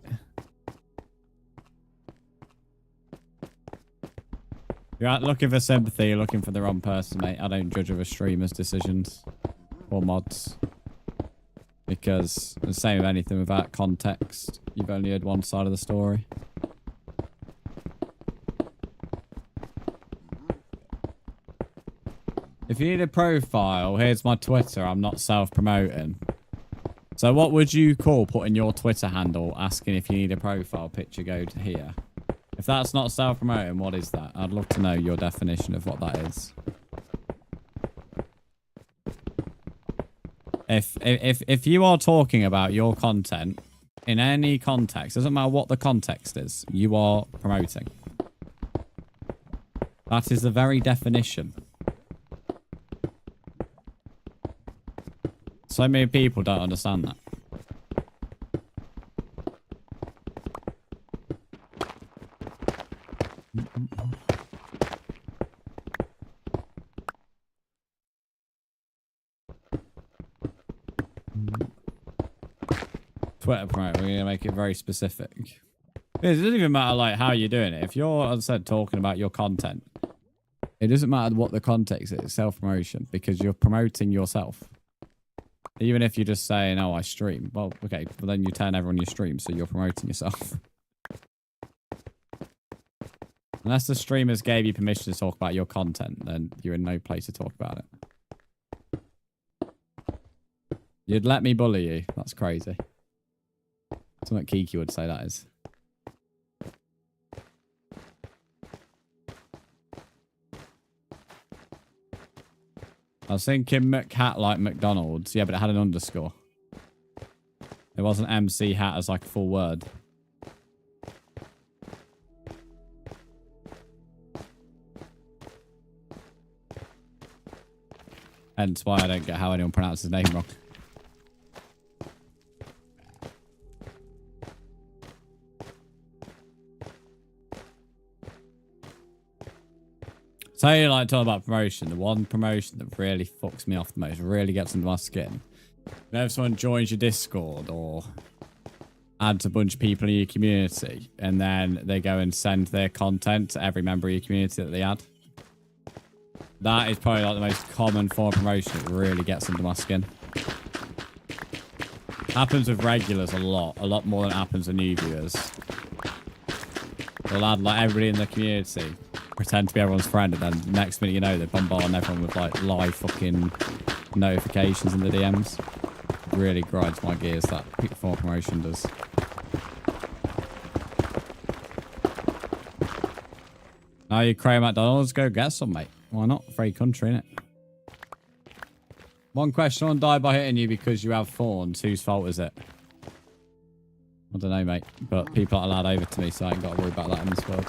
You're out looking for sympathy, you're looking for the wrong person, mate. I don't judge other streamers' decisions or mods. Because the same with anything without context. You've only heard one side of the story. If you need a profile, here's my Twitter. I'm not self-promoting. So what would you call putting your Twitter handle asking if you need a profile picture go to here? If that's not self-promoting, what is that? I'd love to know your definition of what that is. If you are talking about your content in any context, doesn't matter what the context is, you are promoting. That is the very definition. So many people don't understand that. Twitter promote, we're going to make it very specific. It doesn't even matter like how you're doing it. If you're, as I said, talking about your content, it doesn't matter what the context is, self-promotion, because you're promoting yourself. Even if you're just saying, oh, I stream. Well, okay, but then you turn everyone your stream, so you're promoting yourself. Unless the streamers gave you permission to talk about your content, then you're in no place to talk about it. You'd let me bully you. That's crazy. Something Kiki would say, that is. I was thinking McHat like McDonald's. Yeah, but it had an underscore. It wasn't MC Hat as like a full word. Hence why I don't get how anyone pronounces his name wrong. So you like talking about promotion. The one promotion that really fucks me off the most, really gets under my skin. Whenever someone joins your Discord or adds a bunch of people in your community and then they go and send their content to every member of your community that they add. That is probably like the most common form of promotion. It really gets under my skin. Happens with regulars a lot more than it happens with new viewers. They'll add like everybody in the community, pretend to be everyone's friend, and then next minute you know they're bombarding everyone with like live fucking notifications in the DMs. It really grinds my gears, that form of promotion does. Now you crave McDonald's, go get some, mate. Why not? Free country, innit? One question, someone died by hitting you because you have thorns. Whose fault is it? I don't know, mate. But people aren't allowed over to me, so I ain't got to worry about that in this world.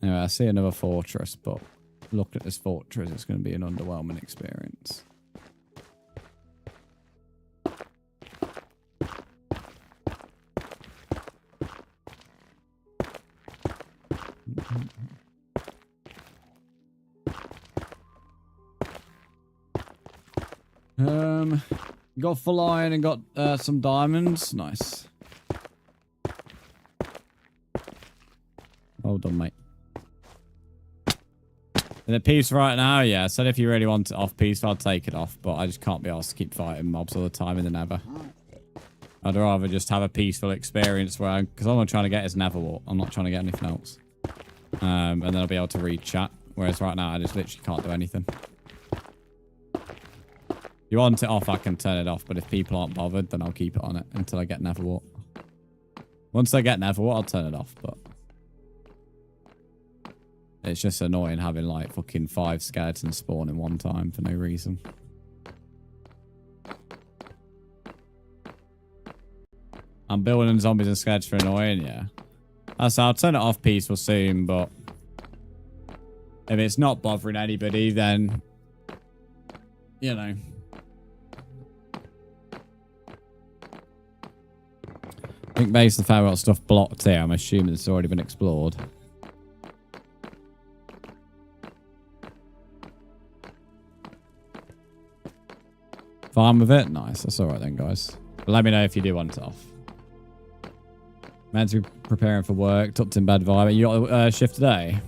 Anyway, I see another fortress, but look at this fortress. It's going to be an underwhelming experience. Got full iron and got some diamonds. Nice. Well done, mate. In the piece right now, yeah. I said if you really want it off piece, I'll take it off. But I just can't be asked to keep fighting mobs all the time in the Nether. I'd rather just have a peaceful experience where because all I'm trying to get is Nether wart. I'm not trying to get anything else. And then I'll be able to read chat. Whereas right now, I just literally can't do anything. If you want it off, I can turn it off. But if people aren't bothered, then I'll keep it on it until I get Nether wart. Once I get Nether wart, I'll turn it off. But it's just annoying having like fucking 5 skeletons spawn in one time for no reason. I'm building zombies and skeletons for annoying, yeah. So I'll turn it off peaceful soon, but if it's not bothering anybody, then, you know. I think based on the fact we've got stuff blocked here, I'm assuming it's already been explored. Fine with it? Nice. That's alright then, guys. But let me know if you do want it off. Meant to be preparing for work. Tucked in bed vibe. You got a shift today?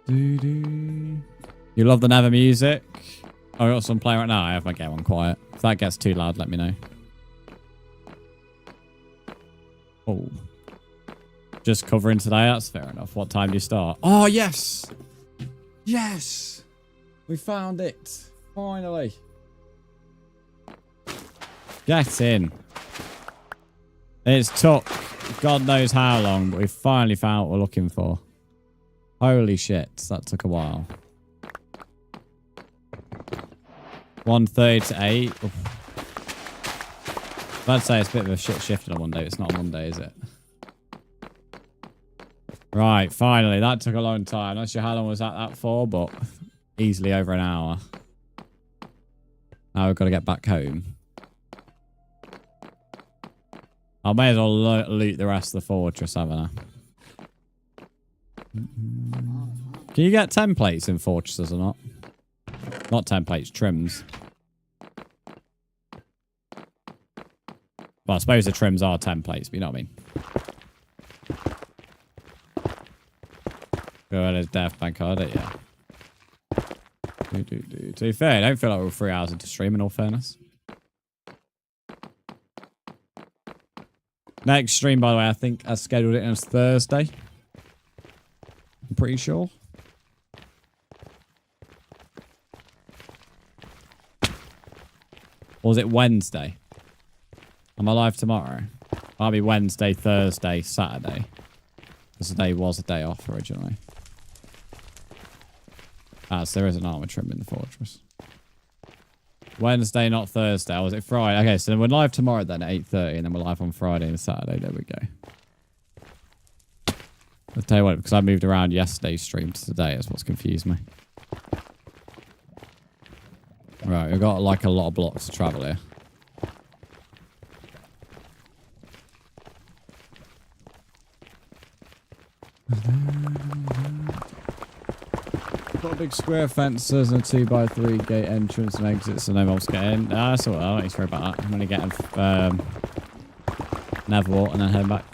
You love the Nether music? Oh, I got some playing right now. I have my game on quiet. If that gets too loud, let me know. Oh. Just covering today? That's fair enough. What time do you start? Oh, yes! Yes! We found it. Finally. Get in. It's took God knows how long, but we finally found what we're looking for. Holy shit. That took a while. 1:30 to 8. Oof. I'd say it's a bit of a shit shift on a Monday. It's not a Monday, is it? Right, finally. That took a long time. Not sure how long was that for, but easily over an hour. Now we've got to get back home. I may as well loot the rest of the fortress, haven't I? Can you get templates in fortresses or not? Not templates, trims. Well, I suppose the trims are templates, but you know what I mean. Go ahead as death bank card it, yeah. To be fair, I don't feel like we're 3 hours into stream in all fairness. Next stream, by the way, I think I scheduled it as Thursday. I'm pretty sure. Or was it Wednesday? Am I live tomorrow? Might be Wednesday, Thursday, Saturday. Because the day was a day off originally. Ah, so there is an armor trim in the fortress. Wednesday, not Thursday. Or was it Friday? Okay, so we're live tomorrow then at 8:30, and then we're live on Friday and Saturday. There we go. I'll tell you what, because I moved around yesterday's stream to today, that's what's confused me. Right, we've got like a lot of blocks to travel here. Got big square fences and a 2x3 gate entrance and exits, so no mobs get in. That's all right. I don't need to worry about that. I'm going to get Nether wart and then head back.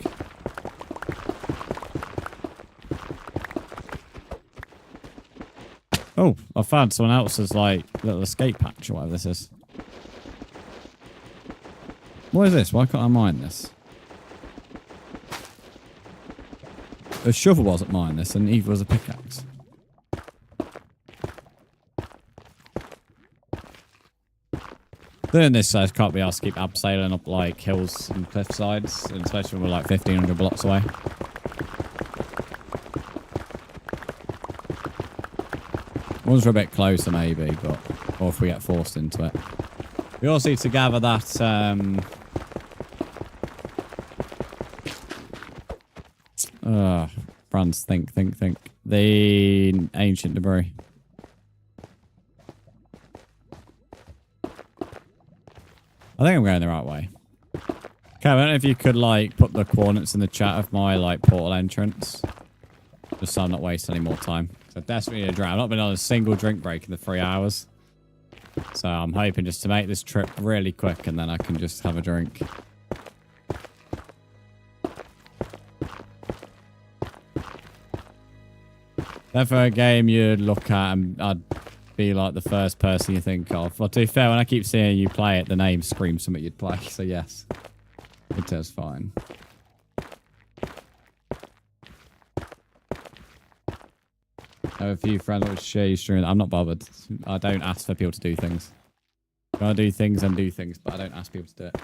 Oh, I found someone else's like little escape hatch or whatever this is. What is this? Why can't I mine this? A shovel wasn't mine this, and neither was a pickaxe. Doing this size can't be asked to keep abseiling up like hills and cliff sides, and especially when we're like 1,500 blocks away. Ones are a bit closer maybe, but or if we get forced into it. We also need to gather that Brzndz, think. The ancient debris. I think I'm going the right way. Okay, I don't know if you could like put the coordinates in the chat of my like portal entrance. Just so I'm not wasting any more time. So I desperately need a drink. I've not been on a single drink break in the 3 hours. So I'm hoping just to make this trip really quick and then I can just have a drink. If for a game you'd look at and I'd be like the first person you think of. Well, to be fair, when I keep seeing you play it, the name screams something you'd play. So yes, it is fine. I have a few friends that would share your stream. I'm not bothered. I don't ask for people to do things. I'm gonna do things and do things, but I don't ask people to do it.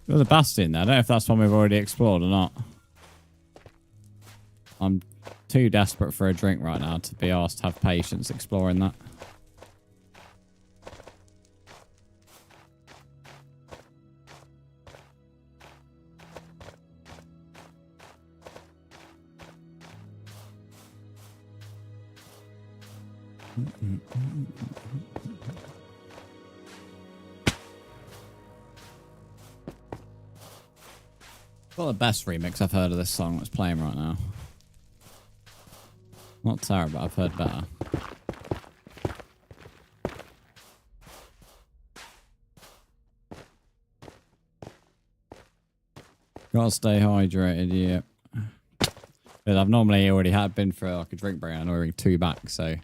There's a bastion there. I don't know if that's one we've already explored or not. I'm too desperate for a drink right now to be asked to have patience exploring that. Not the best remix I've heard of this song that's playing right now. Not terrible, I've heard better. Gotta stay hydrated, yeah. But I've normally already been for like a drink break and ordering 2 back, so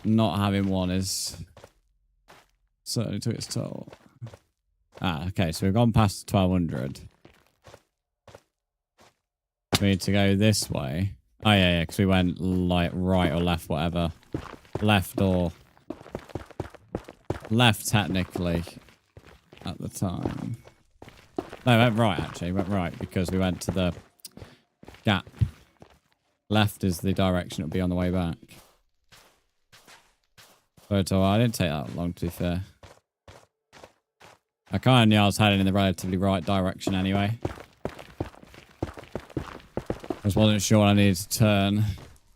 not having one is certainly took its toll. Ah, okay, so we've gone past 1200. We need to go this way. Oh, yeah, because we went like right or left, whatever. Left or... Left, technically, at the time. No, we went right, actually. We went right because we went to the gap. Left is the direction it'll be on the way back. But I didn't take that long, to be fair. I kind of knew I was heading in the relatively right direction anyway. I just wasn't sure I needed to turn.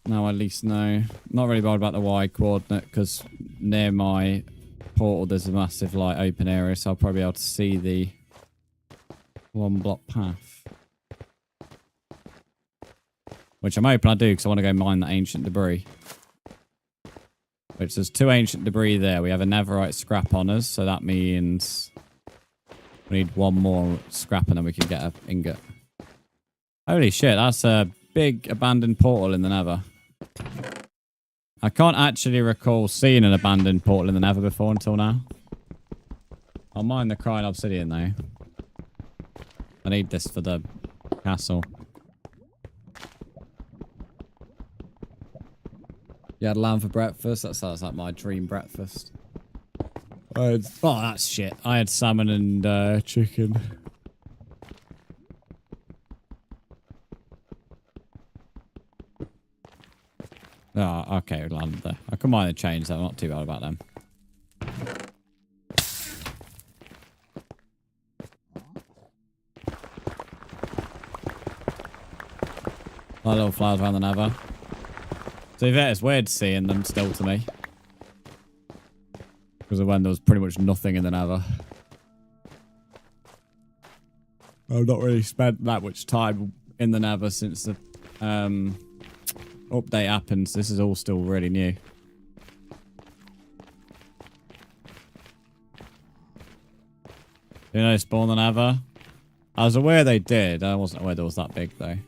Now I at least know. Not really bothered about the Y coordinate because near my portal there's a massive like open area, so I'll probably be able to see the 1 block path. Which I'm hoping I do because I want to go mine that ancient debris. Which there's 2 ancient debris there. We have a netherite scrap on us, so that means we need 1 more scrap and then we can get an ingot. Holy shit, that's a big abandoned portal in the Nether. I can't actually recall seeing an abandoned portal in the Nether before until now. I'll mine the crying obsidian though. I need this for the castle. You had lamb for breakfast? That sounds like my dream breakfast. Oh, that's shit. I had salmon and chicken. Oh, okay, we landed there. I can mine the chains though, I'm not too bad about them. My little flowers around the Nether. So it's weird seeing them still to me. Because of when there was pretty much nothing in the Nether. I've not really spent that much time in the Nether since the update happened. So this is all still really new. You know, spawn the Nether? I was aware they did. I wasn't aware there was that big though.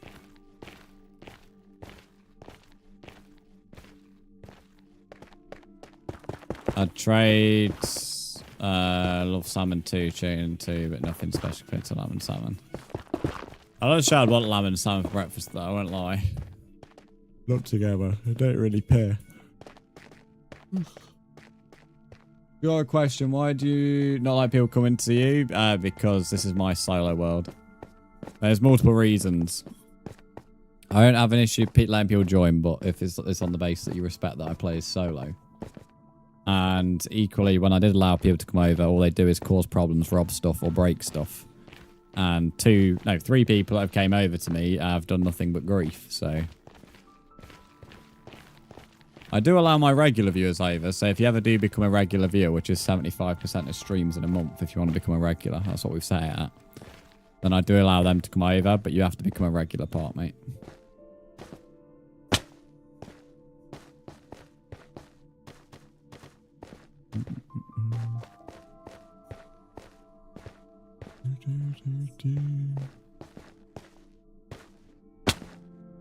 I'd trade love salmon 2, chicken 2, but nothing special compared to lamb and salmon. I don't sure I'd want lamb and salmon for breakfast though, I won't lie. Not together. They don't really pair. Your question, why do you not like people coming to you? Because this is my silo world. There's multiple reasons. I don't have an issue letting people join, but if it's on the basis that you respect that I play as solo. And equally, when I did allow people to come over, all they do is cause problems, rob stuff, or break stuff. And 3 people that have came over to me have done nothing but grief, so... I do allow my regular viewers over, so if you ever do become a regular viewer, which is 75% of streams in a month, if you want to become a regular, that's what we've set it at, then I do allow them to come over, but you have to become a regular part, mate.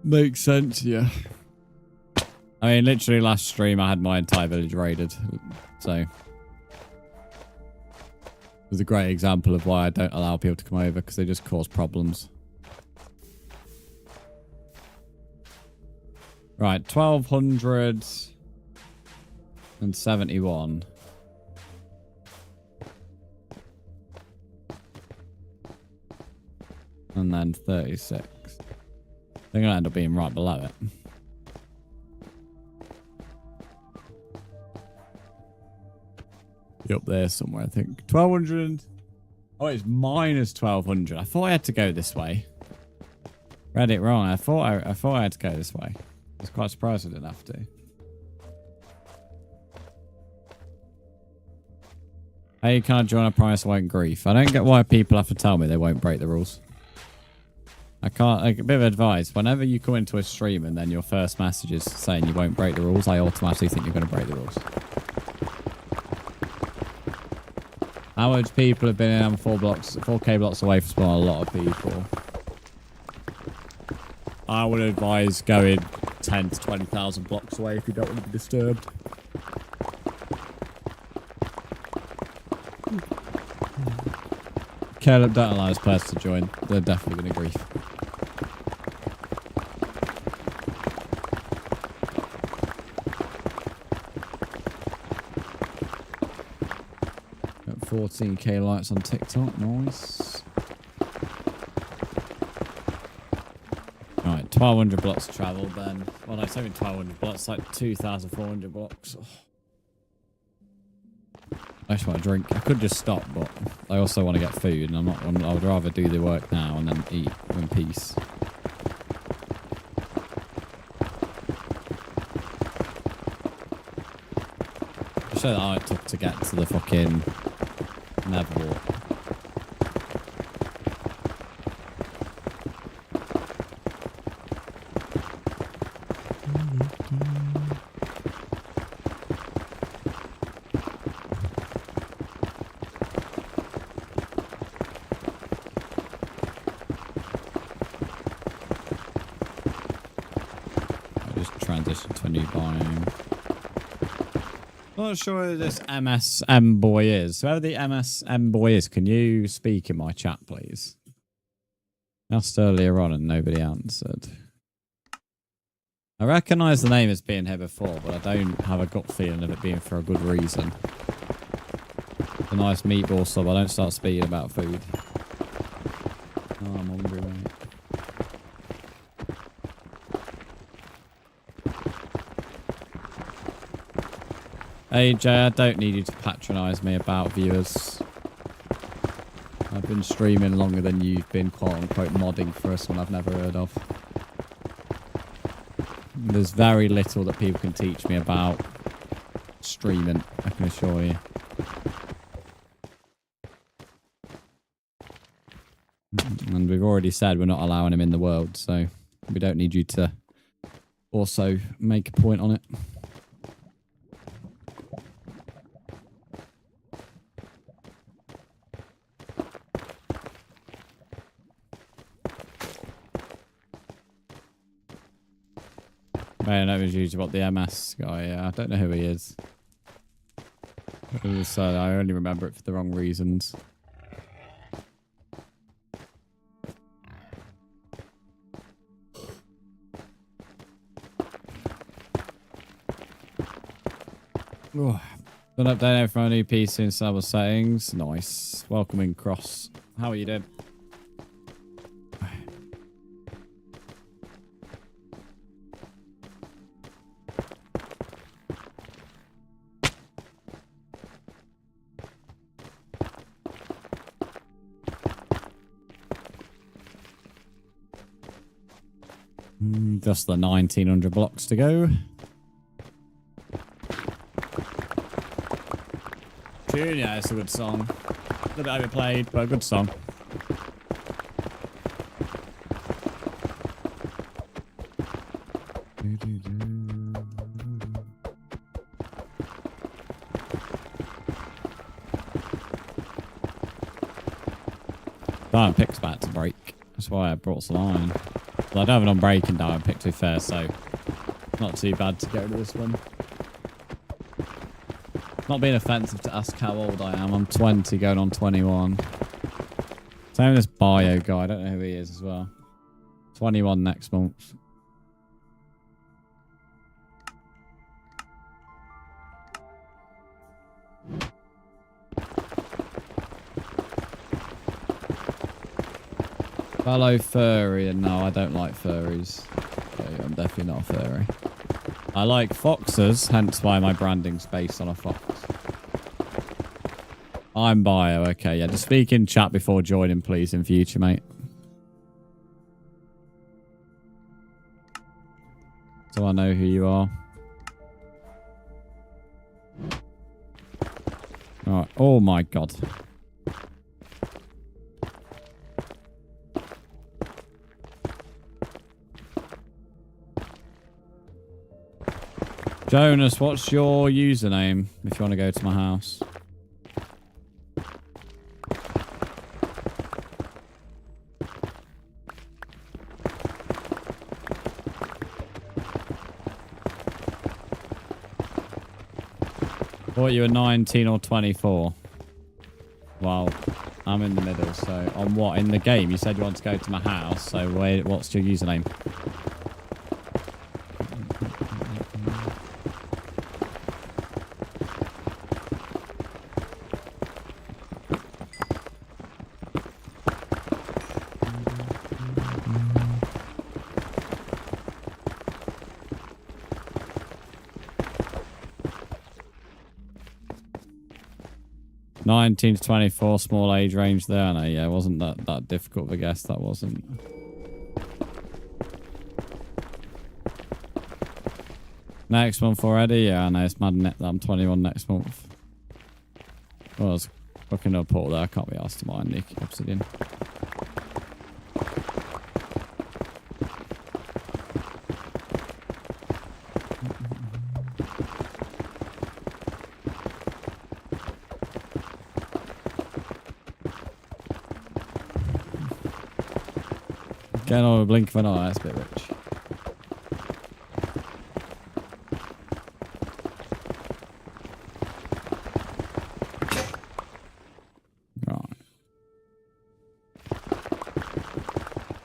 Makes sense, yeah. I mean, literally last stream I had my entire village raided, so it was a great example of why I don't allow people to come over, because they just cause problems. Right, 1271. And then 36. They're going to end up being right below it. Be up there somewhere, I think. 1200. Oh, it's minus 1200. I thought I had to go this way. Read it wrong. I thought I had to go this way. I was quite surprised I didn't have to. Hey, you can't join a price won't grief. I don't get why people have to tell me they won't break the rules. I can't, like, a bit of advice. Whenever you come into a stream and then your first message is saying you won't break the rules, I automatically think you're going to break the rules. How much people have been in? I'm 4K blocks away from spawn. A lot of people. I would advise going 10 to 20,000 blocks away if you don't want to be disturbed. Caleb, don't allow this person to join. They're definitely going to grief. Got 14k likes on TikTok. Nice. Right, 1200 blocks travelled then. Well, no, it's only 1200 blocks, like 2,400 blocks. Oh. I just want to drink. I could just stop, but I also want to get food, and I would rather do the work now and then eat in peace. Just show that how it took to get to the fucking Nether wart. To a new biome. Not sure who this MSM boy is. Whoever the MSM boy is, can you speak in my chat, please? Asked earlier on and nobody answered. I recognise the name as being here before, but I don't have a gut feeling of it being for a good reason. It's a nice meatball sub. I don't start speaking about food. Oh, I'm hungry, mate. Hey Jay, I don't need you to patronise me about viewers. I've been streaming longer than you've been quote-unquote modding for someone I've never heard of. There's very little that people can teach me about streaming, I can assure you. And we've already said we're not allowing him in the world, so we don't need you to also make a point on it. I know he's usually about the MS guy. Yeah, I don't know who he is. So I only remember it for the wrong reasons. Oh, done update for my new PC in server settings. Nice. Welcome in, Cross. How are you doing? Just the 1900 blocks to go. Tune, yeah, it's a good song. A little bit overplayed, but a good song. Diamond pick's about to break. That's why I brought some iron. Well, I don't have an unbreaking diamond pick, to be fair, so not too bad to get rid of this one. Not being offensive to ask how old I am. I'm 20 going on 21. Same with this bio guy. I don't know who he is as well. 21 next month. Fellow furry, and no, I don't like furries. Okay, I'm definitely not a furry. I like foxes, hence why my branding's based on a fox. I'm bio, okay, yeah. Just speak in chat before joining, please, in future, mate. So I know who you are. Alright, oh my god. Jonas, what's your username if you want to go to my house? Thought you were 19 or 24. Well, I'm in the middle, so on what? In the game? You said you want to go to my house, so what's your username? (19 to 24), small age range there. I know, yeah, it wasn't that difficult of a guess. That wasn't. Next month already? Yeah, I know, it's mad net that I'm 21 next month. Well, I was looking at a portal there. I can't be asked to mine Nick Obsidian. Getting on a blink of an eye, that's a bit rich. Right.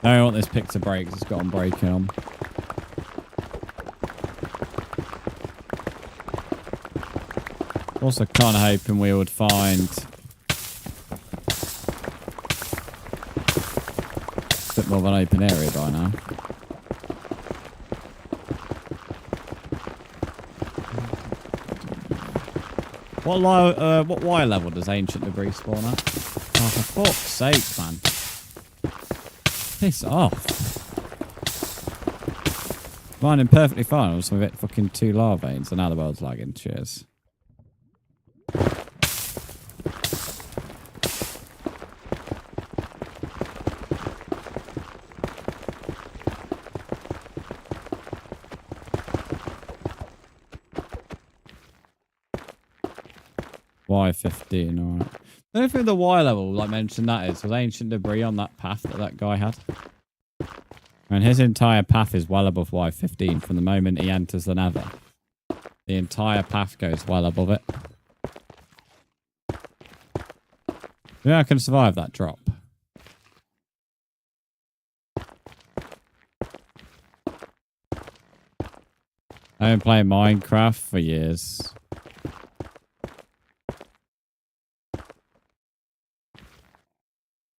I don't want this pick to break, it's got on breaking on. Also kind of hoping we would find more of an open area by now. What Y level does ancient debris spawn at? Oh, for fuck's sake, man. Piss off. Mining perfectly fine. I was a bit fucking 2 lava veins, and now the world's lagging. Cheers. Y15, alright. I don't think the Y level, like mentioned that is, was ancient debris on that path that guy had. And his entire path is well above Y15 from the moment he enters the Nether. The entire path goes well above it. Yeah, I can survive that drop. I've been playing Minecraft for years.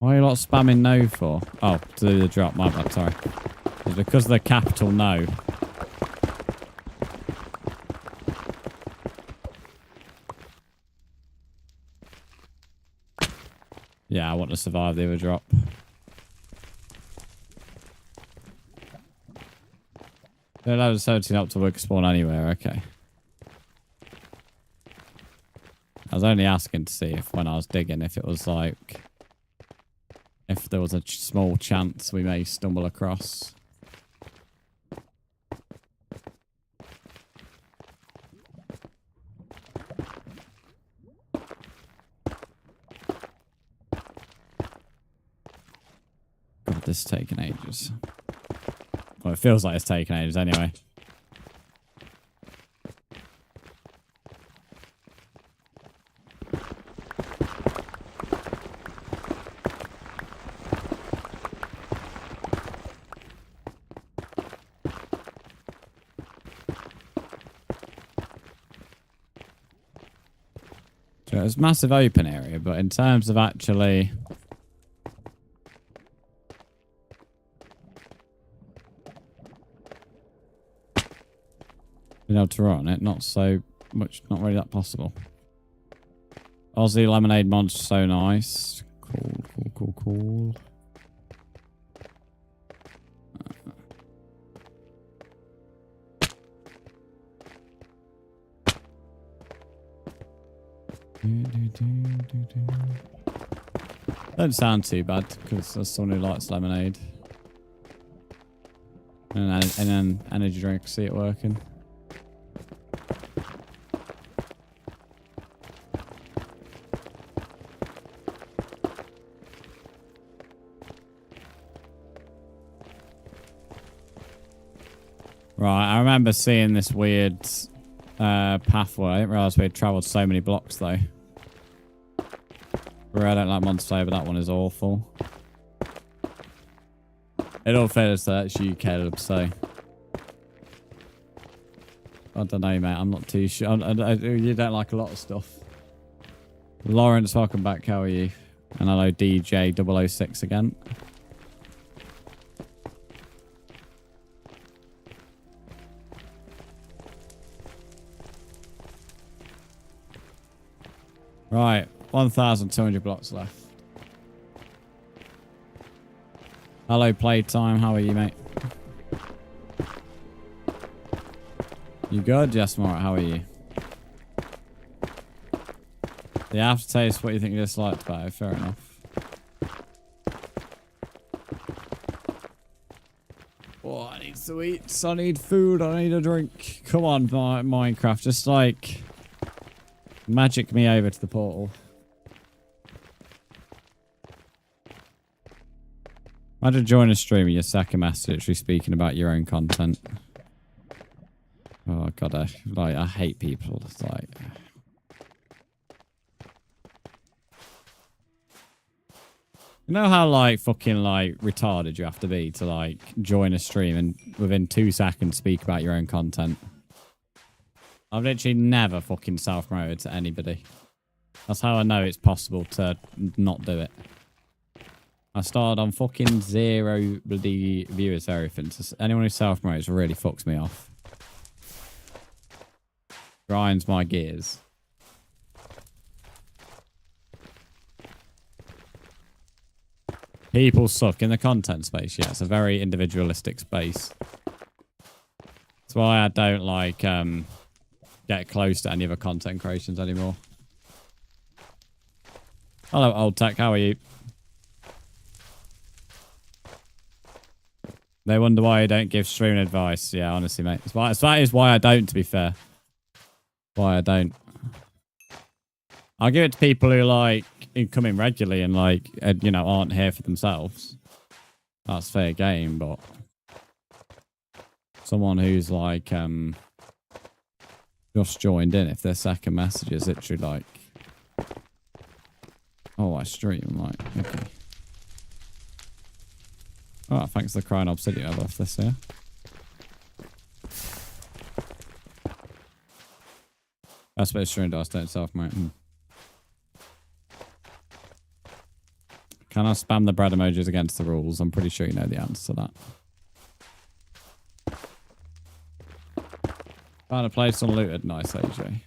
Why are you lot spamming no for? Oh, to do the drop, my bad, sorry. It's because of the capital no. Yeah, I want to survive the other drop. They're allowed to 17 up to work spawn anywhere, okay. I was only asking to see if when I was digging, if it was like, if there was a small chance we may stumble across. God, this is taking ages. Well, it feels like it's taking ages anyway. So it's a massive open area, but in terms of actually being able to run it, not so much, not really that possible. Aussie lemonade monster, so nice. Cool, cool, cool, cool. Don't sound too bad because there's someone who likes lemonade. And an energy drink, see it working. Right, I remember seeing this weird pathway. I didn't realise we had travelled so many blocks though. I don't like Monster, but that one is awful. It all fails that it's you, Caleb, so I don't know, mate. I'm not too sure. You don't like a lot of stuff. Lawrence, welcome back. How are you? And hello, DJ 006 again. Right, 1,200 blocks left. Hello, Playtime. How are you, mate? You good? Yes, Mark. How are you? The aftertaste, what do you think you disliked about it? Fair enough. Oh, I need to eat. I need food. I need a drink. Come on, Minecraft. Just like magic me over to the portal. Imagine join a stream and your second message literally speaking about your own content. Oh god, I hate people. It's like, you know how like fucking like retarded you have to be to like join a stream and within 2 seconds speak about your own content. I've literally never fucking self-promoted to anybody. That's how I know it's possible to not do it. I started on fucking 0 bloody viewers, everything. So anyone who self-promotes really fucks me off. Grinds my gears. People suck in the content space. Yeah, it's a very individualistic space. That's why I don't like get close to any other content creations anymore. Hello, Old Tech. How are you? They wonder why I don't give streaming advice. Yeah, honestly, mate. That is why I don't, to be fair. Why I don't. I'll give it to people who, like, come in regularly and, like, you know, aren't here for themselves. That's fair game, but someone who's, like, just joined in, if their second message is literally, like, oh, I stream, like, okay. Oh, thanks to the crying obsidian. I love this here. That's what stream does, don't self-promote. Can I spam the bread emojis against the rules? I'm pretty sure you know the answer to that. Found a place unlooted. Nice, AJ.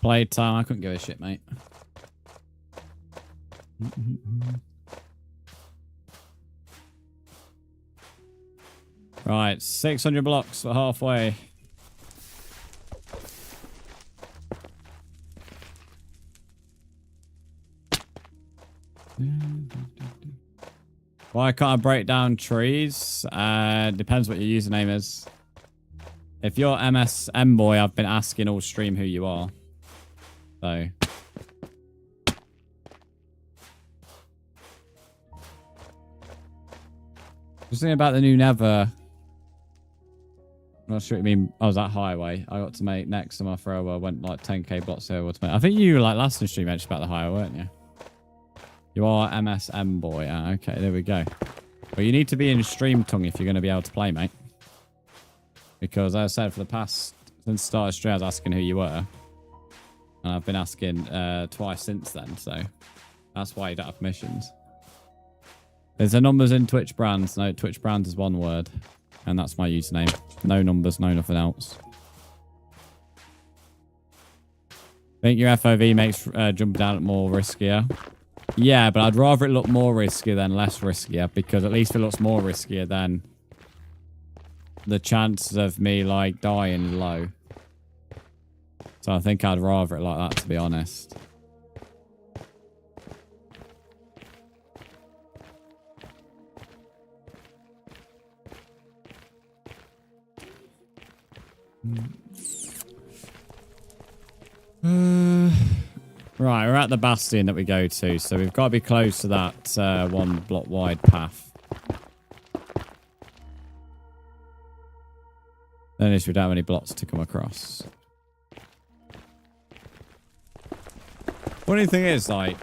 Playtime. I couldn't give a shit, mate. Right, 600 blocks for halfway. Why can't I break down trees? Depends what your username is. If you're MSM boy, I've been asking all stream who you are. So. Just thinking about the new Nether. I'm not sure what you mean. Oh, that highway. I got to make next to my thrower. Went like 10k blocks over to make. I think you like last stream mentioned about the highway, weren't you? You are MSM boy. Ah, okay, there we go. But you need to be in stream tongue if you're going to be able to play, mate. Because as I said, for the past, since the start of stream, I was asking who you were. And I've been asking twice since then, so that's why you don't have permissions. There's the numbers in Twitch Brzndz. No, Twitch Brzndz is one word. And that's my username. No numbers, no nothing else. Think your FOV makes jumping down more riskier? Yeah, but I'd rather it look more riskier than less riskier, because at least if it looks more riskier, then the chances of me like dying is low. So I think I'd rather it like that, to be honest. Right, we're at the bastion that we go to, so we've got to be close to that 1 block wide path. Then at least we don't have any blocks to come across. Funny thing is, like,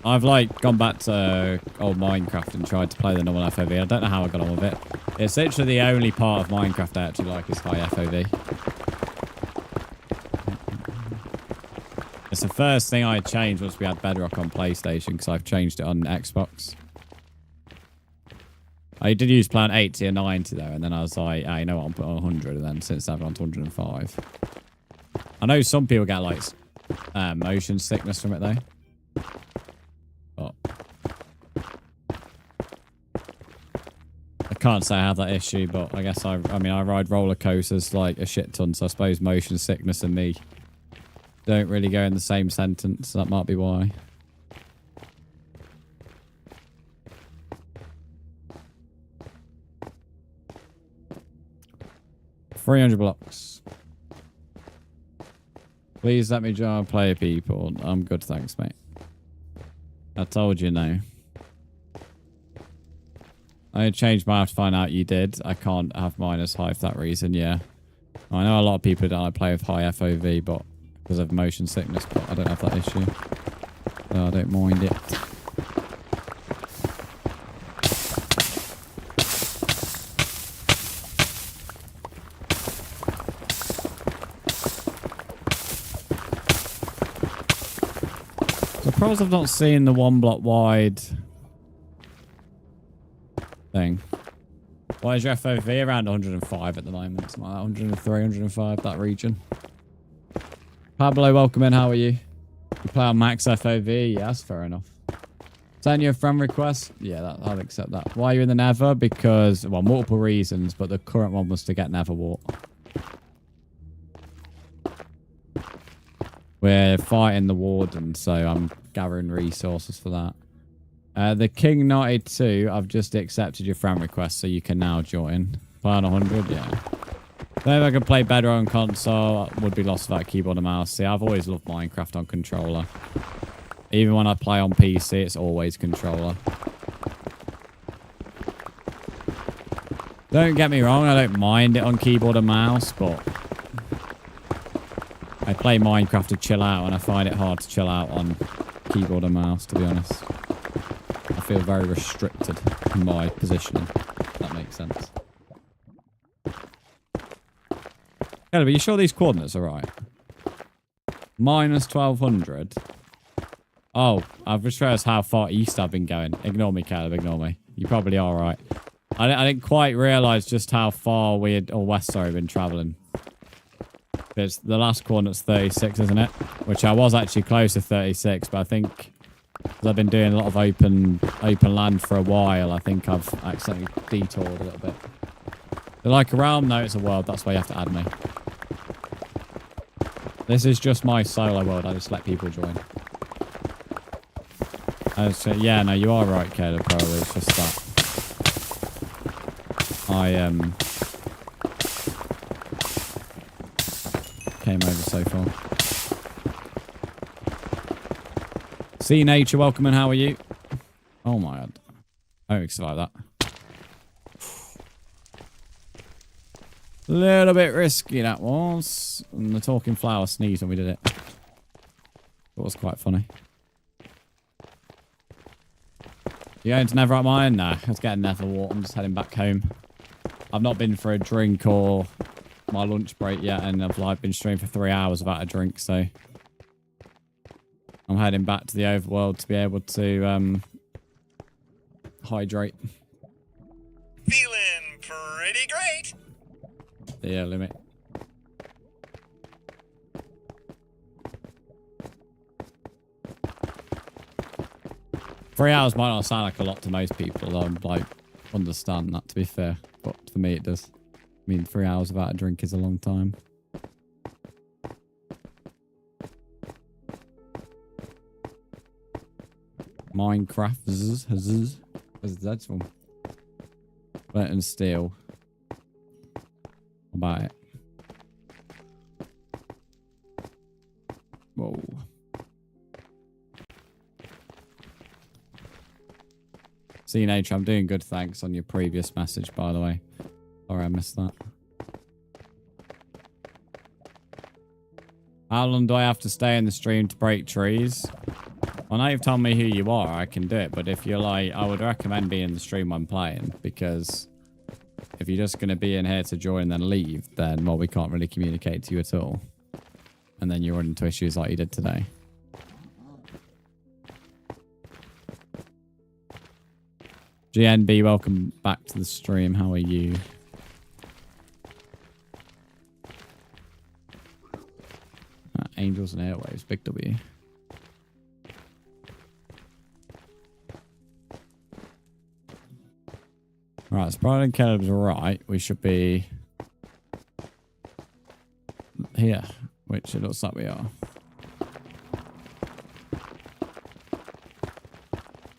I've like gone back to old Minecraft and tried to play the normal FOV. I don't know how I got on with it. It's literally the only part of Minecraft I actually like is high FOV. It's the first thing I changed once we had Bedrock on PlayStation, because I've changed it on Xbox. I did use plan 80 and 90 though, and then I was like, you know what, I'll put on 100, and then since I've gone to 105. I know some people get like motion sickness from it though. But I can't say I have that issue, but I guess I mean I ride roller coasters like a shit ton, so I suppose motion sickness and me don't really go in the same sentence. That might be why. $300 blocks. Please let me join player people. I'm good, thanks, mate. I told you no. I changed mine to find out you did. I can't have mine as high for that reason, yeah. I know a lot of people don't play with high FOV, but because of motion sickness, but I don't have that issue. So I don't mind it. Surprised I've not seen the 1 block wide thing. What is your FOV? Around 105 at the moment. Something like that, 103, 105, that region. Pablo, welcome in. How are you? You play on max FOV? Yeah, that's fair enough. Send you a friend request? Yeah, I'll accept that. Why are you in the Nether? Because, well, multiple reasons, but the current one was to get Nether wart. We're fighting the warden, so I'm gathering resources for that. The King 92, I've just accepted your friend request, so you can now join. Play on 100, yeah. Maybe I could play better on console. Would be lost without keyboard and mouse. See, I've always loved Minecraft on controller. Even when I play on PC, it's always controller. Don't get me wrong, I don't mind it on keyboard and mouse, but I play Minecraft to chill out, and I find it hard to chill out on keyboard and mouse, to be honest. I feel very restricted in my positioning, if that makes sense. Yeah, but you sure these coordinates are right? Minus 1200. Oh, I've just realized how far east I've been going. Ignore me, Caleb, ignore me. You probably are right. I didn't quite realize just how far we had, or west, sorry, been traveling. It's the last coordinate's 36, isn't it? Which I was actually close to 36, but I think because I've been doing a lot of open land for a while, I think I've accidentally detoured a little bit. They're like a realm? No, it's a world. That's why you have to add me. This is just my solo world. I just let people join. Yeah, no, you are right, Caleb, probably. It's just that. I came over so far. See nature, welcome and how are you? Oh my god. I don't survive that. A little bit risky that was. And the talking flower sneezed when we did it. It was quite funny. You going to Nether mine? No, let's get a Nether wart. I'm just heading back home. I've not been for a drink or my lunch break yet, and I've like been streaming for 3 hours without a drink, so I'm heading back to the overworld to be able to hydrate. Feeling pretty great. Yeah, limit. Three hours might not sound like a lot to most people. I like understand that, to be fair, but for me it does. I mean, 3 hours without a drink is a long time. Minecraft. That's one. Flint and steel. What about it? Whoa. See, nature, I'm doing good, thanks, on your previous message, by the way. Sorry, I missed that. How long do I have to stay in the stream to break trees? Well, now you've told me who you are, I can do it. But if you're like, I would recommend being in the stream when playing. Because if you're just going to be in here to join and then leave, then, well, we can't really communicate to you at all. And then you run into issues like you did today. GNB, welcome back to the stream. How are you? Angels and Airwaves, big W. Right, Sprite and Caleb's right. We should be here, which it looks like we are.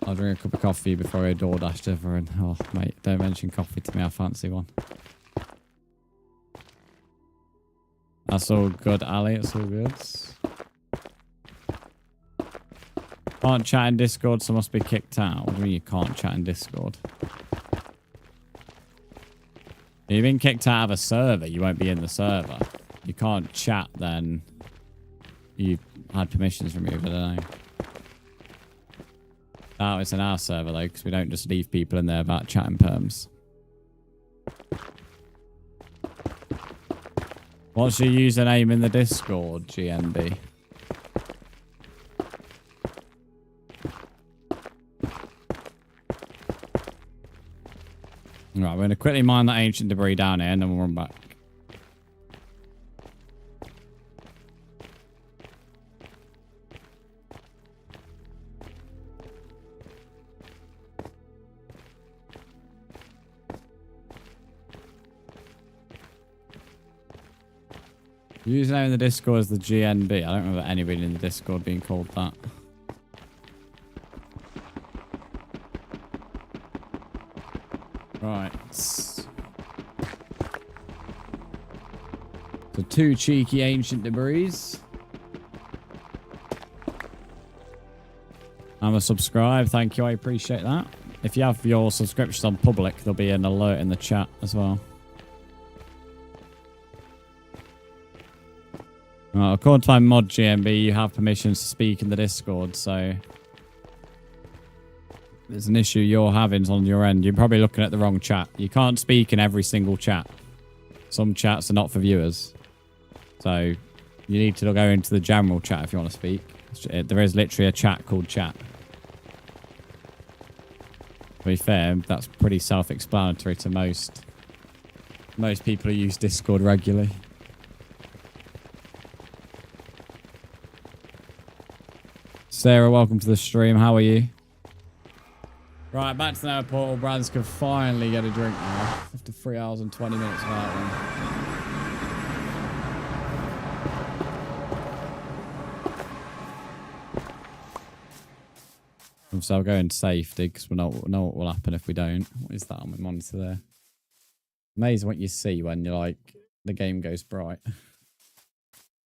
I'll drink a cup of coffee before I DoorDash over, and oh mate, don't mention coffee to me, I fancy one. That's all good, Ali, it's all good. Can't chat in Discord, so must be kicked out. What do you mean you can't chat in Discord? If you've been kicked out of a server, you won't be in the server. You can't chat, then you've had permissions removed, I don't know. Oh, it's in our server though, because we don't just leave people in there about chatting perms. What's your username in the Discord, GNB? Right, we're going to quickly mine that ancient debris down here and then we'll run back. Username in the Discord is the GNB. I don't remember anybody in the Discord being called that. Right. So 2 cheeky ancient debris. I'm a subscribe. Thank you. I appreciate that. If you have your subscriptions on public, there'll be an alert in the chat as well. According to my mod GMB, you have permissions to speak in the Discord, so there's an issue you're having on your end. You're probably looking at the wrong chat. You can't speak in every single chat. Some chats are not for viewers. So you need to go into the general chat if you want to speak. There is literally a chat called chat. To be fair, that's pretty self-explanatory to most people who use Discord regularly. Sarah, welcome to the stream. How are you? Right, back to the Nether portal. Brzndz can finally get a drink now. After 3 hours and 20 minutes without one. So I'll go into safety because we know what will happen if we don't. What is that on my monitor there? Amazing what you see when you're like, the game goes bright.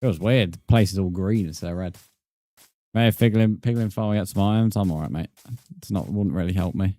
Feels weird. The place is all green instead of red. Maybe if Piglin finally gets some irons, I'm alright, mate. Wouldn't really help me.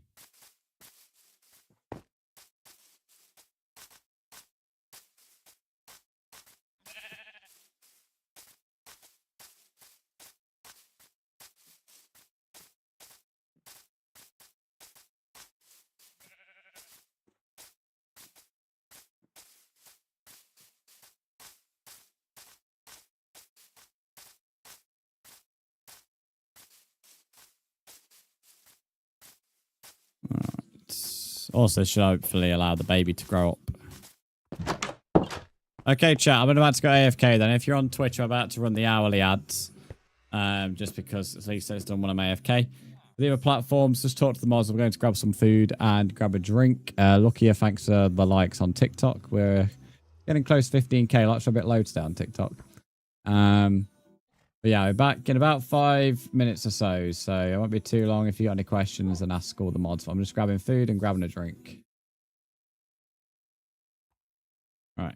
Also should hopefully allow the baby to grow up. Okay, chat. I'm about to go AFK then. If you're on Twitch, I'm about to run the hourly ads. Just because at least it's done when I'm AFK. The other platforms, just talk to the mods. I'm going to grab some food and grab a drink. Luckier, thanks for the likes on TikTok. We're getting close to 15k. Likes are a bit low today on TikTok. But yeah, we're back in about 5 minutes or so. So it won't be too long. If you got any questions, then ask all the mods. I'm just grabbing food and grabbing a drink. All right.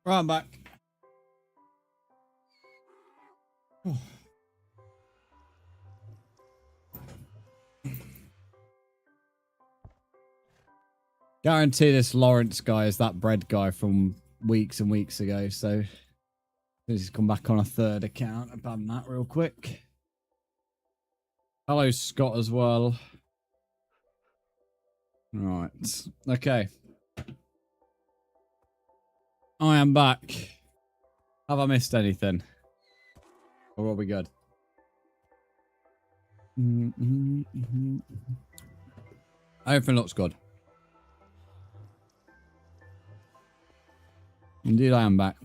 Right, I'm back. Guarantee this Lawrence guy is that bread guy from weeks and weeks ago, so he's come back on a third account. I'll ban that real quick. Hello, Scott, as well. Right. Okay. I am back. Have I missed anything? Or are we good? Everything looks good. Indeed, I am back.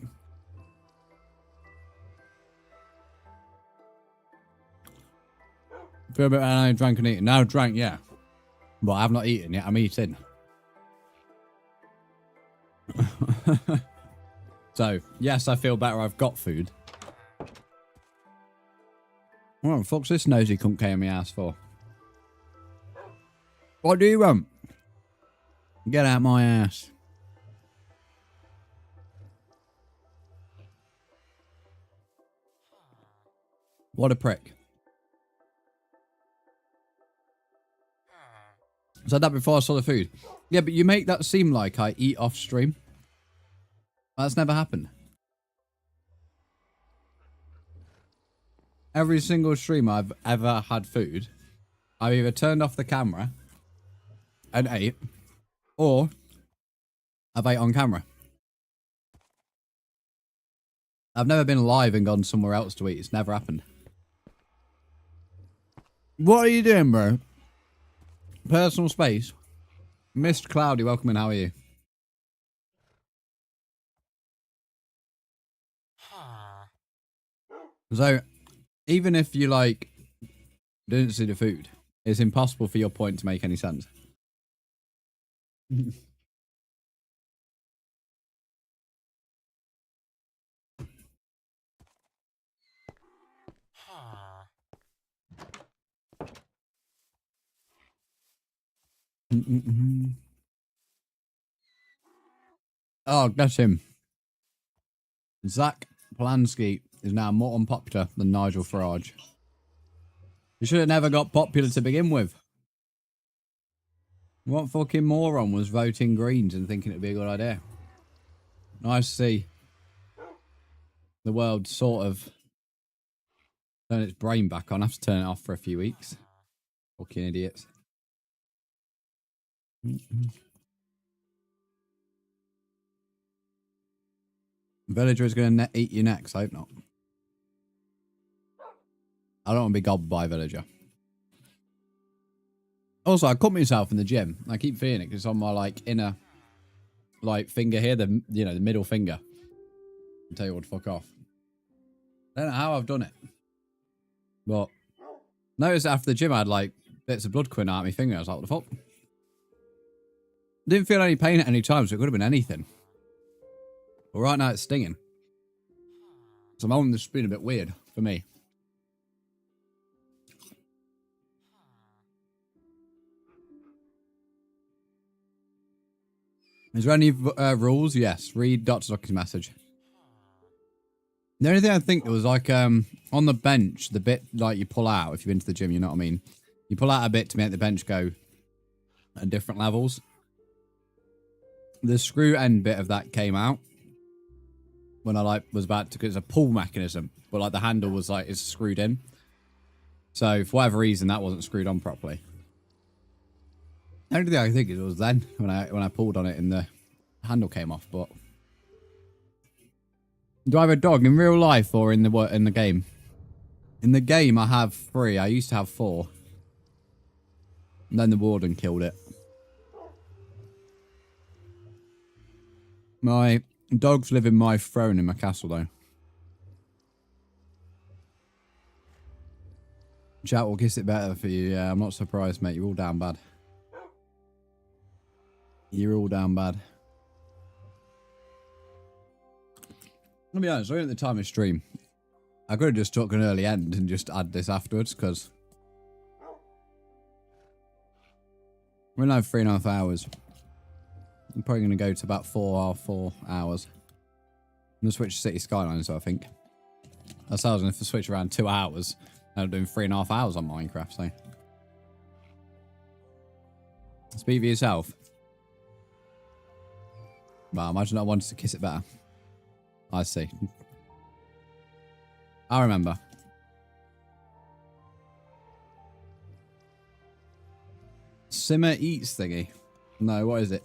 Feel a bit when I drank and eaten. Now drank, yeah. But I have not eaten yet. I'm eating. So, yes, I feel better. I've got food. What the fuck's this nosy cunt came in my ass for? What do you want? Get out my ass. What a prick. I said that before I saw the food. Yeah, but you make that seem like I eat off stream. That's never happened. Every single stream I've ever had food, I've either turned off the camera and ate, or I've ate on camera. I've never been live and gone somewhere else to eat. It's never happened. What are you doing, bro? Personal space. Mr. Cloudy, welcome in. How are you? So, even if you, like, didn't see the food, it's impossible for your point to make any sense. Oh, bless him. Zach Polanski is now more unpopular than Nigel Farage. He should have never got popular to begin with. What fucking moron was voting Greens and thinking it'd be a good idea? Nice to see the world sort of turn its brain back on. I have to turn it off for a few weeks. Fucking idiots. Villager is going to eat you next. I hope not. I don't want to be gobbled by a villager. Also, I cut myself in the gym. I keep feeling it because it's on my like inner like finger here, the the middle finger. I'll tell you what to fuck off. I don't know how I've done it. But notice after the gym I had like bits of blood coming out of my finger. I was like, what the fuck? Didn't feel any pain at any time, so it could have been anything. But right now it's stinging. So I'm holding this spoon a bit weird for me. Is there any rules? Yes. Read Dr. Ducky's message. The only thing I think was like on the bench, the bit like you pull out if you've been to the gym, you know what I mean? You pull out a bit to make the bench go at different levels. The screw end bit of that came out when I like was about to, because it's a pull mechanism, but like the handle was like it's screwed in. So for whatever reason that wasn't screwed on properly. The only thing I think it was then when I pulled on it and the handle came off. But do I have a dog in real life or in the game? In the game I have 3. I used to have 4. And then the warden killed it. My dogs live in my throne in my castle though. Chat will kiss it better for you. Yeah, I'm not surprised, mate. You're all down bad. You're all down bad. I'll be honest, we're at the time of stream. I could have just took an early end and just add this afterwards, because we're now 3.5 hours. I'm probably going to go to about 4 hours. going to switch City Skylines, I think. That's how I was going to switch around 2 hours. I'm doing 3.5 hours on Minecraft, so. Speak for yourself. Well, imagine I wanted to kiss it better. I see. I remember. Simmer eats thingy. No, what is it?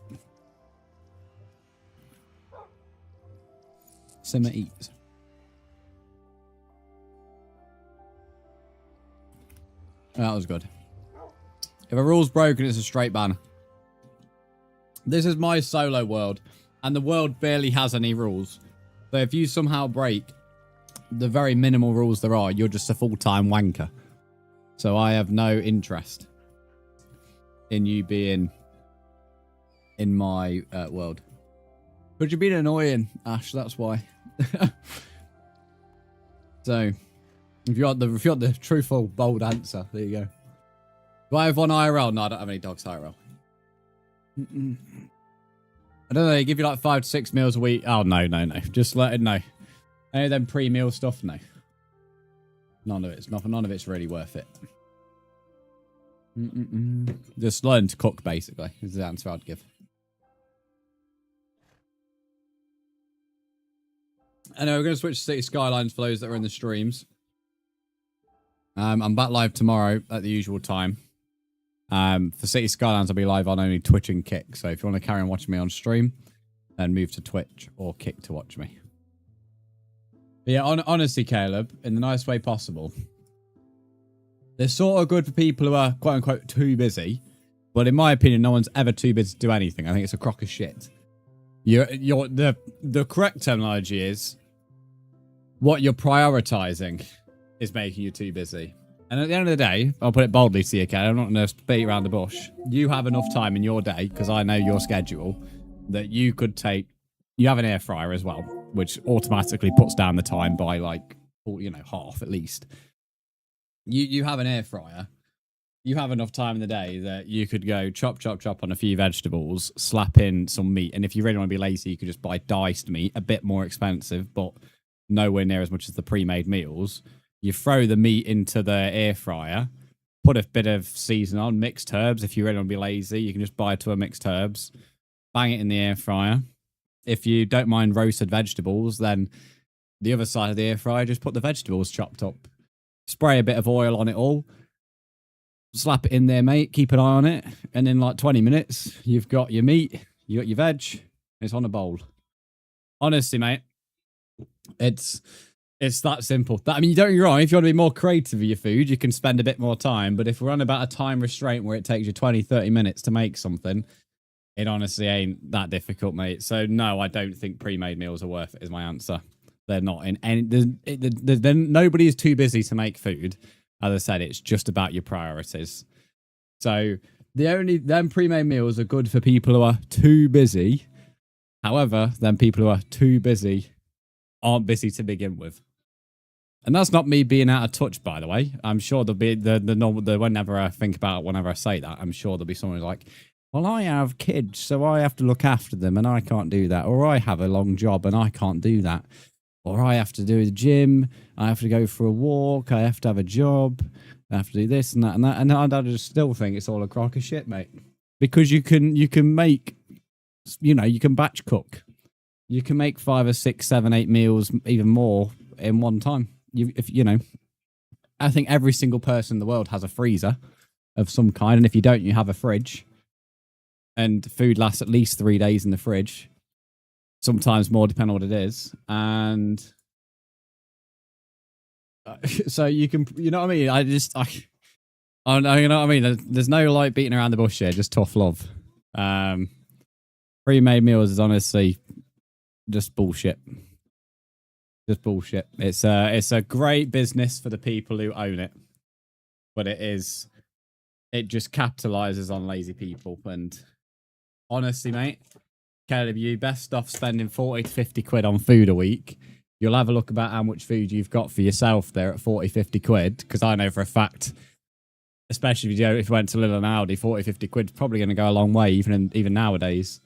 Simmer eats. That was good. If a rule's broken, it's a straight ban. This is my solo world, and the world barely has any rules. So if you somehow break the very minimal rules there are, you're just a full-time wanker. So I have no interest in you being in my world. But you've been annoying, Ash, that's why. So, if you want the truthful, bold answer, there you go. Do I have one IRL? No, I don't have any dogs IRL. I don't know, they give you like 5 to 6 meals a week. Oh, no. Just let it know. Any of them pre-meal stuff? No. None of it's really worth it. Just learn to cook, basically, is the answer I'd give. Anyway, we're going to switch to City Skylines for those that are in the streams. I'm back live tomorrow at the usual time. For City Skylines, I'll be live on only Twitch and Kick. So if you want to carry on watching me on stream, then move to Twitch or Kick to watch me. But yeah, honestly, Caleb, in the nice way possible, they're sort of good for people who are quote unquote too busy. But in my opinion, no one's ever too busy to do anything. I think it's a crock of shit. The correct terminology is what you're prioritizing is making you too busy. And at the end of the day, I'll put it boldly to you, okay? I'm not going to beat around the bush. You have enough time in your day, because I know your schedule, that you could take... You have an air fryer as well, which automatically puts down the time by like, half at least. You have an air fryer. You have enough time in the day that you could go chop on a few vegetables, slap in some meat. And if you really want to be lazy, you could just buy diced meat, a bit more expensive, but nowhere near as much as the pre-made meals. You throw the meat into the air fryer, put a bit of season on, mixed herbs. If you really want to be lazy, you can just buy 2 mixed herbs, bang it in the air fryer. If you don't mind roasted vegetables, then the other side of the air fryer, just put the vegetables chopped up. Spray a bit of oil on it all. Slap it in there, mate. Keep an eye on it. And in like 20 minutes, you've got your meat, you got your veg. It's on a bowl. Honestly, mate, it's that simple. I mean, you don't get me wrong. If you want to be more creative with your food, you can spend a bit more time. But if we're on about a time restraint where it takes you 20, 30 minutes to make something, it honestly ain't that difficult, mate. So, no, I don't think pre-made meals are worth it, is my answer. They're not in any... Nobody is too busy to make food. As I said, it's just about your priorities. So, them pre-made meals are good for people who are too busy. However, then people who are too busy aren't busy to begin with. And that's not me being out of touch, by the way. I'm sure there'll be whenever I think about it, whenever I say that, I'm sure there'll be someone who's like, well, I have kids, so I have to look after them, and I can't do that. Or I have a long job, and I can't do that. Or I have to do the gym, I have to go for a walk, I have to have a job, I have to do this and that and that. And I just still think it's all a crock of shit, mate. Because you can make, you can batch cook. You can make 5 or 6, 7, 8 meals, even more, in one time. I think every single person in the world has a freezer of some kind, and if you don't, you have a fridge. And food lasts at least 3 days in the fridge. Sometimes more, depending on what it is. And so you can, you know what I mean? I don't know, you know what I mean? There's no like beating around the bush here, just tough love. Pre-made meals is honestly just bullshit. Just bullshit. It's a great business for the people who own it, but it just capitalizes on lazy people. And honestly, mate, Caleb, you best off spending 40 to 50 quid on food a week. You'll have a look about how much food you've got for yourself there at 40, 50 quid. Because I know for a fact, especially if you went to Lidl and Aldi, 40, 50 quid's probably going to go a long way, even nowadays.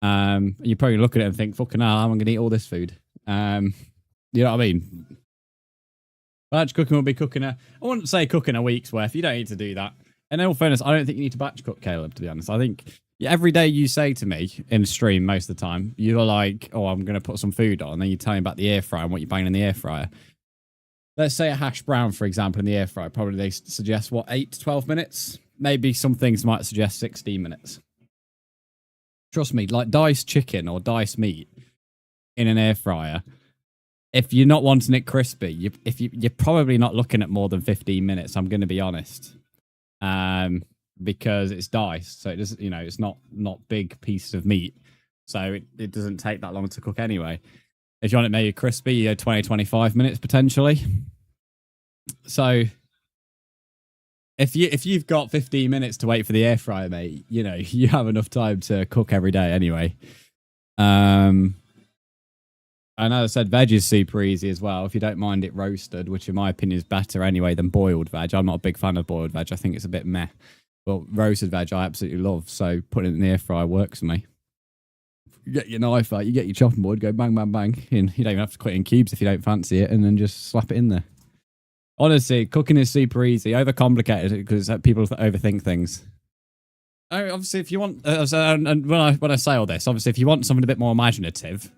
You're probably looking at it and think, fucking hell, I'm going to eat all this food. You know what I mean? Batch cooking will be cooking I wouldn't say cooking a week's worth. You don't need to do that. And in all fairness, I don't think you need to batch cook, Caleb, to be honest. I think every day you say to me in stream most of the time, you're like, oh, I'm going to put some food on. And then you tell me about the air fryer and what you're banging in the air fryer. Let's say a hash brown, for example, in the air fryer. Probably they suggest, what, 8 to 12 minutes? Maybe some things might suggest 16 minutes. Trust me, like diced chicken or diced meat in an air fryer, if you're not wanting it crispy, you're probably not looking at more than 15 minutes, I'm going to be honest. Because it's diced, so it doesn't, you know, it's not big pieces of meat, so it doesn't take that long to cook anyway. If you want it maybe crispy, you 20-25 minutes potentially. So if you've got 15 minutes to wait for the air fryer, mate, you know, you have enough time to cook every day anyway. And as I said, veg is super easy as well. If you don't mind it roasted, which in my opinion is better anyway than boiled veg. I'm not a big fan of boiled veg. I think it's a bit meh. But roasted veg I absolutely love. So putting it in the air fryer works for me. You get your knife out, you get your chopping board, go bang, bang, bang. And you don't even have to cut it in cubes if you don't fancy it, and then just slap it in there. Honestly, cooking is super easy. Overcomplicated because people overthink things. Obviously, if you want, and when I say all this, obviously, if you want something a bit more imaginative,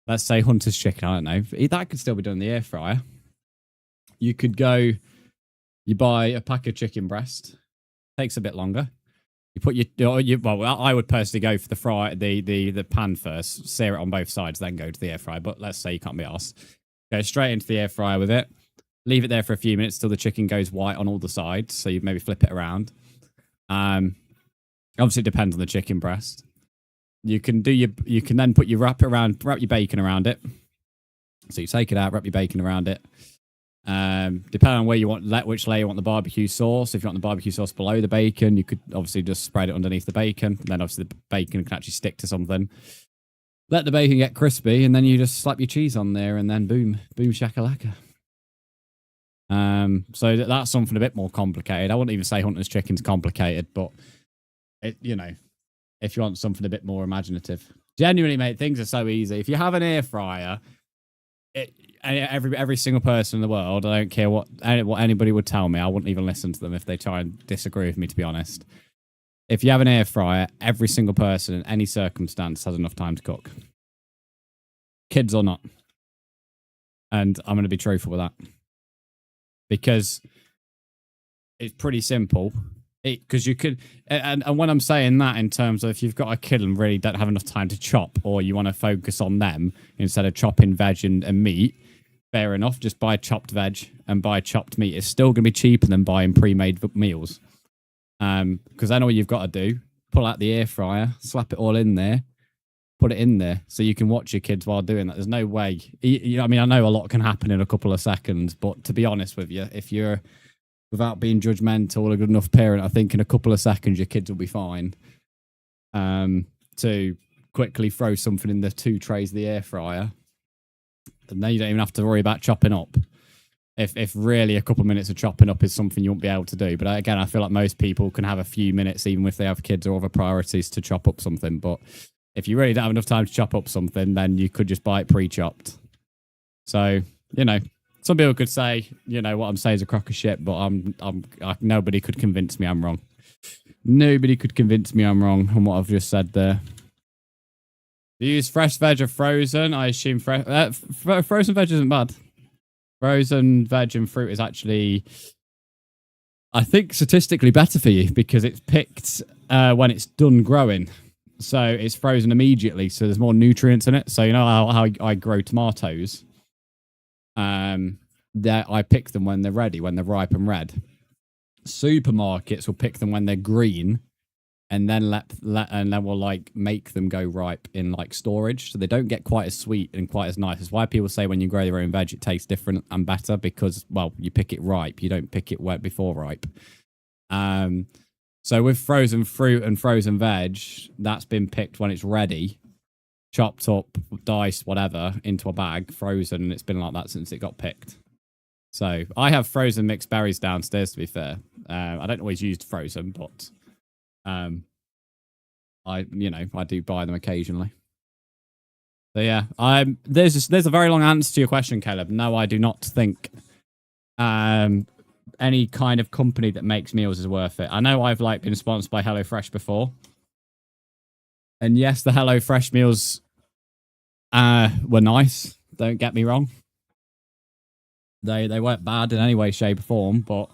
let's say Hunter's chicken, I don't know, that could still be done in the air fryer. You could go, you buy a pack of chicken breast, takes a bit longer. You put well, I would personally go for the pan first, sear it on both sides, then go to the air fryer. But let's say you can't be arsed. Go straight into the air fryer with it. Leave it there for a few minutes till the chicken goes white on all the sides. So you maybe flip it around. Obviously, it depends on the chicken breast. You can then put wrap your bacon around it. So you take it out, wrap your bacon around it. Depending on where you want, which layer you want the barbecue sauce. If you want the barbecue sauce below the bacon, you could obviously just spread it underneath the bacon. Then obviously the bacon can actually stick to something. Let the bacon get crispy, and then you just slap your cheese on there, and then boom, boom shakalaka. So that's something a bit more complicated. I wouldn't even say Hunter's chicken's complicated, but it, you know, if you want something a bit more imaginative. Genuinely, mate, things are so easy. If you have an air fryer, every single person in the world, I don't care what anybody would tell me, I wouldn't even listen to them if they try and disagree with me, to be honest. If you have an air fryer, every single person in any circumstance has enough time to cook. Kids or not. And I'm going to be truthful with that. Because it's pretty simple. Because you could, and when I'm saying that in terms of if you've got a kid and really don't have enough time to chop, or you want to focus on them instead of chopping veg and meat, fair enough, just buy chopped veg and buy chopped meat. It's still going to be cheaper than buying pre-made meals. Because then all you've got to do, pull out the air fryer, slap it all in there, put it in there, so you can watch your kids while doing that. There's no way. You know, I mean, I know a lot can happen in a couple of seconds, but to be honest with you, if you're, without being judgmental, a good enough parent, I think in a couple of seconds your kids will be fine. To quickly throw something in the 2 trays of the air fryer, and then you don't even have to worry about chopping up. If really a couple of minutes of chopping up is something you won't be able to do. But again, I feel like most people can have a few minutes, even if they have kids or other priorities, to chop up something. But if you really don't have enough time to chop up something, then you could just buy it pre-chopped. So, you know, some people could say, you know, what I'm saying is a crock of shit, but nobody could convince me I'm wrong. Nobody could convince me I'm wrong on what I've just said there. Do you use fresh veg or frozen? I assume frozen veg isn't bad. Frozen veg and fruit is actually, I think, statistically better for you because it's picked when it's done growing. So it's frozen immediately, so there's more nutrients in it. So you know how I grow tomatoes? I pick them when they're ready, when they're ripe and red. Supermarkets will pick them when they're green, and then and then we'll like make them go ripe in like storage, so they don't get quite as sweet and quite as nice. That's why people say when you grow your own veg, it tastes different and better because, well, you pick it ripe, you don't pick it wet before ripe. So with frozen fruit and frozen veg, that's been picked when it's ready, chopped up, diced, whatever, into a bag, frozen, and it's been like that since it got picked. So I have frozen mixed berries downstairs, to be fair. I don't always use frozen, but I do buy them occasionally. So yeah, there's a very long answer to your question, Caleb. No, I do not think any kind of company that makes meals is worth it. I know I've like been sponsored by HelloFresh before. And yes, the HelloFresh meals were nice. Don't get me wrong. They weren't bad in any way, shape, or form, but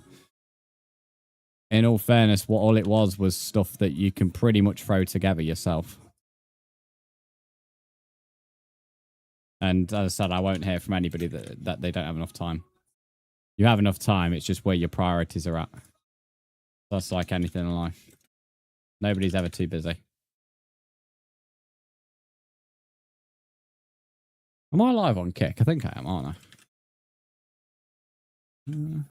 in all fairness, what all it was stuff that you can pretty much throw together yourself. And as I said, I won't hear from anybody that they don't have enough time. You have enough time, it's just where your priorities are at. That's like anything in life. Nobody's ever too busy. Am I live on Kick? I think I am, aren't I?